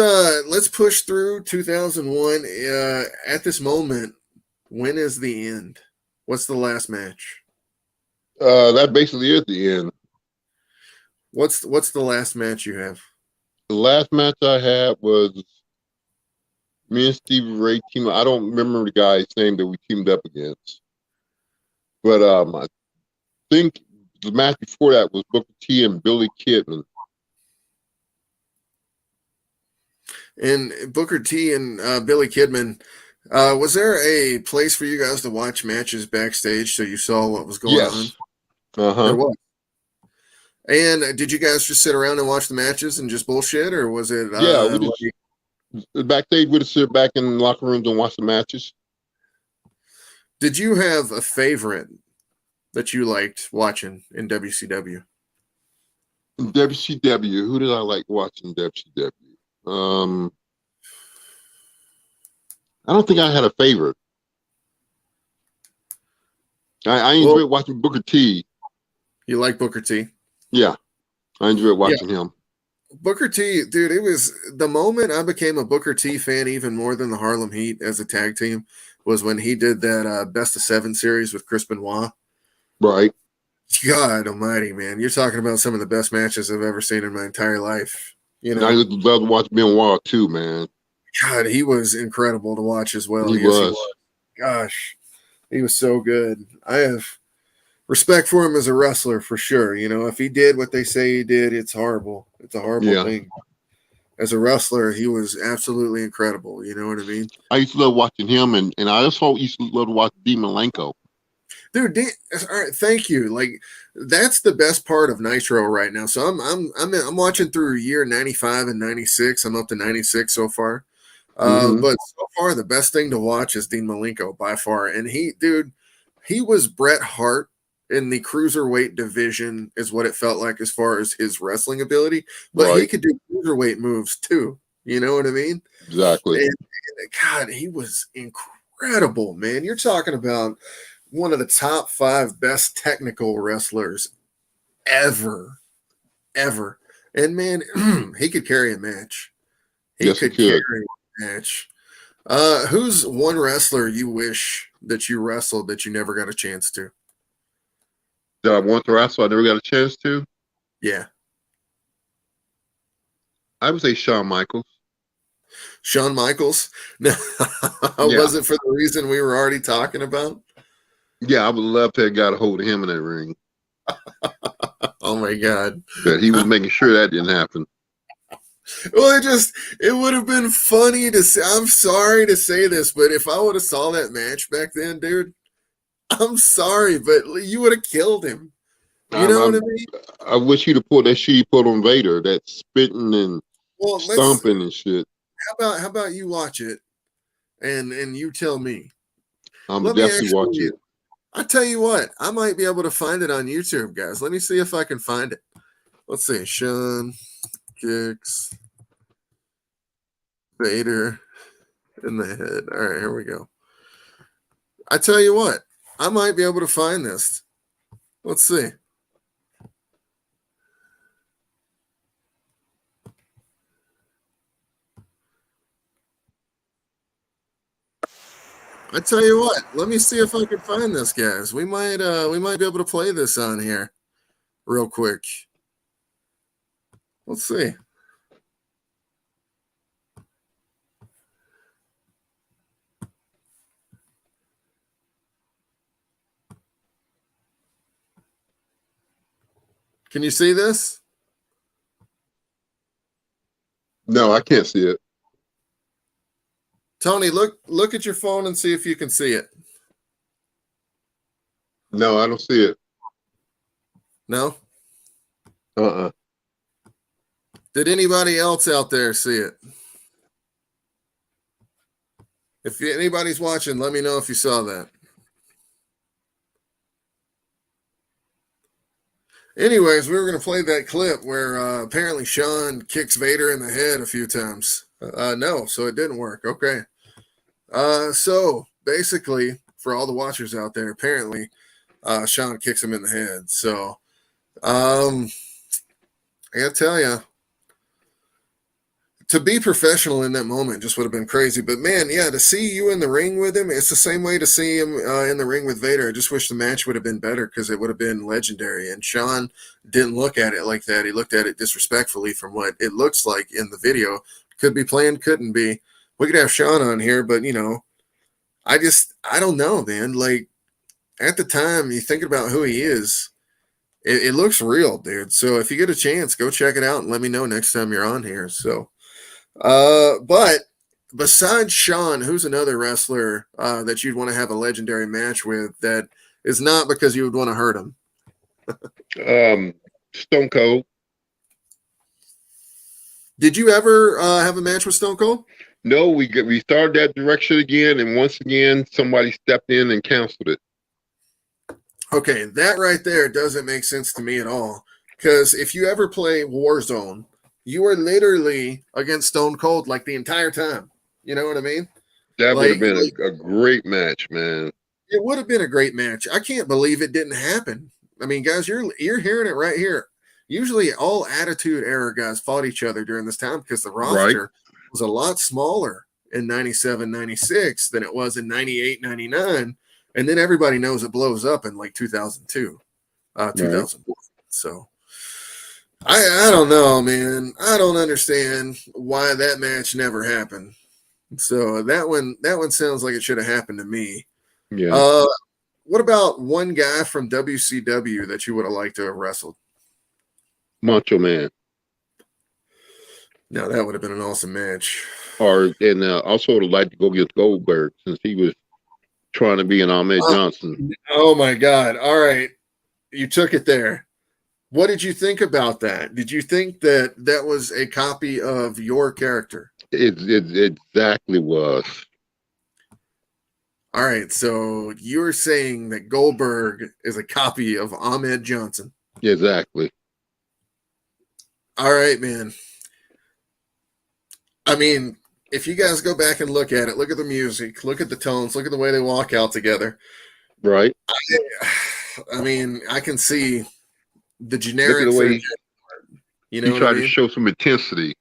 push through 2001. At this moment, when is the end? What's the last match? That basically is the end. What's the last match you have? The last match I had was me and Stevie Ray team. I don't remember the guy's name that we teamed up against, but I think the match before that was Booker T and Billy Kidman. And Booker T and Billy Kidman, was there a place for you guys to watch matches backstage so you saw what was going on? There was. And did you guys just sit around and watch the matches and just bullshit, or was it? Backstage, we'd sit back in the locker rooms and watch the matches. Did you have a favorite that you liked watching in WCW? WCW, who did I like watching WCW? I don't think I had a favorite. I enjoyed watching Booker T. You like Booker T? Yeah, I enjoyed watching him. Booker T, dude, it was the moment I became a Booker T fan even more than the Harlem Heat as a tag team was when he did that Best of 7 series with Chris Benoit. Right. God almighty, man. You're talking about some of the best matches I've ever seen in my entire life. You know, I love to watch Benoit too, man. God, he was incredible to watch as well. He was. Gosh, he was so good. I have respect for him as a wrestler for sure. You know, if he did what they say he did, it's horrible. It's a horrible thing. as a wrestler, he was absolutely incredible. You know what I mean? I used to love watching him, and I also used to love to watch Dean Malenko. Dude, all right, thank you. Like that's the best part of Nitro right now. So I'm watching through year 95 and 96. I'm up to 96 so far. But so far the best thing to watch is Dean Malenko by far. And he was Bret Hart in the cruiserweight division is what it felt like as far as his wrestling ability. But he could do cruiserweight moves too. You know what I mean? Exactly. And God, he was incredible, man. You're talking about one of the top 5 best technical wrestlers ever. And man, he could carry a match. He could carry a match. Who's one wrestler you wish that you wrestled that you never got a chance to? That I want to wrestle, I never got a chance to? Yeah. I would say Shawn Michaels. Shawn Michaels? No, was it for the reason we were already talking about? Yeah, I would love to have got a hold of him in that ring. Oh my God. But he was making sure that didn't happen. Well, it would have been funny to say. I'm sorry to say this, but if I would have saw that match back then, dude, I'm sorry, but you would have killed him. You know what I mean? I wish he'd have pulled that shit he put on Vader, that spitting and stomping and shit. How about you watch it and you tell me? I'm definitely watching it. I tell you what, I might be able to find it on YouTube, guys. Let me see if I can find it. Let's see. Shawn kicks Vader in the head. All right, here we go. I tell you what, I might be able to find this. Let's see. I tell you what, let me see if I can find this, guys. We might be able to play this on here real quick. Let's see. Can you see this? No, I can't see it. Tony, look at your phone and see if you can see it. No, I don't see it. No? Did anybody else out there see it? If anybody's watching, let me know if you saw that. Anyways, we were going to play that clip where apparently Shawn kicks Vader in the head a few times. No, so it didn't work. Okay. So basically, for all the watchers out there, apparently Shawn kicks him in the head. So I gotta tell you, to be professional in that moment just would have been crazy. But man, yeah, to see you in the ring with him, it's the same way to see him in the ring with Vader. I just wish the match would have been better because it would have been legendary. And Shawn didn't look at it like that. He looked at it disrespectfully from what it looks like in the video. Could be planned, couldn't be. We could have Shawn on here, but you know, I don't know, man. Like at the time, you thinking about who he is, it looks real, dude. So if you get a chance, go check it out and let me know next time you're on here. So, but besides Shawn, who's another wrestler that you'd want to have a legendary match with that is not because you would want to hurt him? Stone Cold. Did you ever have a match with Stone Cold? No, we started that direction again, and once again, somebody stepped in and canceled it. Okay, that right there doesn't make sense to me at all. Because if you ever play Warzone, you are literally against Stone Cold like the entire time. You know what I mean? That would have been a great match, man. It would have been a great match. I can't believe it didn't happen. I mean, guys, you're hearing it right here. Usually all Attitude Era guys fought each other during this time because the roster was a lot smaller in 97, 96 than it was in 98, 99. And then everybody knows it blows up in like 2002, 2001. So I don't know, man. I don't understand why that match never happened. So that one sounds like it should have happened to me. Yeah. What about one guy from WCW that you would have liked to have wrestled? Macho Man. No, that would have been an awesome match. And also would like to go against Goldberg since he was trying to be an Ahmed Johnson. Oh my God! All right, you took it there. What did you think about that? Did you think that that was a copy of your character? It exactly was. All right, so you're saying that Goldberg is a copy of Ahmed Johnson. Exactly. All right, man. I mean, if you guys go back and look at it, look at the music, look at the tones, look at the way they walk out together. Right. I mean, I can see the Look generic. at the way You he know what I tried to mean? show some intensity.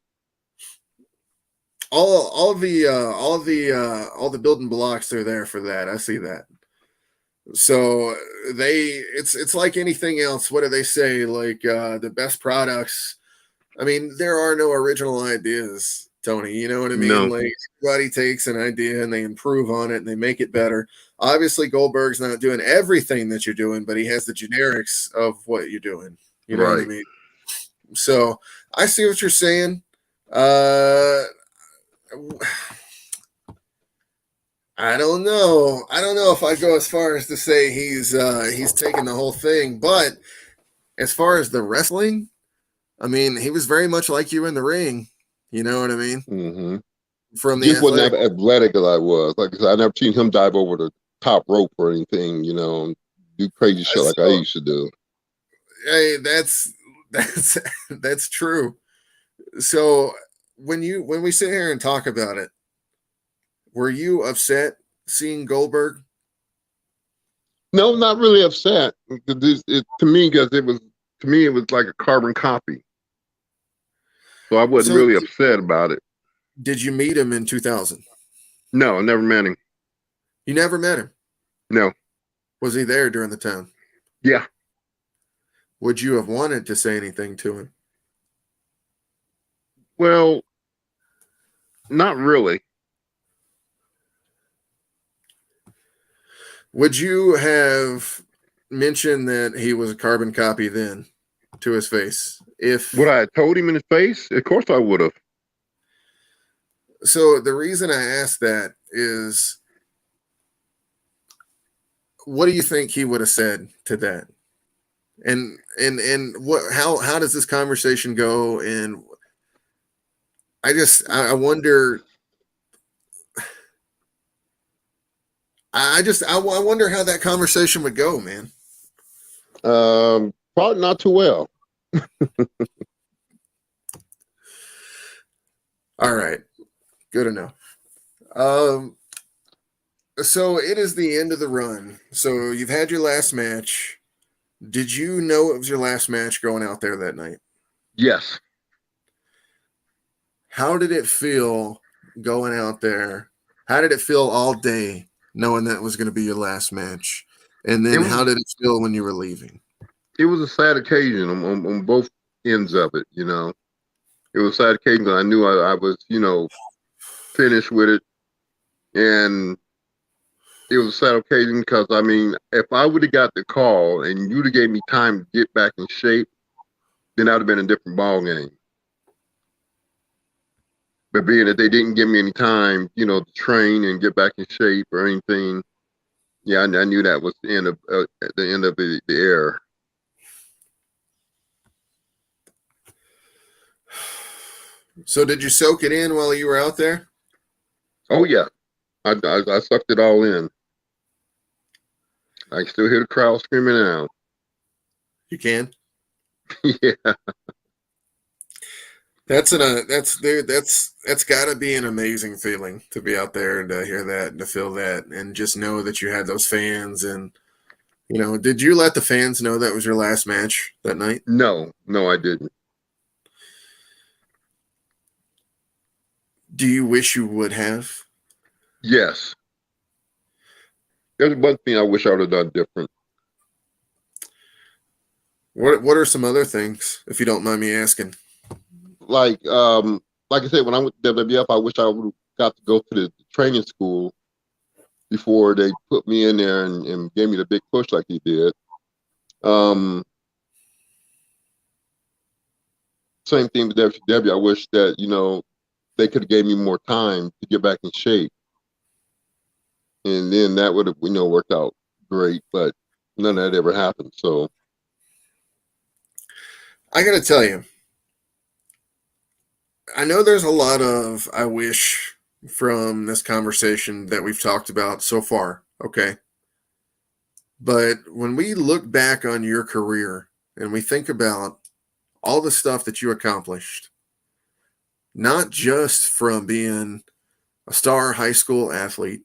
All the building blocks are there for that. I see that. So it's like anything else. What do they say? Like the best products. I mean, there are no original ideas, Tony. You know what I mean? No. Like everybody takes an idea and they improve on it and they make it better. Obviously, Goldberg's not doing everything that you're doing, but he has the generics of what you're doing. You know what I Right. mean? So I see what you're saying. I don't know. I don't know if I'd go as far as to say he's taking the whole thing, but as far as the wrestling, I mean, he was very much like you in the ring. You know what I mean? Mm-hmm. From the Just wasn't athletic. as athletic as I was. Like I said, I never seen him dive over the top rope or anything, and do crazy shit like I used to do. Hey, that's true. So when we sit here and talk about it, were you upset seeing Goldberg? No, not really upset. To me, it was like a carbon copy. So I wasn't really upset about it. Did you meet him in 2000? No, I never met him. You never met him? No. Was he there during the time? Yeah. Would you have wanted to say anything to him? Well, not really. Would you have mentioned that he was a carbon copy then to his face? If Would I have told him in his face? Of course I would have. So the reason I ask that is, what do you think he would have said to that? And what how does this conversation go? And I wonder. I wonder how that conversation would go, man. Probably not too well. All right, good enough. So it is the end of the run. So you've had your last match. Did you know it was your last match going out there that night? Yes. How did it feel going out there? How did it feel all day knowing that was going to be your last match? And then how did it feel when you were leaving? It was a sad occasion on both ends of it, It was a sad occasion because I knew I was, finished with it. And it was a sad occasion because, if I would have got the call and you'd have gave me time to get back in shape, then that would have been a different ball game. But being that they didn't give me any time, to train and get back in shape or anything, yeah, I knew that was the end of the era. So did you soak it in while you were out there? Oh yeah, I sucked it all in. I can still hear the crowd screaming out. You can. Yeah. That's got to be an amazing feeling to be out there and to hear that and to feel that and just know that you had those fans and did you let the fans know that was your last match that night? No, I didn't. Do you wish you would have? Yes. There's one thing I wish I would have done different. What are some other things, if you don't mind me asking? Like I said, when I went to WWF, I wish I would have got to go to the training school before they put me in there and gave me the big push like he did. Some same thing with WCW. I wish that, they could have gave me more time to get back in shape. And then that would have, worked out great, but none of that ever happened. So I got to tell you, I know there's a lot of I wish from this conversation that we've talked about so far, okay? But when we look back on your career and we think about all the stuff that you accomplished, not just from being a star high school athlete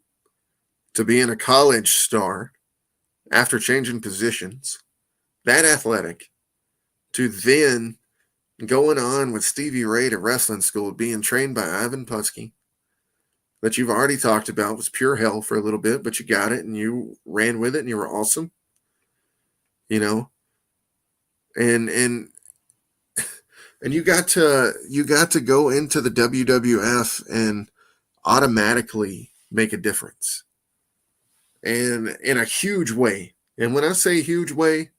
to being a college star after changing positions, that athletic, to then going on with Stevie Ray to wrestling school, being trained by Ivan Putski, that you've already talked about, was pure hell for a little bit, but you got it and you ran with it and you were awesome, and you got to go into the WWF and automatically make a difference, and in a huge way. And when I say huge way,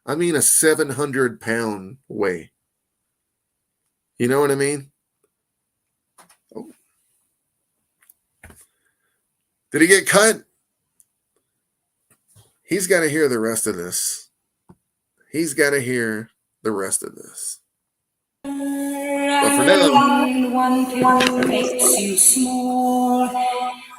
I mean a 700-pound way. You know what I mean? Oh. Did he get cut? He's got to hear the rest of this. He's got to hear the rest of this. But for now, one pill makes you small,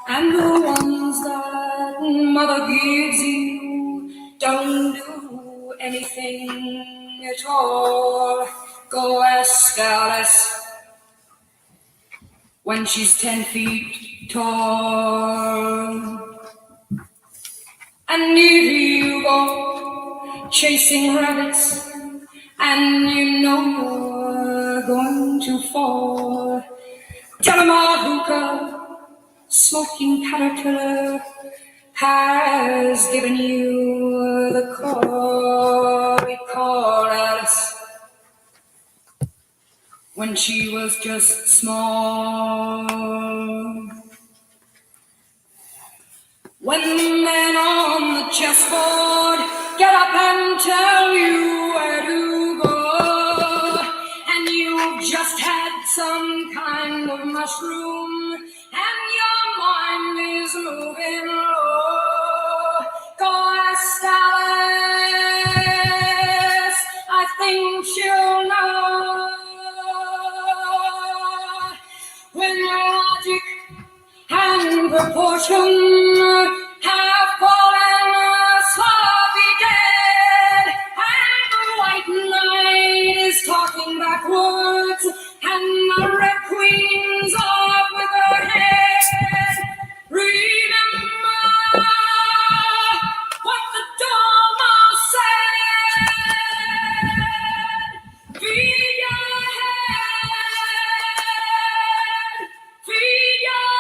and the ones that mother gives you don't do anything at all. Go ask Alice when she's 10 feet tall. And if you go chasing rabbits and you know you're going to fall, tell 'em a hookah smoking caterpillar has given you the call. We call Alice when she was just small. When the men on the chessboard get up and tell you where to go, and you've just had some kind of mushroom and your mind is moving low, go ask Alice, I think she'll know. When logic and proportion have fallen sloppy dead, and the white knight is talking backwards, and the red queen's off with her head. Remember what the Dormouse said. Feed your head. Feed your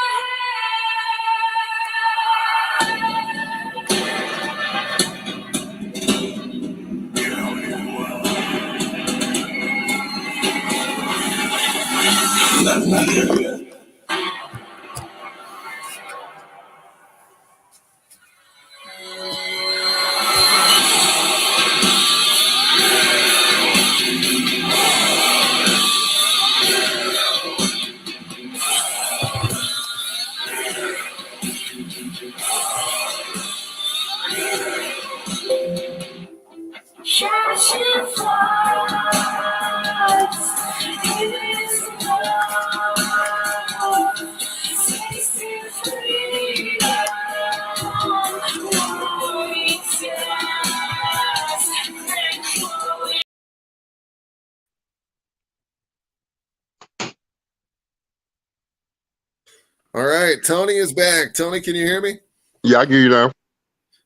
all right, Tony is back. Tony, can you hear me? yeah, I get you now.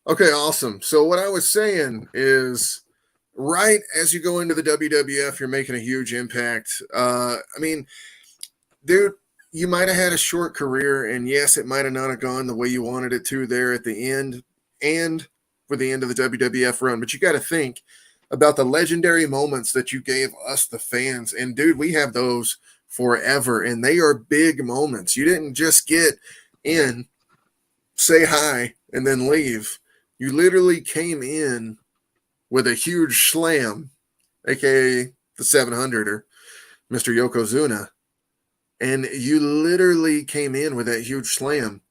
Okay, awesome. So what I was saying is, right as you go into the WWF, you're making a huge impact. I mean, dude, you might have had a short career, and yes, it might have not have gone the way you wanted it to there at the end and for the end of the WWF run. But you got to think about the legendary moments that you gave us, the fans. And, dude, we have those forever, and they are big moments. You didn't just get in, say hi, and then leave. You literally came in with a huge slam, aka the 700er, Mr. Yokozuna, and you literally came in with that huge slam,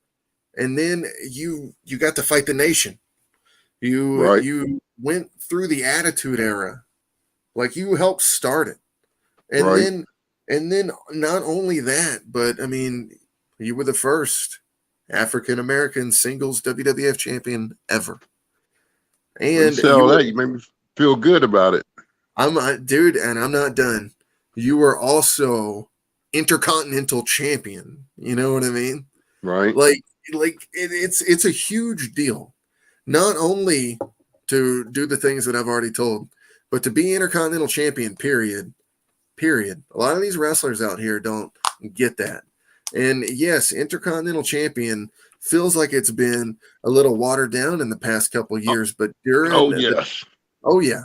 and then you got to fight the nation. Right. You went through the Attitude Era, like you helped start it, and Right. then not only that, but I mean, you were the first African American singles WWF champion ever, When you and say all that, you made me feel good about it. dude, and I'm not done. You were also Intercontinental Champion. You know what I mean? Right. It's a huge deal, not only to do the things that I've already told, but to be Intercontinental Champion. Period. A lot of these wrestlers out here don't get that. And yes, Intercontinental Champion feels like it's been a little watered down in the past couple of years, but Oh, yes. oh yeah,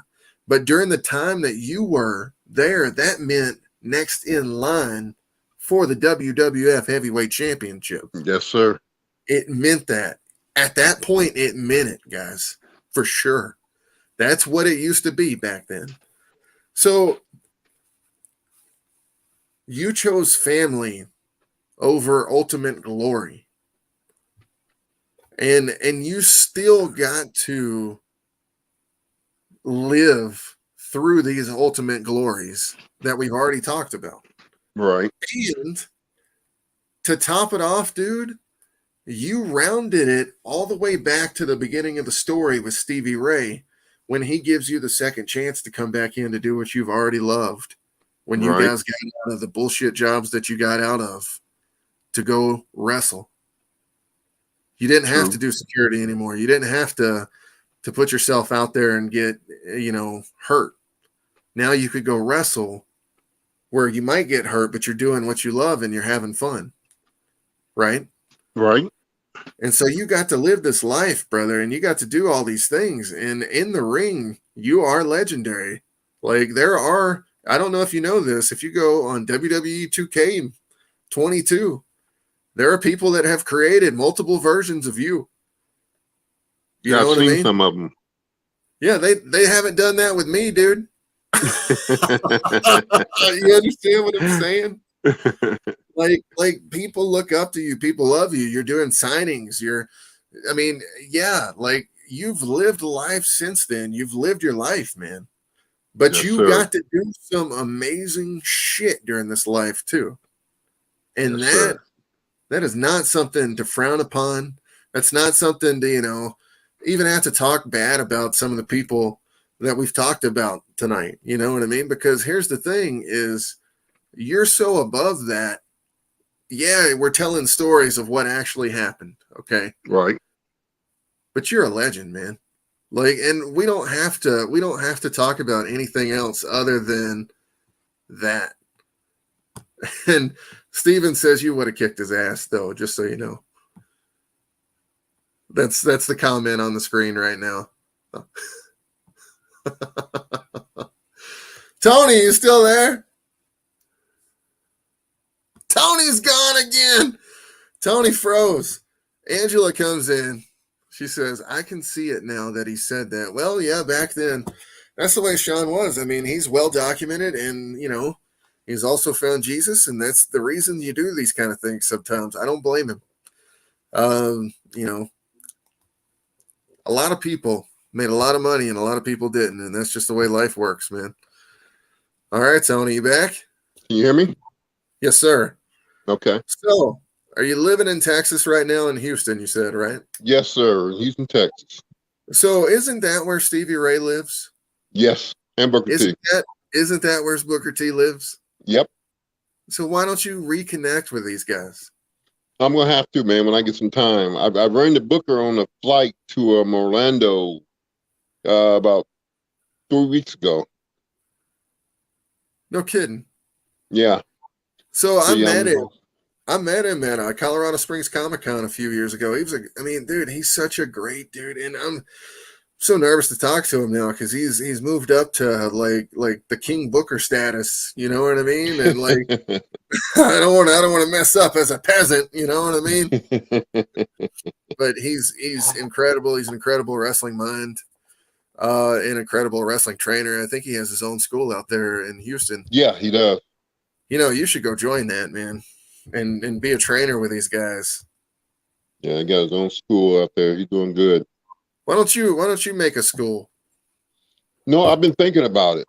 but during the time that you were there, that meant next in line for the WWF Heavyweight Championship. Yes, sir. It meant that. At that point, it meant it, guys, for sure. That's what it used to be back then. So you chose family over ultimate glory. And you still got to live through these ultimate glories that we've already talked about. Right. And to top it off, dude, you rounded it all the way back to the beginning of the story with Stevie Ray when he gives you the second chance to come back in to do what you've already loved when you Right. guys got out of the bullshit jobs that you got out of to go wrestle. You didn't have to do security anymore. You didn't have to put yourself out there and get, hurt. Now you could go wrestle where you might get hurt, but you're doing what you love and you're having fun. Right? Right. And so you got to live this life, brother, and you got to do all these things. And in the ring, you are legendary. Like I don't know if you know this, if you go on WWE 2K22, there are people that have created multiple versions of you. You know I've what seen I mean? some of them. Yeah, they haven't done that with me, dude. You understand what I'm saying? Like people look up to you, people love you. You're doing signings. Like you've lived life since then. You've lived your life, man. But Yes, you sir. got to do some amazing shit during this life too. And Yes, sir. that is not something to frown upon. That's not something to, even have to talk bad about some of the people that we've talked about tonight. You know what I mean? Because here's the thing is you're so above that. Yeah, we're telling stories of what actually happened. Okay. Right. But you're a legend, man. Like, and we don't have to talk about anything else other than that. And Steven says you would have kicked his ass, though, just so you know. That's the comment on the screen right now. Tony, you still there? Tony's gone again. Tony froze. Angela comes in. She says, I can see it now that he said that. Well, yeah, back then, that's the way Sean was. I mean, he's well documented and, he's also found Jesus, and that's the reason you do these kind of things sometimes. I don't blame him. A lot of people made a lot of money and a lot of people didn't, and that's just the way life works, man. All right, Tony, you back? Can you hear me? Yes, sir. Okay. So, are you living in Texas right now in Houston, you said, right? Yes, sir. In Houston, Texas. So, isn't that where Stevie Ray lives? Yes. And Booker T. Isn't that where Booker T lives? Yep. So why don't you reconnect with these guys? I'm going to have to, man, when I get some time. I ran into Booker on a flight to Orlando about 3 weeks ago. No kidding. Yeah. So I met him at Colorado Springs Comic-Con a few years ago. Dude, he's such a great dude. And I'm so nervous to talk to him now because he's moved up to like the King Booker status, you know what I mean? And like I don't want to mess up as a peasant, you know what I mean? But he's incredible. He's an incredible wrestling mind, an incredible wrestling trainer. I think he has his own school out there in Houston. Yeah, he does. You should go join that, man, and be a trainer with these guys. Yeah, he got his own school out there. He's doing good. Why don't you make a school? No, I've been thinking about it.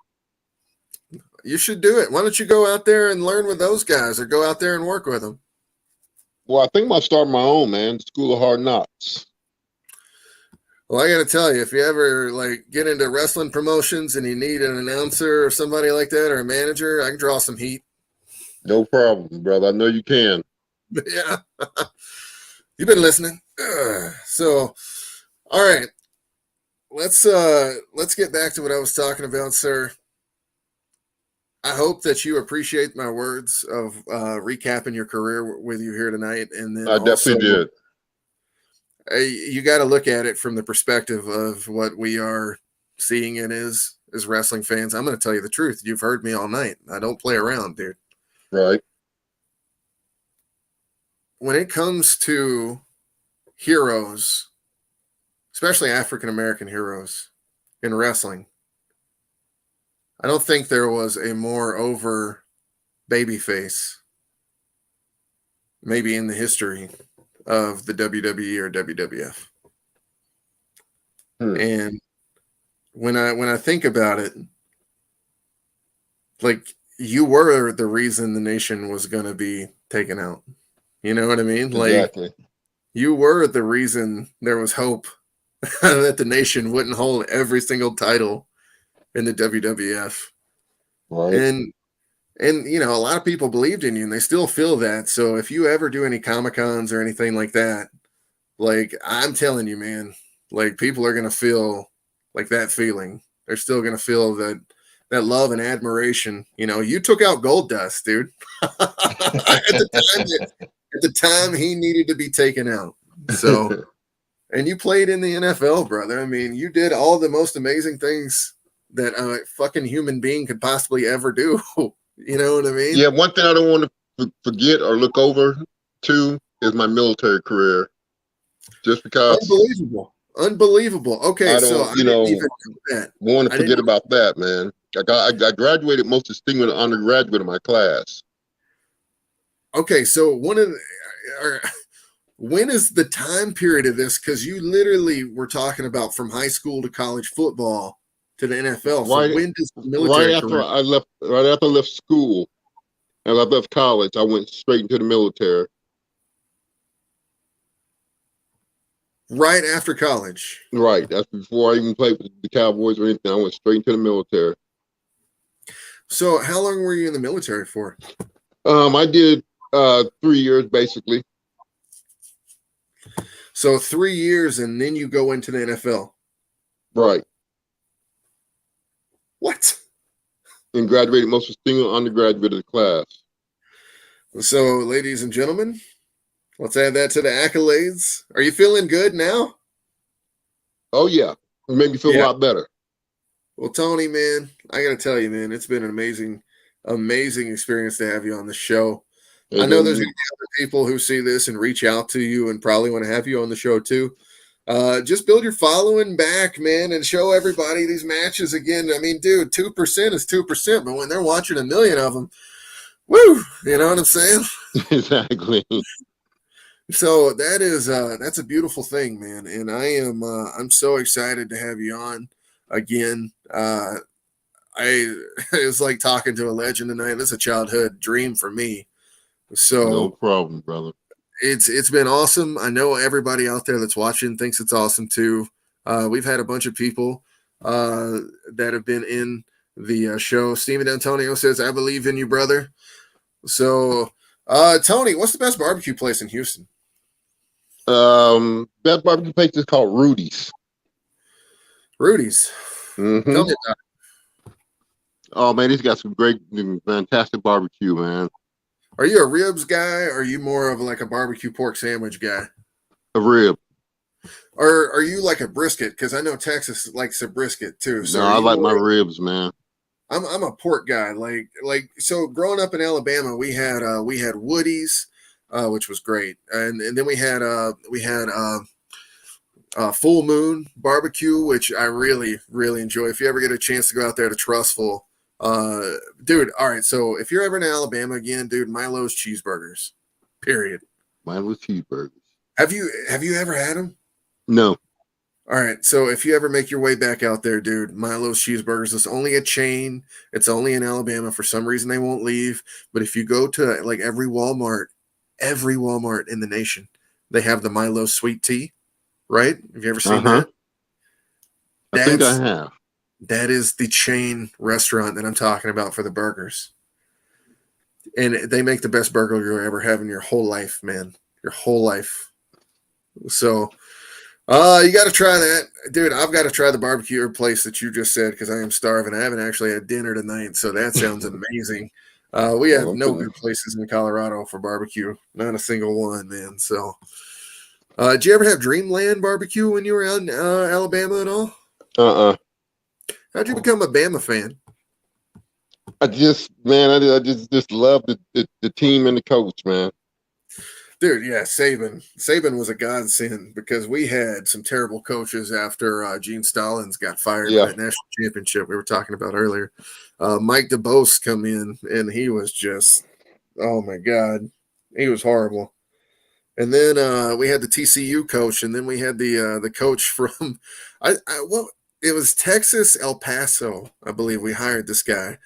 You should do it. Why don't you go out there and learn with those guys, or go out there and work with them? Well, I think I'm gonna start my own, man. School of Hard Knocks. Well, I got to tell you, if you ever get into wrestling promotions and you need an announcer or somebody like that, or a manager, I can draw some heat. No problem, brother. I know you can. Yeah. You've been listening. So, all right. Let's get back to what I was talking about, sir. I hope that you appreciate my words of recapping your career with you here tonight, and then I definitely did. You got to look at it from the perspective of what we are seeing it as wrestling fans. I'm going to tell you the truth. You've heard me all night. I don't play around, dude. Right. When it comes to heroes, especially African-American heroes in wrestling, I don't think there was a more over babyface maybe in the history of the WWE or WWF. And when I think about it, you were the reason the nation was going to be taken out. You know what I mean? Exactly. You were the reason there was hope that the nation wouldn't hold every single title in the WWF. Right. And a lot of people believed in you, and they still feel that. So if you ever do any Comic-Cons or anything like that, I'm telling you, man, people are going to feel that feeling. They're still going to feel that love and admiration. You took out Goldust, dude. At the time he needed to be taken out. So, and you played in the NFL, brother. I mean, you did all the most amazing things that a fucking human being could possibly ever do. You know what I mean? Yeah, one thing I don't want to forget or look over to is my military career. Just because unbelievable. Okay, I so I didn't even do that. Want to forget about that, man. I graduated most distinguished undergraduate in my class. Okay, so when is the time period of this? Because you literally were talking about from high school to college football to the NFL. So when does the military right after I left school and I left college, I went straight into the military. Right after college. Right. That's before I even played with the Cowboys or anything. I went straight into the military. So how long were you in the military for? I did 3 years basically. So 3 years, and then you go into the NFL. Right. What? And graduated most distinguished undergraduate of the class. So, ladies and gentlemen, let's add that to the accolades. Are you feeling good now? Oh, yeah. It made me feel a lot better. Well, Tony, man, I got to tell you, man, it's been an amazing experience to have you on the show. I know there's going to be other people who see this and reach out to you and probably want to have you on the show too. Just build your following back, man, and show everybody these matches again. I mean, dude, 2% is 2%, but when they're watching 1 million of them, woo, you know what I'm saying? Exactly. So that's a beautiful thing, man. And I'm so excited to have you on again. It's like talking to a legend tonight. It's a childhood dream for me. So no problem, brother. It's been awesome. I know everybody out there that's watching thinks it's awesome too. We've had a bunch of people that have been in the show. Steven Antonio says, "I believe in you, brother." So, Tony, what's the best barbecue place in Houston? Best barbecue place is called Rudy's. Rudy's. Mm-hmm. Tell me about it. Oh man, he's got some great, fantastic barbecue, man. Are you a ribs guy, or are you more of like a barbecue pork sandwich guy? A rib. Or are you like a brisket? Because I know Texas likes a brisket too. So no, I like my ribs, man. I'm a pork guy. So growing up in Alabama, we had Woody's, which was great, and then we had Full Moon Barbecue, which I really enjoy. If you ever get a chance to go out there to Trustful, Dude, all right. So if you're ever in Alabama again, dude, Milo's cheeseburgers. Period. Mindless cheeseburgers. Have you ever had them? No. All right. So if you ever make your way back out there, dude, Milo's cheeseburgers is only a chain. It's only in Alabama. For some reason, they won't leave. But if you go to like every Walmart in the nation, they have the Milo sweet tea, right? Have you ever seen that? I think I have. That is the chain restaurant that I'm talking about for the burgers. And they make the best burger you'll ever have in your whole life, man. Your whole life. So, you got to try that. Dude, I've got to try the barbecue place that you just said because I am starving. I haven't actually had dinner tonight, so that sounds amazing. We have no good places in Colorado for barbecue. Not a single one, man. So, did you ever have Dreamland barbecue when you were out in Alabama at all? How'd you become a Bama fan? I just love the team and the coach, man. Dude, yeah, Saban was a godsend because we had some terrible coaches after Gene Stallings got fired in that national championship we were talking about earlier. Mike DeBose come in, and he was just, oh my God, he was horrible. And then we had the TCU coach, and then we had the coach from, it was Texas El Paso, I believe. We hired this guy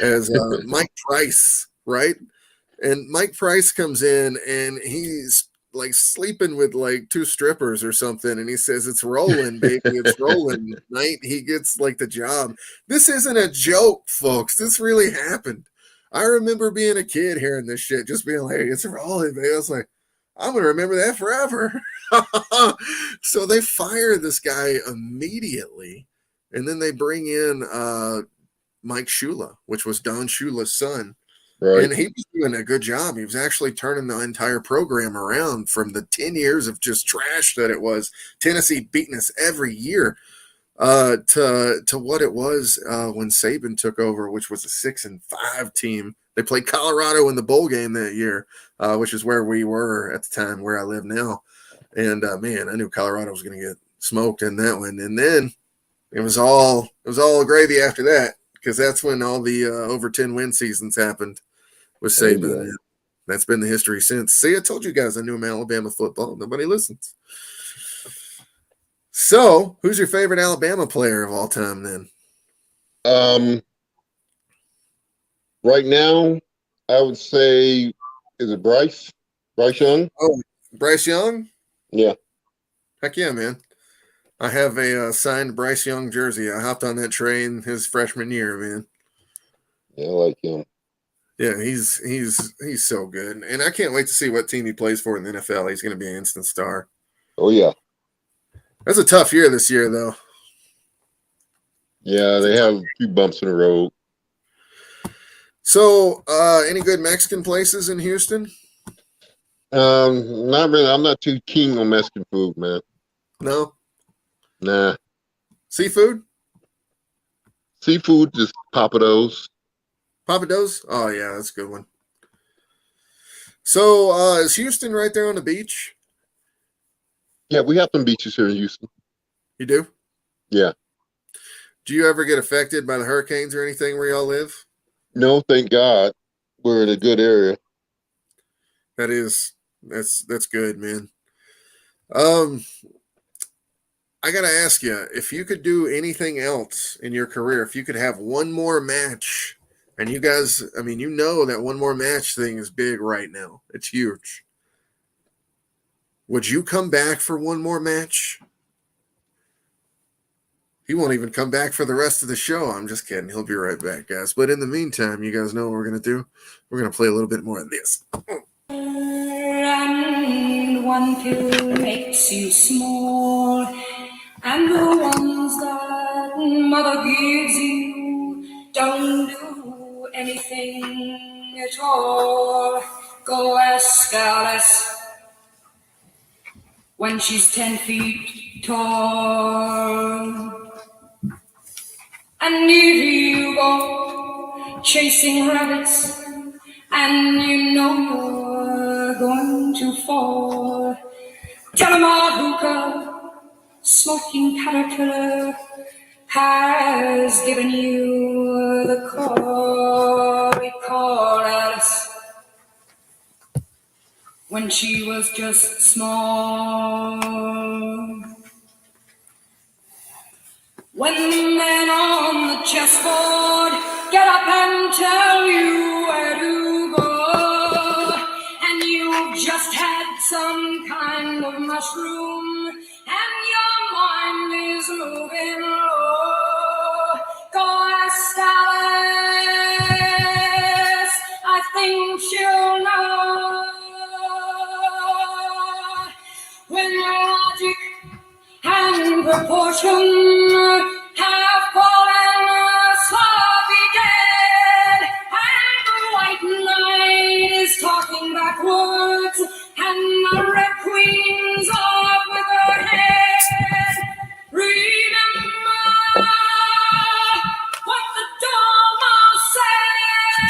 as Mike Price, right? And Mike Price comes in and he's like sleeping with like two strippers or something. And he says, it's rolling, baby. It's rolling. Night. He gets like the job. This isn't a joke, folks. This really happened. I remember being a kid hearing this shit, just being like, it's rolling, baby. I was like, I'm going to remember that forever. So they fire this guy immediately. And then they bring in Mike Shula, which was Don Shula's son. Right. And he was doing a good job. He was actually turning the entire program around from the 10 years of just trash that it was. Tennessee beating us every year to what it was when Saban took over, which was a 6-5 team. They played Colorado in the bowl game that year, which is where we were at the time, where I live now. And man, I knew Colorado was going to get smoked in that one. And then it was all gravy after that, because that's when all the over 10 win seasons happened with Saban. Yeah. That's been the history since. See, I told you guys I knew Alabama football. Nobody listens. So, who's your favorite Alabama player of all time then? Right now, I would say, is it Bryce? Bryce Young? Oh, Bryce Young? Yeah. Heck yeah, man. I have a signed Bryce Young jersey. I hopped on that train his freshman year, man. Yeah, I like him. Yeah, he's so good. And I can't wait to see what team he plays for in the NFL. He's going to be an instant star. Oh, yeah. That's a tough year this year, though. Yeah, they have a few bumps in the road. So, any good Mexican places in Houston? Not really. I'm not too keen on Mexican food, man. No? Nah. Seafood? Seafood, just Papados. Papados? Oh, yeah, that's a good one. So, is Houston right there on the beach? Yeah, we have some beaches here in Houston. You do? Yeah. Do you ever get affected by the hurricanes or anything where y'all live? No, thank God. We're in a good area. That's good, man. I got to ask you, if you could do anything else in your career, if you could have one more match, and you guys, I mean, you know that one more match thing is big right now. It's huge. Would you come back for one more match? He won't even come back for the rest of the show. I'm just kidding. He'll be right back, guys. But in the meantime, you guys know what we're going to do? We're going to play a little bit more of this. And one pill makes you small, and the ones that mother gives you don't do anything at all. Go ask Alice when she's 10 feet tall. And if you go chasing rabbits and you know you're going to fall, tell 'em a hookah, smoking caterpillar has given you the call. Recall Alice when she was just small. When the men on the chessboard get up and tell you where to go, and you've just had some kind of mushroom, and your mind is moving low, go ask Alice, I think she'll know. When logic and proportion have fallen sloppy dead, and the white knight is talking backwards, and the red queen's off with her head. Remember what the Dormouse said.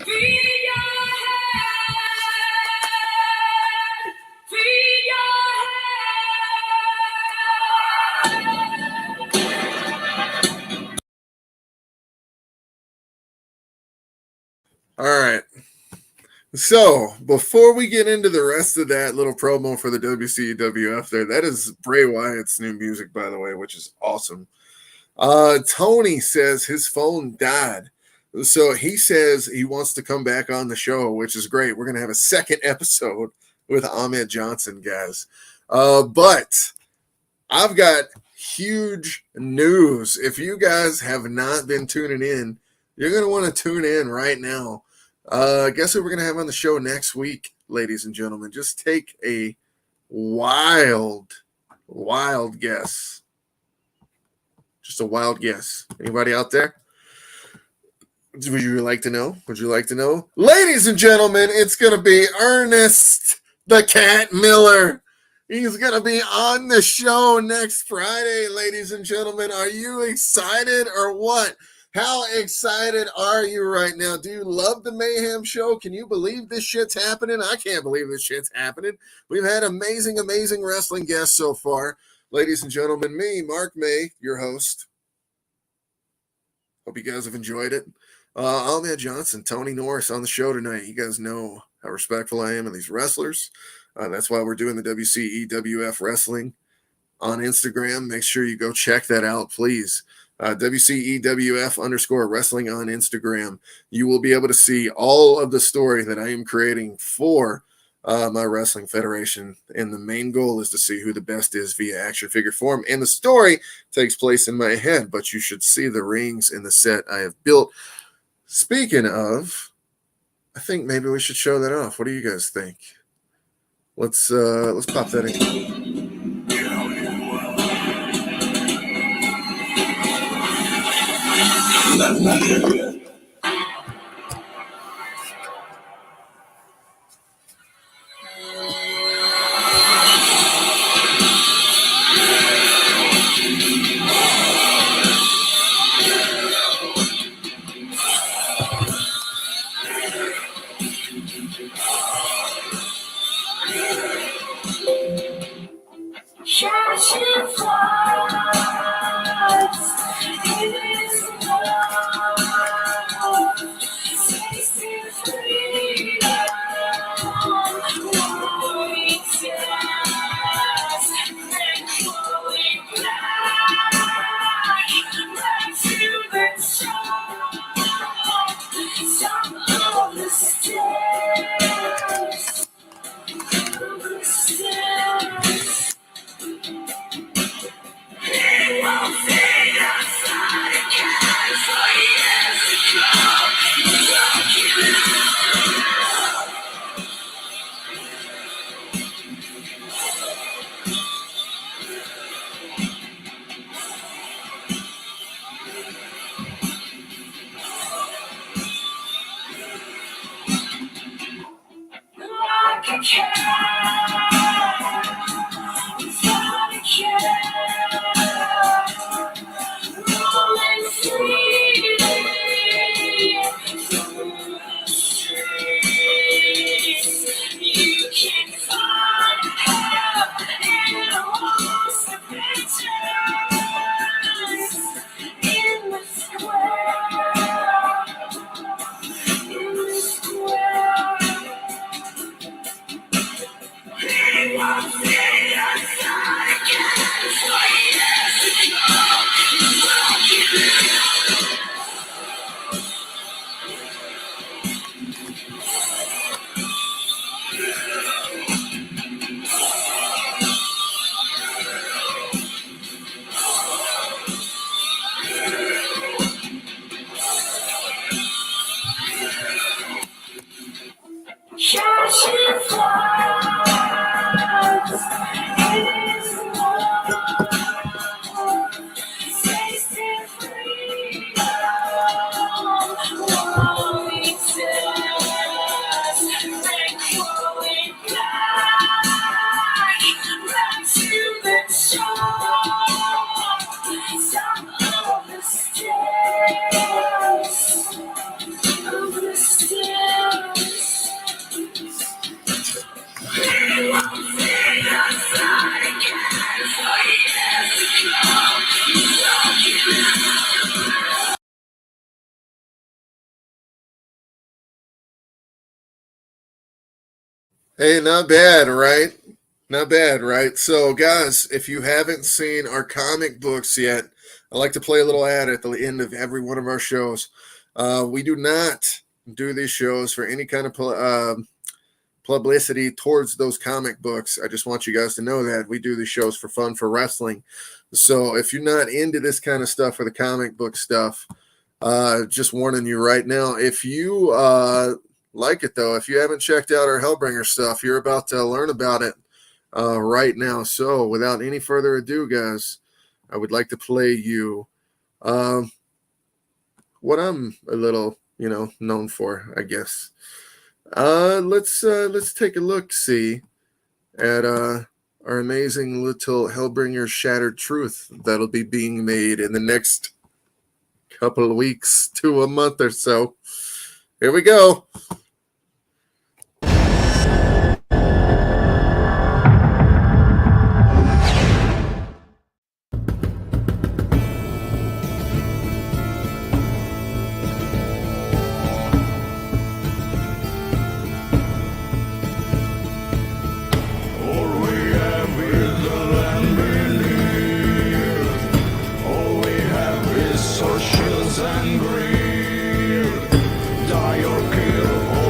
Feed your head. Feed your All right. So before we get into the rest of that little promo for the WCWF there, that is Bray Wyatt's new music, by the way, which is awesome. Tony says his phone died. So he says he wants to come back on the show, which is great. We're going to have a second episode with Ahmed Johnson, guys. But I've got huge news. If you guys have not been tuning in, you're going to want to tune in right now. Guess who we're going to have on the show next week, ladies and gentlemen? Just take a wild guess. Just a wild guess. Anybody out there? Would you like to know? Would you like to know? Ladies and gentlemen, it's going to be Ernest the Cat Miller. He's going to be on the show next Friday, ladies and gentlemen. Are you excited or what? How excited are you right now? Do you love the Mayhem show? Can you believe this shit's happening? I can't believe this shit's happening. We've had amazing wrestling guests so far. Ladies and gentlemen, me, Mark May, your host. Hope you guys have enjoyed it. Ahmed Johnson, Tony Norris on the show tonight. You guys know how respectful I am of these wrestlers. That's why we're doing the WCEWF Wrestling on Instagram. Make sure you go check that out, please. WCEWF_wrestling on Instagram. You will be able to see all of the story that I am creating for my wrestling federation. And the main goal is to see who the best is via action figure form. And the story takes place in my head, but you should see the rings in the set I have built. Speaking of, I think maybe we should show that off. What do you guys think? Let's pop that in. You can find help in a lost picture. Catching flies is love, tasting freedom, while we test and going back to the top, some of the stairs. Hey, not bad, right? Not bad, right? So, guys, if you haven't seen our comic books yet, I like to play a little ad at the end of every one of our shows. We do not do these shows for any kind of publicity towards those comic books. I just want you guys to know that we do these shows for fun, for wrestling. So if you're not into this kind of stuff or the comic book stuff, just warning you right now, if you like it though, if you haven't checked out our Hellbringer stuff, you're about to learn about it right now. So without any further ado, guys, I would like to play you what I'm a little, known for, I guess. Let's take a look, see at our amazing little Hellbringer Shattered Truth that'll be being made in the next couple of weeks to a month or so. Here we go. And greed, die or kill.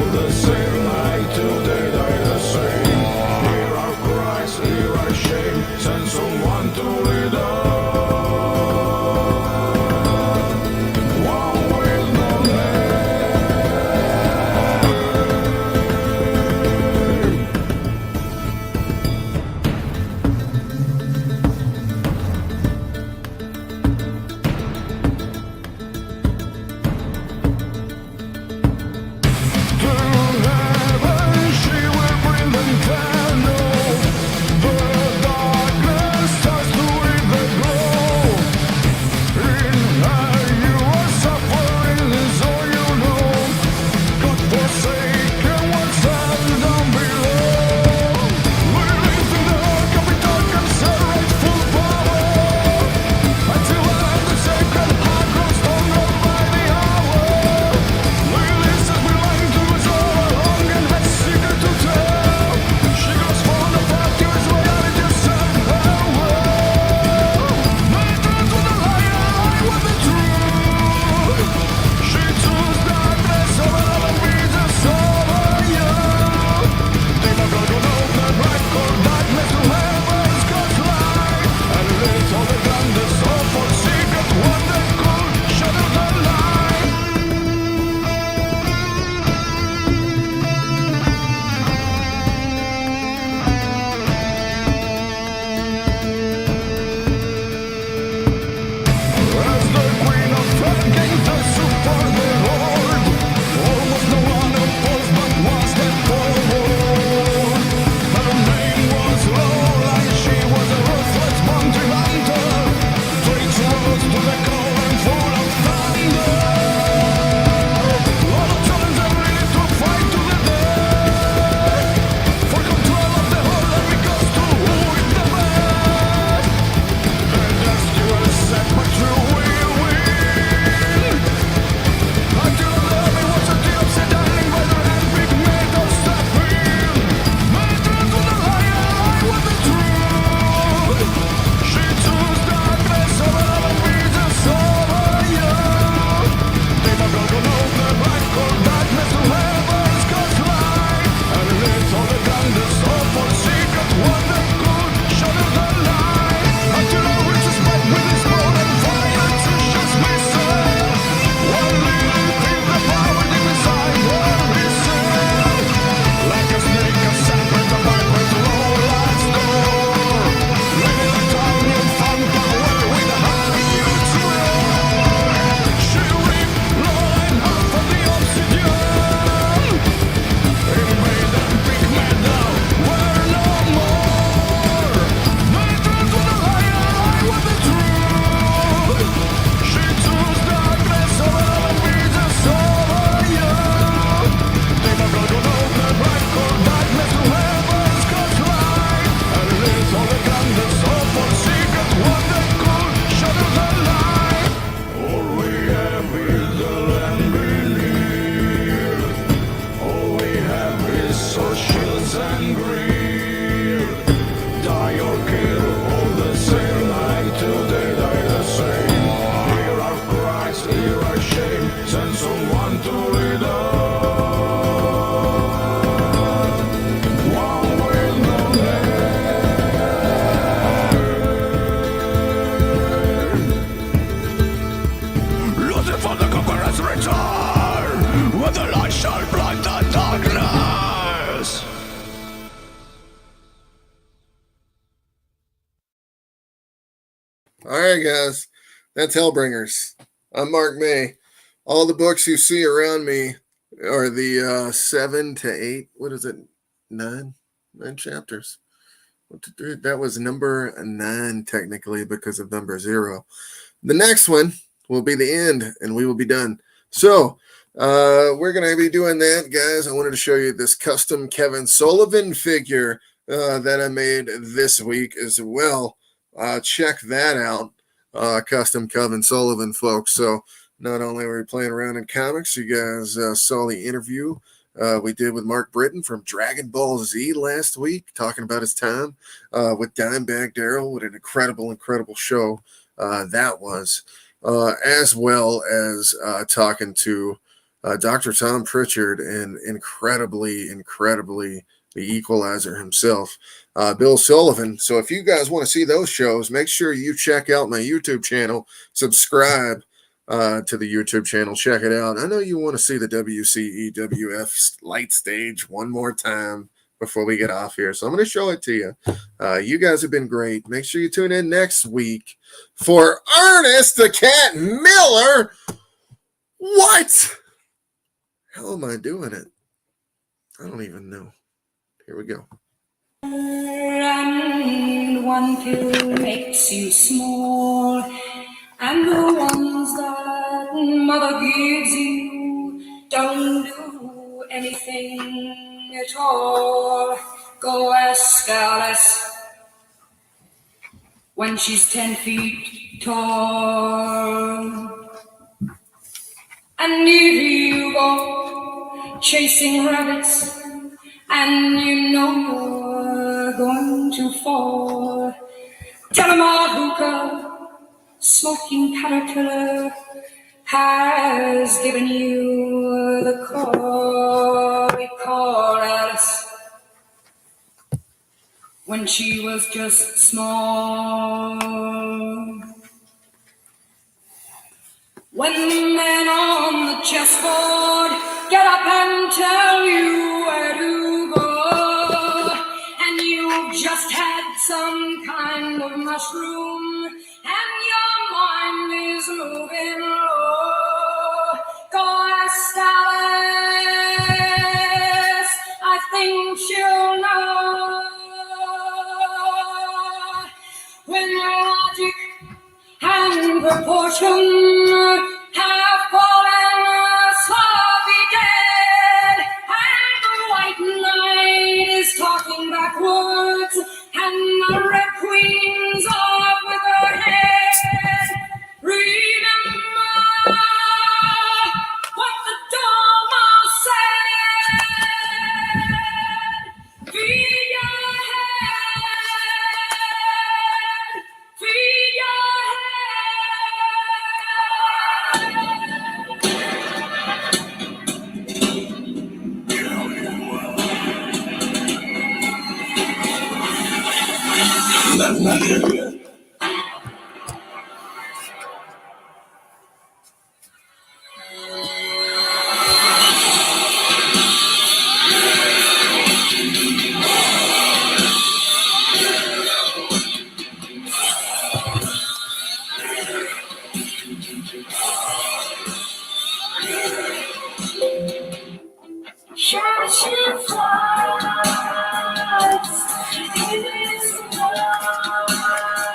All right, guys. That's Hellbringers. I'm Mark May. All the books you see around me are the 7 to 8. What is it? 9 chapters. That was number 9 technically because of number 0. The next one will be the end, and we will be done. So we're going to be doing that, guys. I wanted to show you this custom Kevin Sullivan figure that I made this week as well. Check that out, custom Kevin Sullivan, folks. So not only were we playing around in comics, you guys saw the interview we did with Mark Britton from Dragon Ball Z last week, talking about his time with Dimebag Darrell. What an incredible show that was, as well as talking to Dr. Tom Pritchard and incredibly the Equalizer himself, Bill Sullivan. So if you guys want to see those shows, make sure you check out my YouTube channel, subscribe to the YouTube channel, check it out. I know you want to see the WCEWF light stage one more time before we get off here, so I'm going to show it to you. You guys have been great. Make sure you tune in next week for Ernest the Cat Miller. What? How am I doing it? I don't even know. Here we go. And one pill makes you small, and the ones that mother gives you don't do anything at all. Go ask Alice when she's 10 feet tall. And if you go chasing rabbits and you know you're going to fall, tell 'em a hookah smoking caterpillar has given you the call. We call Alice when she was just small. When the men on the chessboard get up and tell you where to go, and you've just had some kind of mushroom and your mind is moving low, go ask Alice, I think she'll know. When logic and proportion have fallen sloppy dead, and the white knight is talking backwards, and the red queen's off with her head. Remember what the Dormouse said. Feed your head, feed your flies in his love.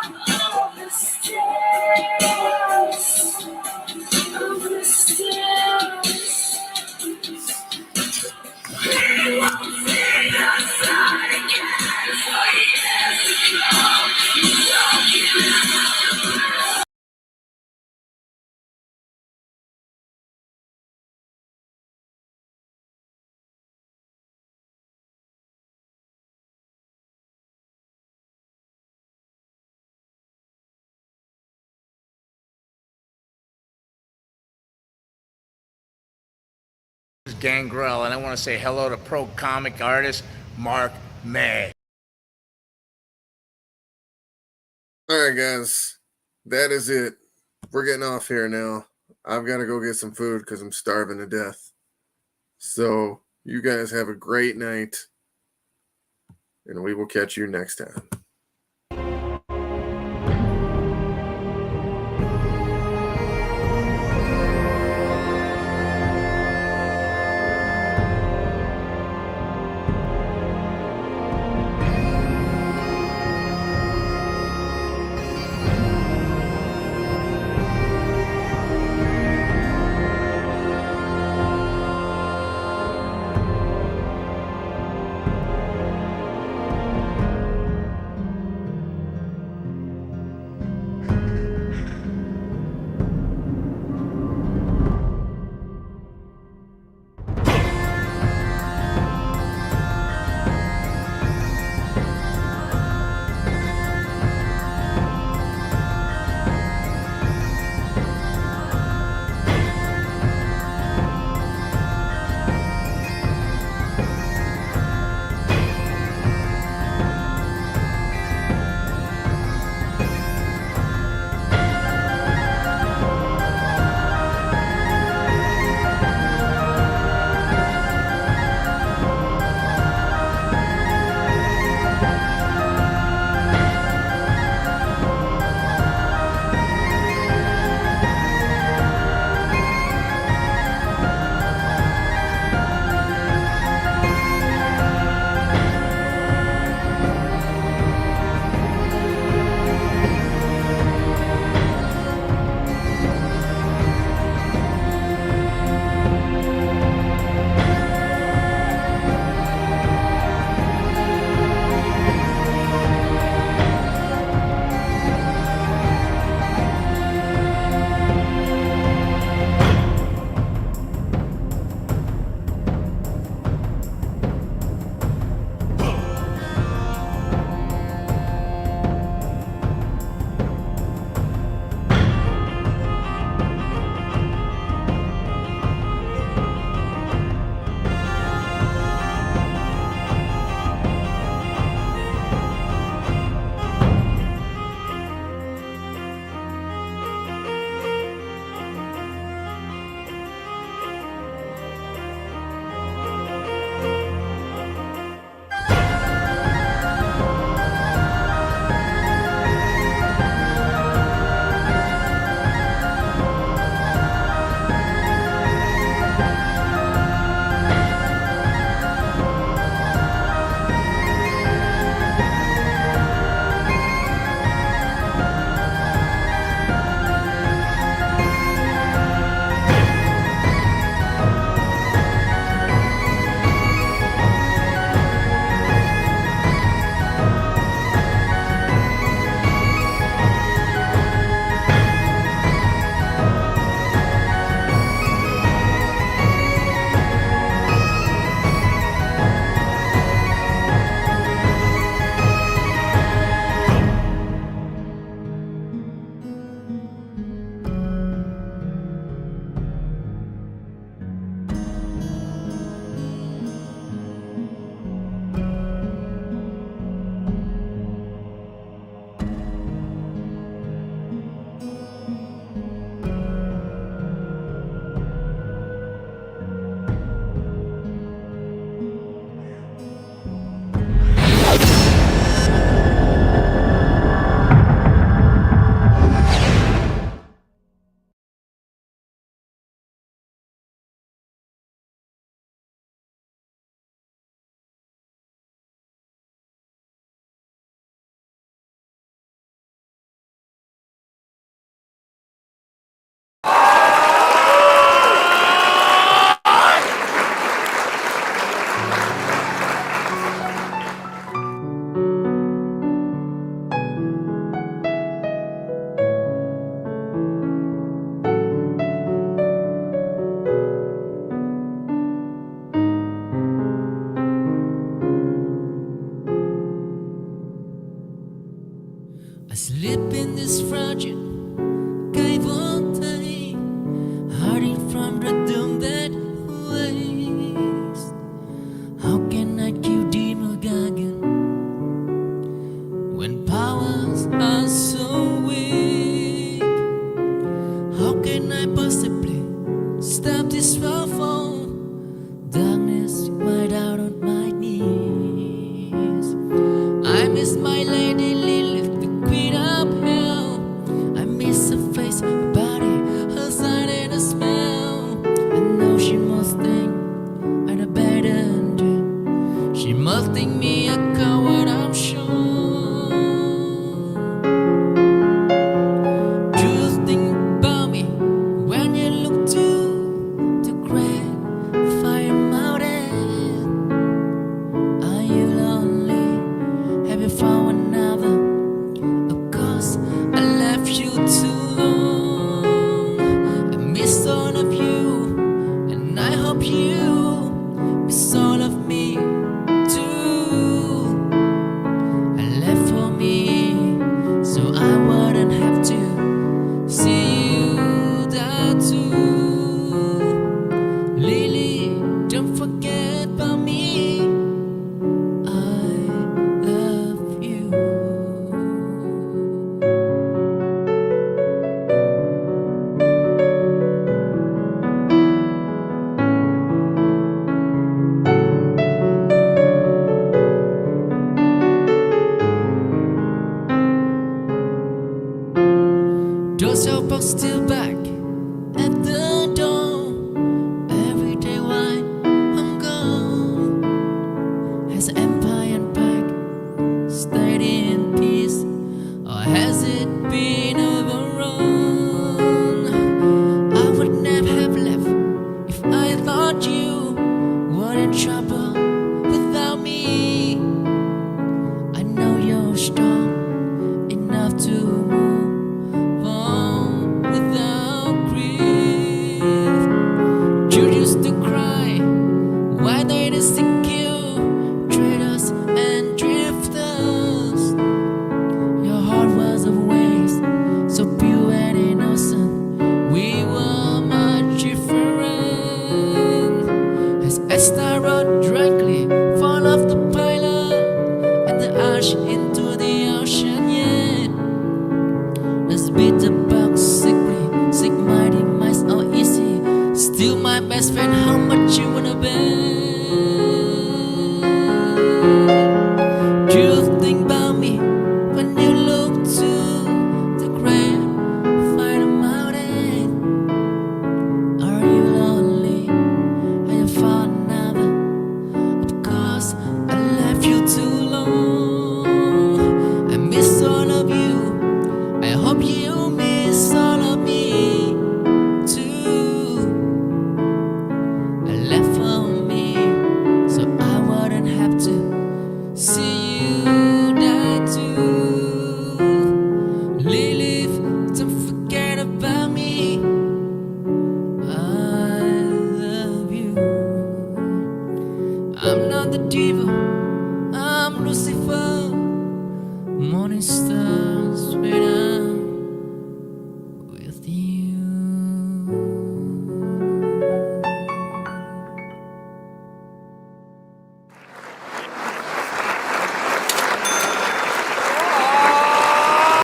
of the stairs, of the stairs. Gangrel, and I want to say hello to pro comic artist Mark May. All right, guys, that is it. We're getting off here now. I've got to go get some food because I'm starving to death. So you guys have a great night, and we will catch you next time. this fragile gave one day, hiding from the doom that waits. How can I kill demon again when powers are so weak? How can I possibly stop this fall? Darkness right out on my knees. I miss my lady Lilith, the queen of hell. I miss her face, her body, her sight and her smell. I know she must think I'm a bad ending. She must think me a coward, I'm sure. Do you think about me when you look to the great fire mountain? Are you lonely? Have you found another? Of course, I left you too long. I miss all of you, and I hope you miss all of me too. I left for me, so I wouldn't have to see you die too. Lily, don't forget about me. I love you. Those help are still back